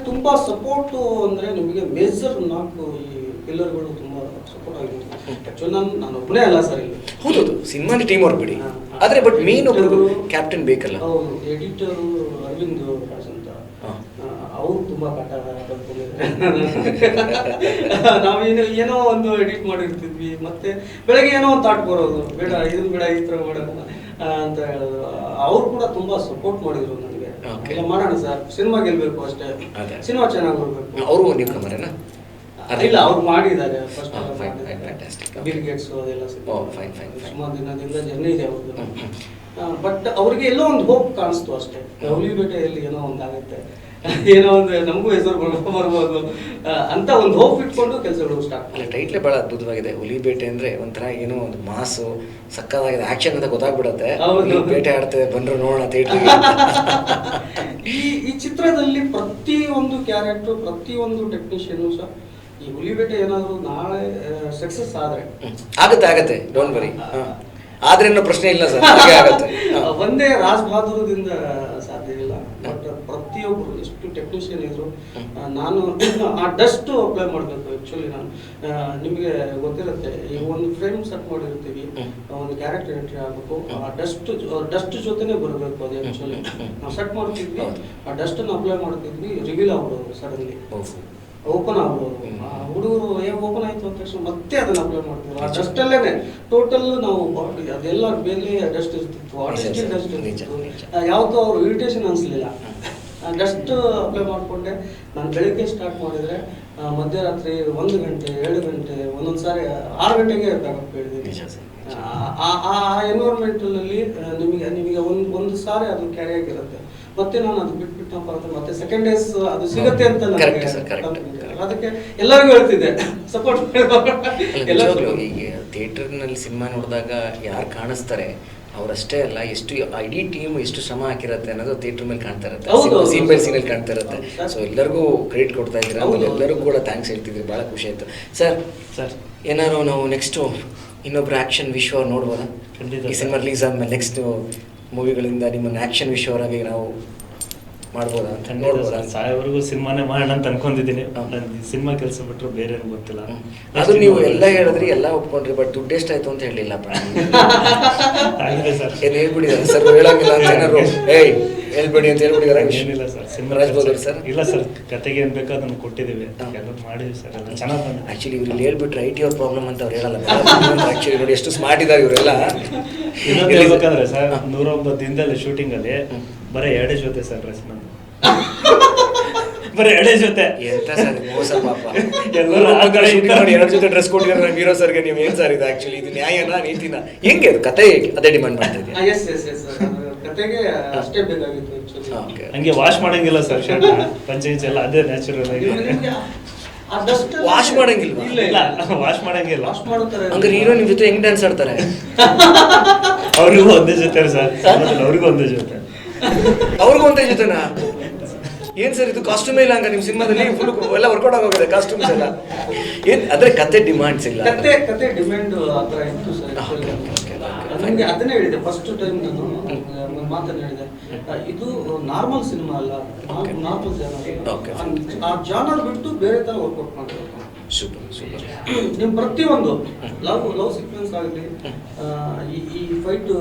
ತುಂಬಾ ಸಪೋರ್ಟ್ ಅಂದ್ರೆ ನಿಮಗೆ ಮೇಜರ್ 4 ಈ ಪಿಲ್ಲರ್ಗಳು ತುಂಬಾ ಸಪೋರ್ಟ್ ಆಗಿತ್ತು. ಆಕ್ಚುಲಿ ನಾನು ಒಬ್ಬನೇ ಅಲ್ಲ ಸರ್ ಇಲ್ಲಿ. ಹೌದೌದು, ಸಿನಿಮಾಲಿ ಟೀಮ್ ವರ್ಕ್ ಬಿಡಿ, ಆದ್ರೆ ಬಟ್ ಮೇನ್ ಒಬ್ಬರು ಕ್ಯಾಪ್ಟನ್ ಬೇಕಲ್ಲ. ಹೌದು, ಎಡಿಟರ್ ಅರವಿಂದ್ ರಾಜ್ ಅಂತ, ಅವ್ರು ತುಂಬಾ ಕಾಟ ನಾವೇನು ಏನೋ ಒಂದು ಎಡಿಟ್ ಮಾಡಿರ್ತಿದ್ವಿ, ಮತ್ತೆ ಬೆಳಗ್ಗೆ ಏನೋ ಒಂದು ಥಾಟ್ ಬರೋದು, ಬೇಡ ಇದನ್ನ ಬೇಡ ಈ ಥರ ಮಾಡೋಣ ಅಂತ ಹೇಳೋದು. ಅವ್ರು ಕೂಡ ತುಂಬಾ ಸಪೋರ್ಟ್ ಮಾಡಿದ್ರು ನನಗೆ. ಮಾಡೋಣ ಸರ್, ಸಿನಿಮಾ ಗೆಲ್ಬೇಕು ಅಷ್ಟೇ, ಸಿನಿಮಾ ಚೆನ್ನಾಗಿ ಬರ್ಬೇಕು. ಅವರು ನೀವು ಕಮರೇನಾ? ಇಲ್ಲ, ಅವ್ರು ಮಾಡಿದ್ದಾರೆ ಫಸ್ಟ್. ಬಿಲ್ ಗೇಟ್ಸ್ ಅದೆಲ್ಲ ಸುಮಾರು ದಿನದಿಂದ ಜರ್ನಿ ಇದೆ ಅವ್ರದ್ದು. ಬಟ್ ಅವ್ರಿಗೆ ಎಲ್ಲೋ ಒಂದು ಹೋಪ್ ಕಾಣಿಸ್ತು ಅಷ್ಟೇ. ಹುಲಿಬೇಟೆಯಲ್ಲಿ ಏನೋ ಒಂದು ಆಗುತ್ತೆ, ಏನೋ ಒಂದು ನಮಗೂ ಹೆಸರು ಬರ್ಬೋದು ಅಂತ ಒಂದು ಹೋಪ್ ಇಟ್ಕೊಂಡು ಕೆಲಸಗಳು ಸ್ಟಾರ್ಟ್. ಅಲ್ಲ, ಟೈಟ್ಲೇ ಬಹಳ ಅದ್ಭುತವಾಗಿದೆ. ಹುಲಿಬೇಟೆ ಅಂದ್ರೆ ಒಂಥರ ಏನೋ ಒಂದು ಮಾಸು ಸಕ್ಕದಾಗಿದೆ, ಆಕ್ಷನ್ ಅಂತ ಗೊತ್ತಾಗ್ಬಿಡತ್ತೆ. ಬೇಟೆ ಆಡ್ತದೆ, ಬಂದ್ರು ನೋಡೋಣ ಥಿಯೇಟರ್ಗೆ. ಈ ಚಿತ್ರದಲ್ಲಿ ಪ್ರತಿಯೊಂದು ಕ್ಯಾರೆಕ್ಟರ್, ಪ್ರತಿಯೊಂದು ಟೆಕ್ನಿಷಿಯನ್ ಸಹ ಈ ಹುಲಿಬೇಟೆ ಏನಾದ್ರು ನಾಳೆ ಸಕ್ಸಸ್ ಆದ್ರೆ ಆಗತ್ತೆ, ಡೋಂಟ್ ವರಿ. ಆದ್ರೆ ಅನ್ನೋ ಪ್ರಶ್ನೆ ಇಲ್ಲ ಸರ್, ಆಗತ್ತೆ. ಒಂದೇ ರಾಜ್ ಬಹಾದೂರದಿಂದ ಸಾಧ್ಯ ಇಲ್ಲ. ಬಟ್ ಪ್ರತಿಯೊಬ್ಬರು ಎಷ್ಟು ಟೆಕ್ನಿಷಿಯನ್ ಇದ್ರು, ನಾನು ಆ ಡಸ್ಟ್ ಅಪ್ಲೈ ಮಾಡಬೇಕು. ಆಕ್ಚುಲಿ ನಾನು ನಿಮಗೆ ಗೊತ್ತಿರುತ್ತೆ, ಈಗ ಒಂದು ಫ್ರೇಮ್ ಸೆಟ್ ಮಾಡಿರ್ತೀವಿ, ಒಂದು ಕ್ಯಾರೆಕ್ಟರ್ ಎಂಟ್ರಿ ಆಗಬೇಕು, ಆ ಡಸ್ಟ್ ಜೊತೆನೆ ಬರಬೇಕು. ಅದು ಆಕ್ಚುಲಿ ನಾವು ಸೆಟ್ ಮಾಡ್ತಿದ್ವಿ, ಆ ಡಸ್ಟ್ ಅಪ್ಲೈ ಮಾಡ್ತಿದ್ವಿ, ರಿವೀಲ್ ಆಗ್ಬಿಡೋದು ಸಡನ್ಲಿ, ಓಪನ್ ಆಗ್ಬೋದು. ಹುಡುಗರು ಓಪನ್ ಆಯ್ತು ಅಂತ ತಕ್ಷಣ ಮತ್ತೆ ಅದನ್ನ ಅಪ್ಲೈ ಮಾಡ್ತೀವಿ. ಆ ಡಸ್ಟ್ ಅಲ್ಲೇನೆ ಟೋಟಲ್ ನಾವು ಬಾಡಿ ಅದೆಲ್ಲ ಬೇರೆ ಡಸ್ಟ್ ಇರ್ತಿತ್ತು, ಆರ್ಟಿಸ್ಟಿಕ್ ಡಸ್ಟ್ ಇರ್ತಿತ್ತು. ಯಾವತ್ತೂ ಅವ್ರು ಇರಿಟೇಷನ್ ಅನ್ಸ್ಲಿಲ್ಲ. ಡಸ್ಟ್ ಅಪ್ಲೈ ಮಾಡ್ಕೊಂಡೆ. ನಾನು ಬೆಳಿಗ್ಗೆ ಸ್ಟಾರ್ಟ್ ಮಾಡಿದ್ರೆ ಮಧ್ಯರಾತ್ರಿ 1 ಗಂಟೆ 2 ಗಂಟೆ, ಒಂದೊಂದ್ಸಾರಿ 6 ಗಂಟೆಗೆ ಬ್ಯಾಕಪ್ ಹೇಳಿದ್ದೀನಿ. ಆ ಎನ್ವೈರನ್ಮೆಂಟಲ್ಲಿ ನಿಮಗೆ ಒಂದು ಸಾರಿ ಅದು ಕ್ಯಾರಿ ಆಗಿರುತ್ತೆ. ಮತ್ತೆ ನಾನು ಅದು ಬಿಟ್ಬಿಟ್ಟಪ್ಪ ಅಂದ್ರೆ ಮತ್ತೆ ಸೆಕೆಂಡ್ ಡೇಸ್ ಅದು ಸಿಗುತ್ತೆ ಅಂತ ಅದಕ್ಕೆ ಎಲ್ಲರಿಗೂ ಹೇಳ್ತಿದ್ದೆ, ಸಪೋರ್ಟ್. ಈಗ ಥಿಯೇಟರ್ನಲ್ಲಿ ಸಿನಿಮಾ ನೋಡಿದಾಗ ಯಾರು ಕಾಣಿಸ್ತಾರೆ ಅವರಷ್ಟೇ ಅಲ್ಲ, ಎಷ್ಟು ಇಡೀ ಟೀಮ್ ಎಷ್ಟು ಶ್ರಮ ಹಾಕಿರುತ್ತೆ ಅನ್ನೋದು ಥಿಯೇಟರ್ ಮೇಲೆ ಕಾಣ್ತಾ ಇರುತ್ತೆ, ಸೀನ್ ಬೈ ಸೀನಲ್ಲಿ ಕಾಣ್ತಾ ಇರುತ್ತೆ. ಸೊ ಎಲ್ಲರಿಗೂ ಕ್ರೆಡಿಟ್ ಕೊಡ್ತಾ ಇದ್ದೀರಾ, ಆಮೇಲೆ ಎಲ್ಲರಿಗೂ ಕೂಡ ಥ್ಯಾಂಕ್ಸ್ ಹೇಳ್ತಿದ್ರಿ, ಭಾಳ ಖುಷಿ ಆಯಿತು. ಸರ್ ಏನಾದ್ರು ನಾವು ನೆಕ್ಸ್ಟು ಇನ್ನೊಬ್ರು ಆ್ಯಕ್ಷನ್ ವಿಶ್ವ ನೋಡ್ಬೋದಾ? ಈ ಸಿನಿಮಾ ರಿಲೀಸ್ ಆದಮೇಲೆ ನೆಕ್ಸ್ಟ್ ಮೂವಿಗಳಿಂದ ನಿಮ್ಮನ್ನು ಆ್ಯಕ್ಷನ್ ವಿಶ್ವರಾಗಿ ನಾವು ಮಾಡ್ಬೋದಾ? ಖಂಡಿತ ನೋಡ್ಬೋದಾ? ಸರ್, ಸಾಯೋವರೆಗೂ ಸಿನಿಮಾನೇ ಮಾಡೋಣ ಅಂತ ಅನ್ಕೊಂಡಿದ್ದೀನಿ. ನನಗೆ ಸಿನಿಮಾ ಕೆಲಸ ಬಿಟ್ಟರು ಬೇರೆ ಏನು ಗೊತ್ತಿಲ್ಲ. ಅದು ನೀವು ಎಲ್ಲ ಹೇಳಿದ್ರಿ, ಎಲ್ಲ ಒಪ್ಕೊಂಡ್ರಿ, ಬಟ್ ದುಡ್ಡು ಎಷ್ಟಾಯ್ತು ಅಂತ ಹೇಳಿಲ್ಲಪ್ಪ. ಆಗಿದೆ ಸರ್. ಏನು ಹೇಳ್ಬಿಟ್ಟಿದ್ದಾರೆ ಸರ್? ಹೇಳಂಗಿಲ್ಲ ಅಂತ ಏನಾರು ಏಯ್ ಹೇಳ್ಬೇಡಿ ಅಂತ ಹೇಳ್ಬಿಟ್ಟಿದ್ದಾರೆ? ಏನಿಲ್ಲ ಸರ್, ಸಿನಿಮಾ ರಾಜ್ಬೋದವ್ರು ಸರ್? ಇಲ್ಲ ಸರ್, ಕತೆಗೆ ಏನ್ ಬೇಕೋ ಅದನ್ನು ಕೊಟ್ಟಿದ್ದೀವಿ, ಎಲ್ಲ ಮಾಡಿದ್ವಿ ಸರ್, ಎಲ್ಲ ಚೆನ್ನಾಗಿ ಬಂದಿದೆ. ಆಕ್ಚುಲಿ ಇವ್ರು ಹೇಳ್ಬಿಟ್ರೆ ಐ ಟಿ ಅವ್ರ ಪ್ರಾಬ್ಲಮ್ ಅಂತ ಅವ್ರು ಹೇಳಲ್ಲ. ಆಕ್ಚುಲಿ ನೋಡಿ ಎಷ್ಟು ಸ್ಮಾರ್ಟ್ ಇದ್ದಾರೆ ಇವರೆಲ್ಲ. ಇನ್ನೊಂದು ಹೇಳ್ಬೇಕಂದ್ರೆ ಸರ್, 109 ದಿನದಲ್ಲಿ ಶೂಟಿಂಗ್ ಅಲ್ಲಿ ಬರೀ 2 ಜೊತೆ ಸರ್ ಡ್ರೆಸ್ ನಂದು. ಬರೀ 2 ಜೊತೆ. ಎಂತ ಸರ್ ಮೋಸ ಪಾಪ. ಎಲ್ಲರೂ ಆ ಕಡೆ ಈ ಕಡೆ ನೋಡಿ 2 ಜೊತೆ ಡ್ರೆಸ್ ಕೊಟ್ಟಿದ್ದಾರೆ ಹೀರೋ ಸರ್ಗೆ. ನೀವು ಏನ್ ಸರ್ ಇದು? ಆಕ್ಚುಲಿ ಇದು ನ್ಯಾಯನಾ ನೀತಿನ? ಹೆಂಗೆ ಅದು ಕತೆ? ಹೇಗೆ ಅದೇ ಡಿಮಾಂಡ್ ಮಾಡ್ತಾ ಇದೆಯಾ? ಕತೆಗೆ ಅಷ್ಟೇ ಬೇಕಾಗಿತ್ತು actually. ಓಕೆ. ಹಂಗೆ ವಾಶ್ ಮಾಡಂಗಿಲ್ಲ ಸರ್ ಶರ್ಟ್, ಪಂಚೆ ಎಲ್ಲ ಅದೇ ನ್ಯಾಚುರಲ್ ಆಗಿ. ನಿಮ್ಗೆ ಆ dust ಅಲ್ಲಿ- ವಾಶ್ ಮಾಡಂಗಿಲ್ವಾ? ಇಲ್ಲ ಇಲ್ಲ, ವಾಶ್ ಮಾಡಂಗಿಲ್ಲ. ವಾಶ್ ಮಾಡುತ್ತಾರೆ. ಹಂಗಾರೆ ಹೀರೋ ನಿಮ್ ಜೊತೆ ಹೆಂಗ್ ಡ್ಯಾನ್ಸ್ ಆಡ್ತಾರೆ? ಅವ್ರಿಗೂ ಒಂದೇ ಜೊತೆ ಸರ್, ಅವ್ರಿಗೂ ಒಂದೇ ಜೊತೆ. ಅವ್ರಿಗೂ ಒಂದೇ ಜೊತೆನಾ? ಏನ್ ಸರ್ ಇದು? ಕಾಸ್ಟ್ಯೂಮೇ ಇಲ್ಲ ಹಂಗ ನಿಮ್ ಸಿನಿಮಾದಲ್ಲಿ? ಫುಲ್ ಎಲ್ಲ ವರ್ಕೌಟ್ ಆಗೋಗಿದೆ ಕಾಸ್ಟ್ಯೂಮ್ಸ್ ಎಲ್ಲ. ಏನ್ ಅಂದ್ರೆ ಕತೆ ಡಿಮಾಂಡ್ಸ್ ಇಲ್ಲ? ಕತೆ ಡಿಮ್ಯಾಂಡ್ ಆ ಥರ ಇತ್ತು ಸರ್. ನನಗೆ ಅದನ್ನೇ ಹೇಳಿದೆ ಫಸ್ಟ್ ಟೈಮ್ ನಾನು ಒಂದು ಮಾತನ್ನು ಹೇಳಿದೆ, ಇದು ನಾರ್ಮಲ್ ಸಿನಿಮಾ ಅಲ್ಲ, ನಾರ್ಮಲ್ ಜಾನರ್. ಆ ಜಾನರ್ ಬಿಟ್ಟು ಬೇರೆ ಥರ ವರ್ಕೌಟ್ ಮಾಡಬೇಕು. Super super. ನೀವು ಪ್ರತಿಯೊಂದು ಲವ್ ಸೀಕ್ವೆನ್ಸ್ ಆಗಲಿ, ಈ ಫೈಟ್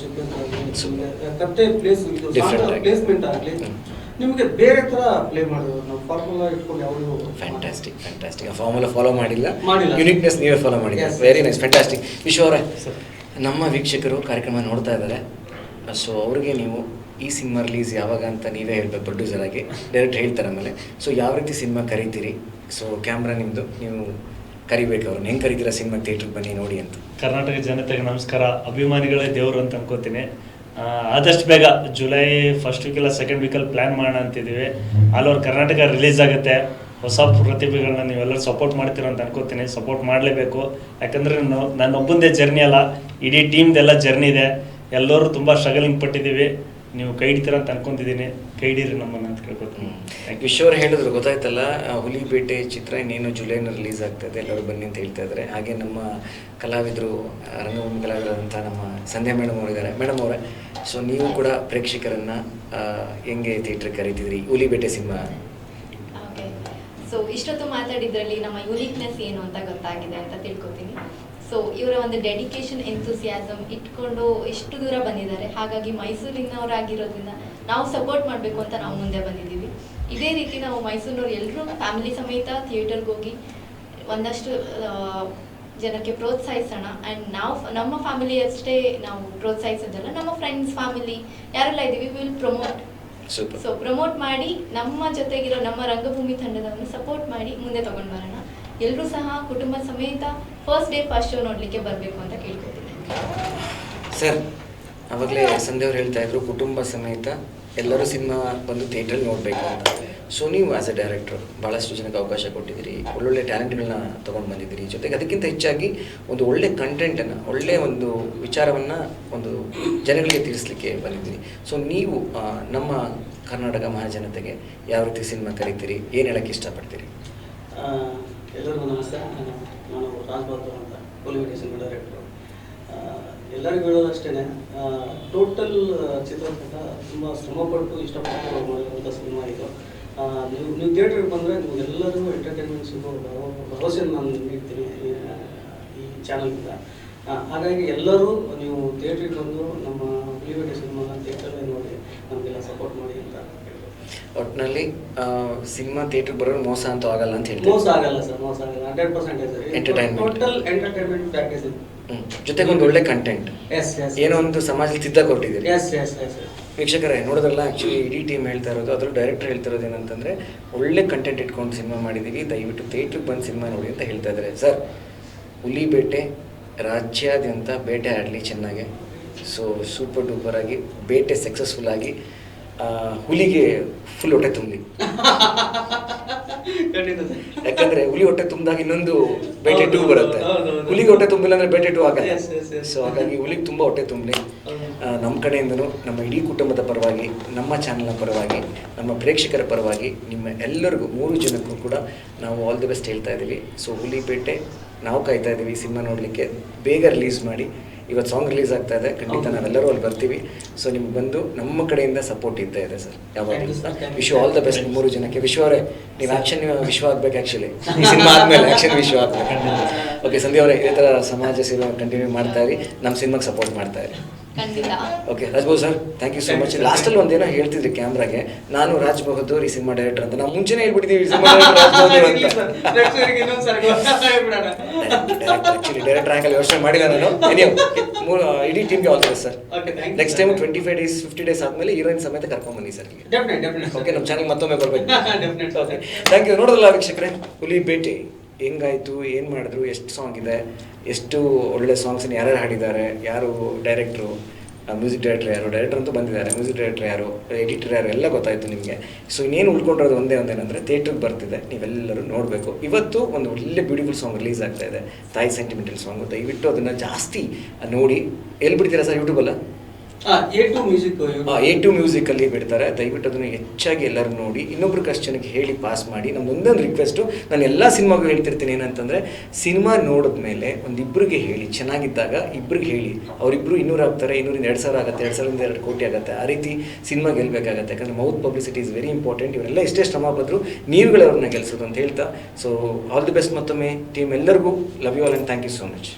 ಸೀಕ್ವೆನ್ಸ್ ಆಗಲಿ, ಕತೆ ಪ್ಲೇಸ್ಮೆಂಟ್ ಆಗಲಿ, ನಿಮಗೆ ಬೇರೆ ತರ ಪ್ಲೇ ಮಾಡೋದು. ನಾವು ಫಾರ್ಮುಲಾ ಇಟ್ಕೊಂಡು ಯಾವುದು ಫ್ಯಾಂಟಾಸ್ಟಿಕ್ ಫ್ಯಾಂಟಾಸ್ಟಿಕ್. ಆ ಫಾರ್ಮುಲಾ ಫಾಲೋ ಮಾಡಿಲ್ಲ, ಮಾಡಿಲ್ಲ. ಯುನಿಕ್ನೆಸ್ ನೀವೇ ಫಾಲೋ ಮಾಡಿದ್ದೀರಾ. Yes. Very nice, fantastic. ವಿಶ್ವ ಅವರೇ, ನಮ್ಮ ವೀಕ್ಷಕರು ಕಾರ್ಯಕ್ರಮ ನೋಡ್ತಾ ಇದ್ದಾರೆ, ಸೊ ಅವ್ರಿಗೆ ನೀವು ಈ ಸಿನಿಮಾ ರಿಲೀಸ್ ಯಾವಾಗ ಅಂತ ನೀವೇ ಹೇಳ್ಬೇಕು, ಪ್ರೊಡ್ಯೂಸರ್ ಆಗಿ ಡೈರೆಕ್ಟ್ ಹೇಳ್ತಾರೆ ಆಮೇಲೆ. ಸೊ ಯಾವ ರೀತಿ ಸಿನಿಮಾ ಕರೀತೀರಿ? ಸೊ ಕ್ಯಾಮ್ರಾ ನಿಮ್ಮದು, ನೀವು ಕರಿಬೇಕು ಅವ್ರನ್ನ. ಹೆಂಗೆ ಕರಿತೀರಾ ಸಿನಿಮಾ ಥಿಯೇಟ್ರಿಗೆ ಬನ್ನಿ ನೋಡಿ ಅಂತ? ಕರ್ನಾಟಕ ಜನತೆಗೆ ನಮಸ್ಕಾರ. ಅಭಿಮಾನಿಗಳೇ ದೇವರು ಅಂತ ಅನ್ಕೋತೀನಿ. ಆದಷ್ಟು ಬೇಗ ಜುಲೈ ಫಸ್ಟ್ ವೀಕ್ ಇಲ್ಲ ಸೆಕೆಂಡ್ ವೀಕಲ್ಲಿ ಪ್ಲ್ಯಾನ್ ಮಾಡೋಣ ಅಂತಿದ್ದೀವಿ. ಆಲ್ ಓವರ್ ಕರ್ನಾಟಕ ರಿಲೀಸ್ ಆಗುತ್ತೆ. ಹೊಸ ಪ್ರತಿಭೆಗಳನ್ನ ನೀವೆಲ್ಲರೂ ಸಪೋರ್ಟ್ ಮಾಡ್ತೀರ ಅಂತ ಅನ್ಕೋತೀನಿ. ಸಪೋರ್ಟ್ ಮಾಡಲೇಬೇಕು, ಯಾಕಂದರೆ ನನ್ನ ಒಬ್ಬಂದೇ ಜರ್ನಿ ಅಲ್ಲ, ಇಡೀ ಟೀಮ್ದೆಲ್ಲ ಜರ್ನಿ ಇದೆ. ಎಲ್ಲರೂ ತುಂಬ ಸ್ಟ್ರಗಲಿಂಗ್ ಪಟ್ಟಿದ್ದೀವಿ. ನೀವು ಕೈ ಹಿಡಿತೀರ ಅಂತ ಅನ್ಕೊಂತಿದ್ದೀನಿ, ಕೈ ಹಿಡೀರಿ ನಮ್ಮನ್ನು ಅಂತ ಕೇಳ್ಕೊತೀನಿ. ವಿಶ್ವ ಅವ್ರು ಹೇಳಿದ್ರು ಗೊತ್ತಾಯ್ತಲ್ಲ, ಹುಲಿ ಬೇಟೆ ಚಿತ್ರ ಇನ್ನೇನು ಜುಲೈನ ರಿಲೀಸ್ ಆಗ್ತದೆ, ಎಲ್ಲರೂ ಬನ್ನಿ ಅಂತ ಹೇಳ್ತಾ ಇದ್ದಾರೆ. ಹಾಗೆ ನಮ್ಮ ಕಲಾವಿದರು, ರಂಗಭೂಮಿ ಕಲಾವಿದರಂತ ನಮ್ಮ ಸಂಧ್ಯಾ ಮೇಡಮ್ ಅವರಿದ್ದಾರೆ. ಮೇಡಮ್ ಅವರೇ, ಸೊ ನೀವು ಕೂಡ ಪ್ರೇಕ್ಷಕರನ್ನು ಹೆಂಗೆ ಥಿಯೇಟ್ರಿಗೆ ಕರೀತಿದ್ರಿ ಹುಲಿ ಬೇಟೆ ಸಿನಿಮಾ? ಓಕೆ, ಸೊ ಇಷ್ಟೊತ್ತು ಮಾತಾಡಿದ್ರಲ್ಲಿ ನಮ್ಮ ಯುನೀಕ್ನೆಸ್ ಏನು ಅಂತ ಗೊತ್ತಾಗಿದೆ ಅಂತ ತಿಳ್ಕೊತೀನಿ. ಸೊ ಇವರ ಒಂದು ಡೆಡಿಕೇಶನ್, ಎಂಥೂಸಿಯಾಸಮ್ ಇಟ್ಕೊಂಡು ಎಷ್ಟು ದೂರ ಬಂದಿದ್ದಾರೆ. ಹಾಗಾಗಿ ಮೈಸೂರಿನವರಾಗಿರೋದ್ರಿಂದ ನಾವು ಸಪೋರ್ಟ್ ಮಾಡಬೇಕು ಅಂತ ನಾವು ಮುಂದೆ ಬಂದಿದ್ದೀವಿ. ಇದೇ ರೀತಿ ನಾವು ಮೈಸೂರಿನವ್ರು ಎಲ್ಲರೂ ಫ್ಯಾಮಿಲಿ ಸಮೇತ ಥಿಯೇಟರ್ಗೆ ಹೋಗಿ ಒಂದಷ್ಟು ಜನಕ್ಕೆ ಪ್ರೋತ್ಸಾಹಿಸೋಣ. ಆ್ಯಂಡ್ ನಾವು ನಮ್ಮ ಫ್ಯಾಮಿಲಿ ಅಷ್ಟೇ ನಾವು ಪ್ರೋತ್ಸಾಹಿಸೋದಲ್ಲ, ನಮ್ಮ ಫ್ರೆಂಡ್ಸ್ ಫ್ಯಾಮಿಲಿ ಯಾರೆಲ್ಲ ಇದ್ದೀವಿ ವಿಲ್ ಪ್ರಮೋಟ್. ಸೊ ಪ್ರಮೋಟ್ ಮಾಡಿ ನಮ್ಮ ಜೊತೆಗಿರೋ ನಮ್ಮ ರಂಗಭೂಮಿ ತಂಡದವನ್ನು ಸಪೋರ್ಟ್ ಮಾಡಿ ಮುಂದೆ ತಗೊಂಡು ಬರೋಣ. ಎಲ್ಲರೂ ಸಹ ಕುಟುಂಬ ಸಮೇತ ಫಸ್ಟ್ ಡೇ ಫಸ್ಟ್ ಶೋ ನೋಡಲಿಕ್ಕೆ ಬರಬೇಕು ಅಂತ ಕೇಳ್ಕೊತೀನಿ. ಸರ್, ಆವಾಗಲೇ ಸಂಧ್ಯಾ ಅವ್ರು ಹೇಳ್ತಾ ಇದ್ರು ಕುಟುಂಬ ಸಮೇತ ಎಲ್ಲರೂ ಸಿನಿಮಾ ಬಂದು ಥಿಯೇಟ್ರಲ್ಲಿ ನೋಡಬೇಕು ಅಂತ. ಸೊ ನೀವು ಆ್ಯಸ್ ಎ ಡೈರೆಕ್ಟರ್ ಭಾಳಷ್ಟು ಜನಕ್ಕೆ ಅವಕಾಶ ಕೊಟ್ಟಿದ್ದೀರಿ, ಒಳ್ಳೊಳ್ಳೆ ಟ್ಯಾಲೆಂಟ್ಗಳನ್ನ ತೊಗೊಂಡು ಬಂದಿದ್ದೀರಿ. ಜೊತೆಗೆ ಅದಕ್ಕಿಂತ ಹೆಚ್ಚಾಗಿ ಒಂದು ಒಳ್ಳೆ ಕಂಟೆಂಟನ್ನು, ಒಳ್ಳೆಯ ಒಂದು ವಿಚಾರವನ್ನು ಒಂದು ಜನಗಳಿಗೆ ತಿಳಿಸ್ಲಿಕ್ಕೆ ಬಂದಿದ್ದೀರಿ. ಸೊ ನೀವು ನಮ್ಮ ಕರ್ನಾಟಕ ಮಹಾಜನತೆಗೆ ಯಾವ ರೀತಿ ಸಿನಿಮಾ ಕರೀತೀರಿ, ಏನು ಹೇಳೋಕ್ಕೆ ಇಷ್ಟಪಡ್ತೀರಿ? ಎಲ್ಲರಿಗೂ ನಮಸ್ತೆ. ನಾನು ರಾಜ್ಬಹದ್ದೂರ್ ಅಂತ, ಹುಲಿ ಬೇಟೆ ಸಿನಿಮಾ ಡೈರೆಕ್ಟ್ರು. ಎಲ್ಲರಿಗೂ ಹೇಳೋದಷ್ಟೇ, ಟೋಟಲ್ ಚಿತ್ರತಂಡ ತುಂಬ ಶ್ರಮಪಟ್ಟು ಇಷ್ಟಪಟ್ಟು ಮಾಡಿರುವಂಥ ಸಿನಿಮಾ ಇದು. ನೀವು ಥಿಯೇಟ್ರಿಗೆ ಬಂದರೆ ನಿಮಗೆಲ್ಲರಿಗೂ ಎಂಟರ್ಟೈನ್ಮೆಂಟ್ ಸಿಗೋ ಭರವಸೆಯನ್ನು ನಾನು ನೀಡ್ತೀನಿ ಈ ಚಾನಲ್ನಿಂದ. ಹಾಗಾಗಿ ಎಲ್ಲರೂ ನೀವು ಥಿಯೇಟ್ರಿಗೆ ಬಂದು ನಮ್ಮ ಹುಲಿ ಬೇಟೆ ಸಿನಿಮಾನ ಥಿಯೇಟ್ರಲ್ಲೇ ನೋಡಿ ನಮಗೆಲ್ಲ ಸಪೋರ್ಟ್ ಮಾಡಿ ಅಂತ ಹೇಳ್ಬೋದು. ಒಟ್ಟಿನಲ್ಲಿ ಸಿನಿಮಾ ಥಿಯೇಟ್ರಿಗೆ ಬರೋರು ಮೋಸ ಅಂತೂ ಆಗಲ್ಲ ಅಂತ ಹೇಳ್ತೀವಿ? ಮೋಸ ಆಗಲ್ಲ ಸರ್, ಮೋಸ ಆಗಲ್ಲ. 100% Entertainment. ಟೋಟಲ್ ಎಂಟರ್ಟೈನ್ಮೆಂಟ್ ಪ್ಯಾಕೇಜ್ ಇದೆ. ಜೊತೆಗೆ ಒಂದು ಒಳ್ಳೆ ಕಂಟೆಂಟ್, ಏನೋ ಒಂದು ಸಮಾಜದಲ್ಲಿ ತಿದ್ದ ಕೊಟ್ಟಿದ್ದೀರಿ. ವೀಕ್ಷಕರೇ ನೋಡೋದಲ್ಲ, ಆ್ಯಕ್ಚುಲಿ ಇಡೀ ಟೀಮ್ ಹೇಳ್ತಾ ಇರೋದು, ಅದರಲ್ಲೂ ಡೈರೆಕ್ಟರ್ ಹೇಳ್ತಾ ಇರೋದು ಏನಂತಂದರೆ ಒಳ್ಳೆ ಕಂಟೆಂಟ್ ಇಟ್ಕೊಂಡು ಸಿನಿಮಾ ಮಾಡಿದ್ದೀವಿ, ದಯವಿಟ್ಟು ಥಿಯೇಟ್ರಿಗೆ ಬಂದು ಸಿನಿಮಾ ನೋಡಿ ಅಂತ ಹೇಳ್ತಾ ಇದ್ದಾರೆ. ಸರ್, ಹುಲಿ ಬೇಟೆ ರಾಜ್ಯಾದ್ಯಂತ ಬೇಟೆ ಆಡಲಿ ಚೆನ್ನಾಗೆ. ಸೊ ಸೂಪರ್ ಡೂಪರ್ ಆಗಿ ಬೇಟೆ ಸಕ್ಸಸ್ಫುಲ್ ಆಗಿ ಹುಲಿಗೆ ಫುಲ್ ಹೊಟ್ಟೆ ತುಂಬಲಿ. ಯಾಕಂದ್ರೆ ಹುಲಿ ಹೊಟ್ಟೆ ತುಂಬಿದಾಗ ಇನ್ನೊಂದು ಬೇಟೆ 2 ಬರುತ್ತೆ. ಹುಲಿಗೆ ಹೊಟ್ಟೆ ತುಂಬಿಲ್ಲ ಅಂದ್ರೆ ಬೇಟೆ 2 ಆಗಲ್ಲ. ಸೊ ಹಾಗಾಗಿ ಹುಲಿಗೆ ತುಂಬ ಹೊಟ್ಟೆ ತುಂಬಲಿ. ನಮ್ಮ ಕಡೆಯಿಂದನೂ ನಮ್ಮ ಇಡೀ ಕುಟುಂಬದ ಪರವಾಗಿ, ನಮ್ಮ ಚಾನಲ್ನ ಪರವಾಗಿ, ನಮ್ಮ ಪ್ರೇಕ್ಷಕರ ಪರವಾಗಿ, ನಿಮ್ಮ ಎಲ್ಲರಿಗೂ 3 ಜನಕ್ಕೂ ಕೂಡ ನಾವು ಆಲ್ ದಿ ಬೆಸ್ಟ್ ಹೇಳ್ತಾ ಇದ್ದೀವಿ. ಸೊ ಹುಲಿ ಬೇಟೆ ನಾವು ಕಾಯ್ತಾ ಇದ್ದೀವಿ ಸಿನಿಮಾ ನೋಡಲಿಕ್ಕೆ. ಬೇಗ ರಿಲೀಸ್ ಮಾಡಿ, ಇವತ್ತು ಸಾಂಗ್ ರಿಲೀಸ್ ಆಗ್ತಾ ಇದೆ, ಖಂಡಿತ ನಾವೆಲ್ಲರೂ ಅಲ್ಲಿ ಬರ್ತೀವಿ. ಸೊ ನಿಮ್ಗೆ ಬಂದು ನಮ್ಮ ಕಡೆಯಿಂದ ಸಪೋರ್ಟ್ ಇದ್ದೇ ಇದೆ ಸರ್ ಯಾವಾಗಲೂ. ವಿಶ್ ಆಲ್ ದ ಬೆಸ್ಟ್ 3 ಜನಕ್ಕೆ. ವಿಶ್ವ ಅವರೇ, ನೀವು ಆ್ಯಕ್ಷನ್ ವಿಶ್ವ ಆಗ್ಬೇಕು. ಆ್ಯಕ್ಚುಲಿ ಈ ಸಿನಿಮಾ ಆದಮೇಲೆ ಆ್ಯಕ್ಷನ್ ವಿಶ್ವ ಆಗ್ಬೇಕು. ಓಕೆ ಸಂಧ್ಯಾ ಅವರೇ, ಇದೇ ಥರ ಸಮಾಜ ಸೇವೆ ಕಂಟಿನ್ಯೂ ಮಾಡ್ತಾ ಇರಿ, ನಮ್ಮ ಸಿನಿಮಾಗೆ ಸಪೋರ್ಟ್ ಮಾಡ್ತಾ ಇರಿ. ಖಂಡಿತ. Okay Rajbahadur sir, thank you so much. ಲಾಸ್ಟಲ್ಲಿ ಒಂದೇನೋ ಹೇಳ್ತಿದ್ರಿ ಕ್ಯಾಮ್ರಾಗೆ, ನಾನು ರಾಜ್ ಬಹದ್ದೂರ್ ಈ ಸಿನಿಮಾ ಡೈರೆಕ್ಟರ್ ಅಂತ. ನಾವು ಮುಂಚೆನೇ ಹೇಳ್ಬಿಟ್ಟಿದ್ದೀವಿ ಸಿನಿಮಾ ಆ್ಯಕ್ಚುಲಿ ಡೈರೆಕ್ಟರ್ ಆಗಲ್ಲ ಯೋಚನೆ ಮಾಡಿಲ್ಲ ನಾನು. ಇಡೀ ಟೀಮ್ಗೆ all the best sir. Next time 25 days 50 days ಆದಮೇಲೆ ಹೀರೋಯಿನ್ ಸಮೇತ ಕರ್ಕೊಂಡ್ಬನ್ನಿ ಸರ್. ಓಕೆ, ನಮ್ಮ ಚಾನಲ್ ಮತ್ತೊಮ್ಮೆ ಬರಬೇಕು. Okay, thank you. ನೋಡೋದಲ್ಲ ವೀಕ್ಷಕರೇ, ಹುಲಿ ಬೇಟೆ ಹೆಂಗಾಯಿತು, ಏನು ಮಾಡಿದ್ರು, ಎಷ್ಟು ಸಾಂಗ್ ಇದೆ, ಎಷ್ಟು ಒಳ್ಳೆ ಸಾಂಗ್ಸನ್ನು ಯಾರ್ಯಾರು ಹಾಡಿದ್ದಾರೆ, ಯಾರು ಡೈರೆಕ್ಟ್ರು, ಮ್ಯೂಸಿಕ್ ಡೈರೆಕ್ಟರ್ ಯಾರು, ಡೈರೆಕ್ಟರ್ ಅಂತೂ ಬಂದಿದ್ದಾರೆ, ಮ್ಯೂಸಿಕ್ ಡೈರೆಕ್ಟರ್ ಯಾರು, ಎಡಿಟರ್ ಯಾರು ಎಲ್ಲ ಗೊತ್ತಾಯಿತು ನಿಮಗೆ. ಸೊ ಇನ್ನೇನು ಉಳ್ಕೊಂಡಿರೋದು ಒಂದೇನಂದರೆ ಥಿಯೇಟ್ರಿಗೆ ಬರ್ತಿದೆ, ನೀವೆಲ್ಲರೂ ನೋಡಬೇಕು. ಇವತ್ತು ಒಂದು ಒಳ್ಳೆ ಬ್ಯೂಟಿಫುಲ್ ಸಾಂಗ್ ರಿಲೀಸ್ ಆಗ್ತಾ ಇದೆ, ತಾಯಿ ಸೆಂಟಿಮೆಂಟಲ್ ಸಾಂಗು. ದಯವಿಟ್ಟು ಅದನ್ನು ಜಾಸ್ತಿ ನೋಡಿ. ಎಲ್ಲಿ ಬಿಡ್ತೀರಾ ಸರ್? ಯೂಟ್ಯೂಬಲ್ಲ? A2 ಮ್ಯೂಸಿಕಲ್ಲಿ ಬಿಡ್ತಾರೆ. ದಯವಿಟ್ಟು ಅದನ್ನು ಹೆಚ್ಚಾಗಿ ಎಲ್ಲರೂ ನೋಡಿ, ಇನ್ನೊಬ್ರಿಗೆ ಅಷ್ಟು ಜನಕ್ಕೆ ಹೇಳಿ ಪಾಸ್ ಮಾಡಿ. ನಮ್ಮದೊಂದೊಂದು ರಿಕ್ವೆಸ್ಟು, ನಾನು ಎಲ್ಲ ಸಿನಿಮಾಗೂ ಹೇಳ್ತಿರ್ತೀನಿ, ಏನಂತಂದರೆ ಸಿನಿಮಾ ನೋಡಿದ್ಮೇಲೆ ಒಂದಿಬ್ಬರಿಗೆ ಹೇಳಿ, ಚೆನ್ನಾಗಿದ್ದಾಗ ಇಬ್ಬರಿಗೆ ಹೇಳಿ. ಅವರಿಬ್ಬರು 200 ಆಗ್ತಾರೆ, 200ರಿಂದ 2,000 ಆಗುತ್ತೆ, 2,000ರಿಂದ 2 ಕೋಟಿ ಆಗುತ್ತೆ. ಆ ರೀತಿ ಸಿನಿಮಾ ಗೆಲ್ಲಬೇಕಾಗತ್ತೆ. ಯಾಕಂದರೆ mouth publicity is very important. ಇವರೆಲ್ಲ ಎಷ್ಟೇ ಶ್ರಮ ಬಂದರೂ ನೀವುಗಳವ್ರನ್ನ ಗೆಲ್ಲಿಸೋದು ಅಂತ ಹೇಳ್ತಾ, ಸೊ ಆಲ್ ದಿ ಬೆಸ್ಟ್ ಮತ್ತೊಮ್ಮೆ ಟೀಮ್ ಎಲ್ಲರಿಗೂ. Love you all and thank you so much.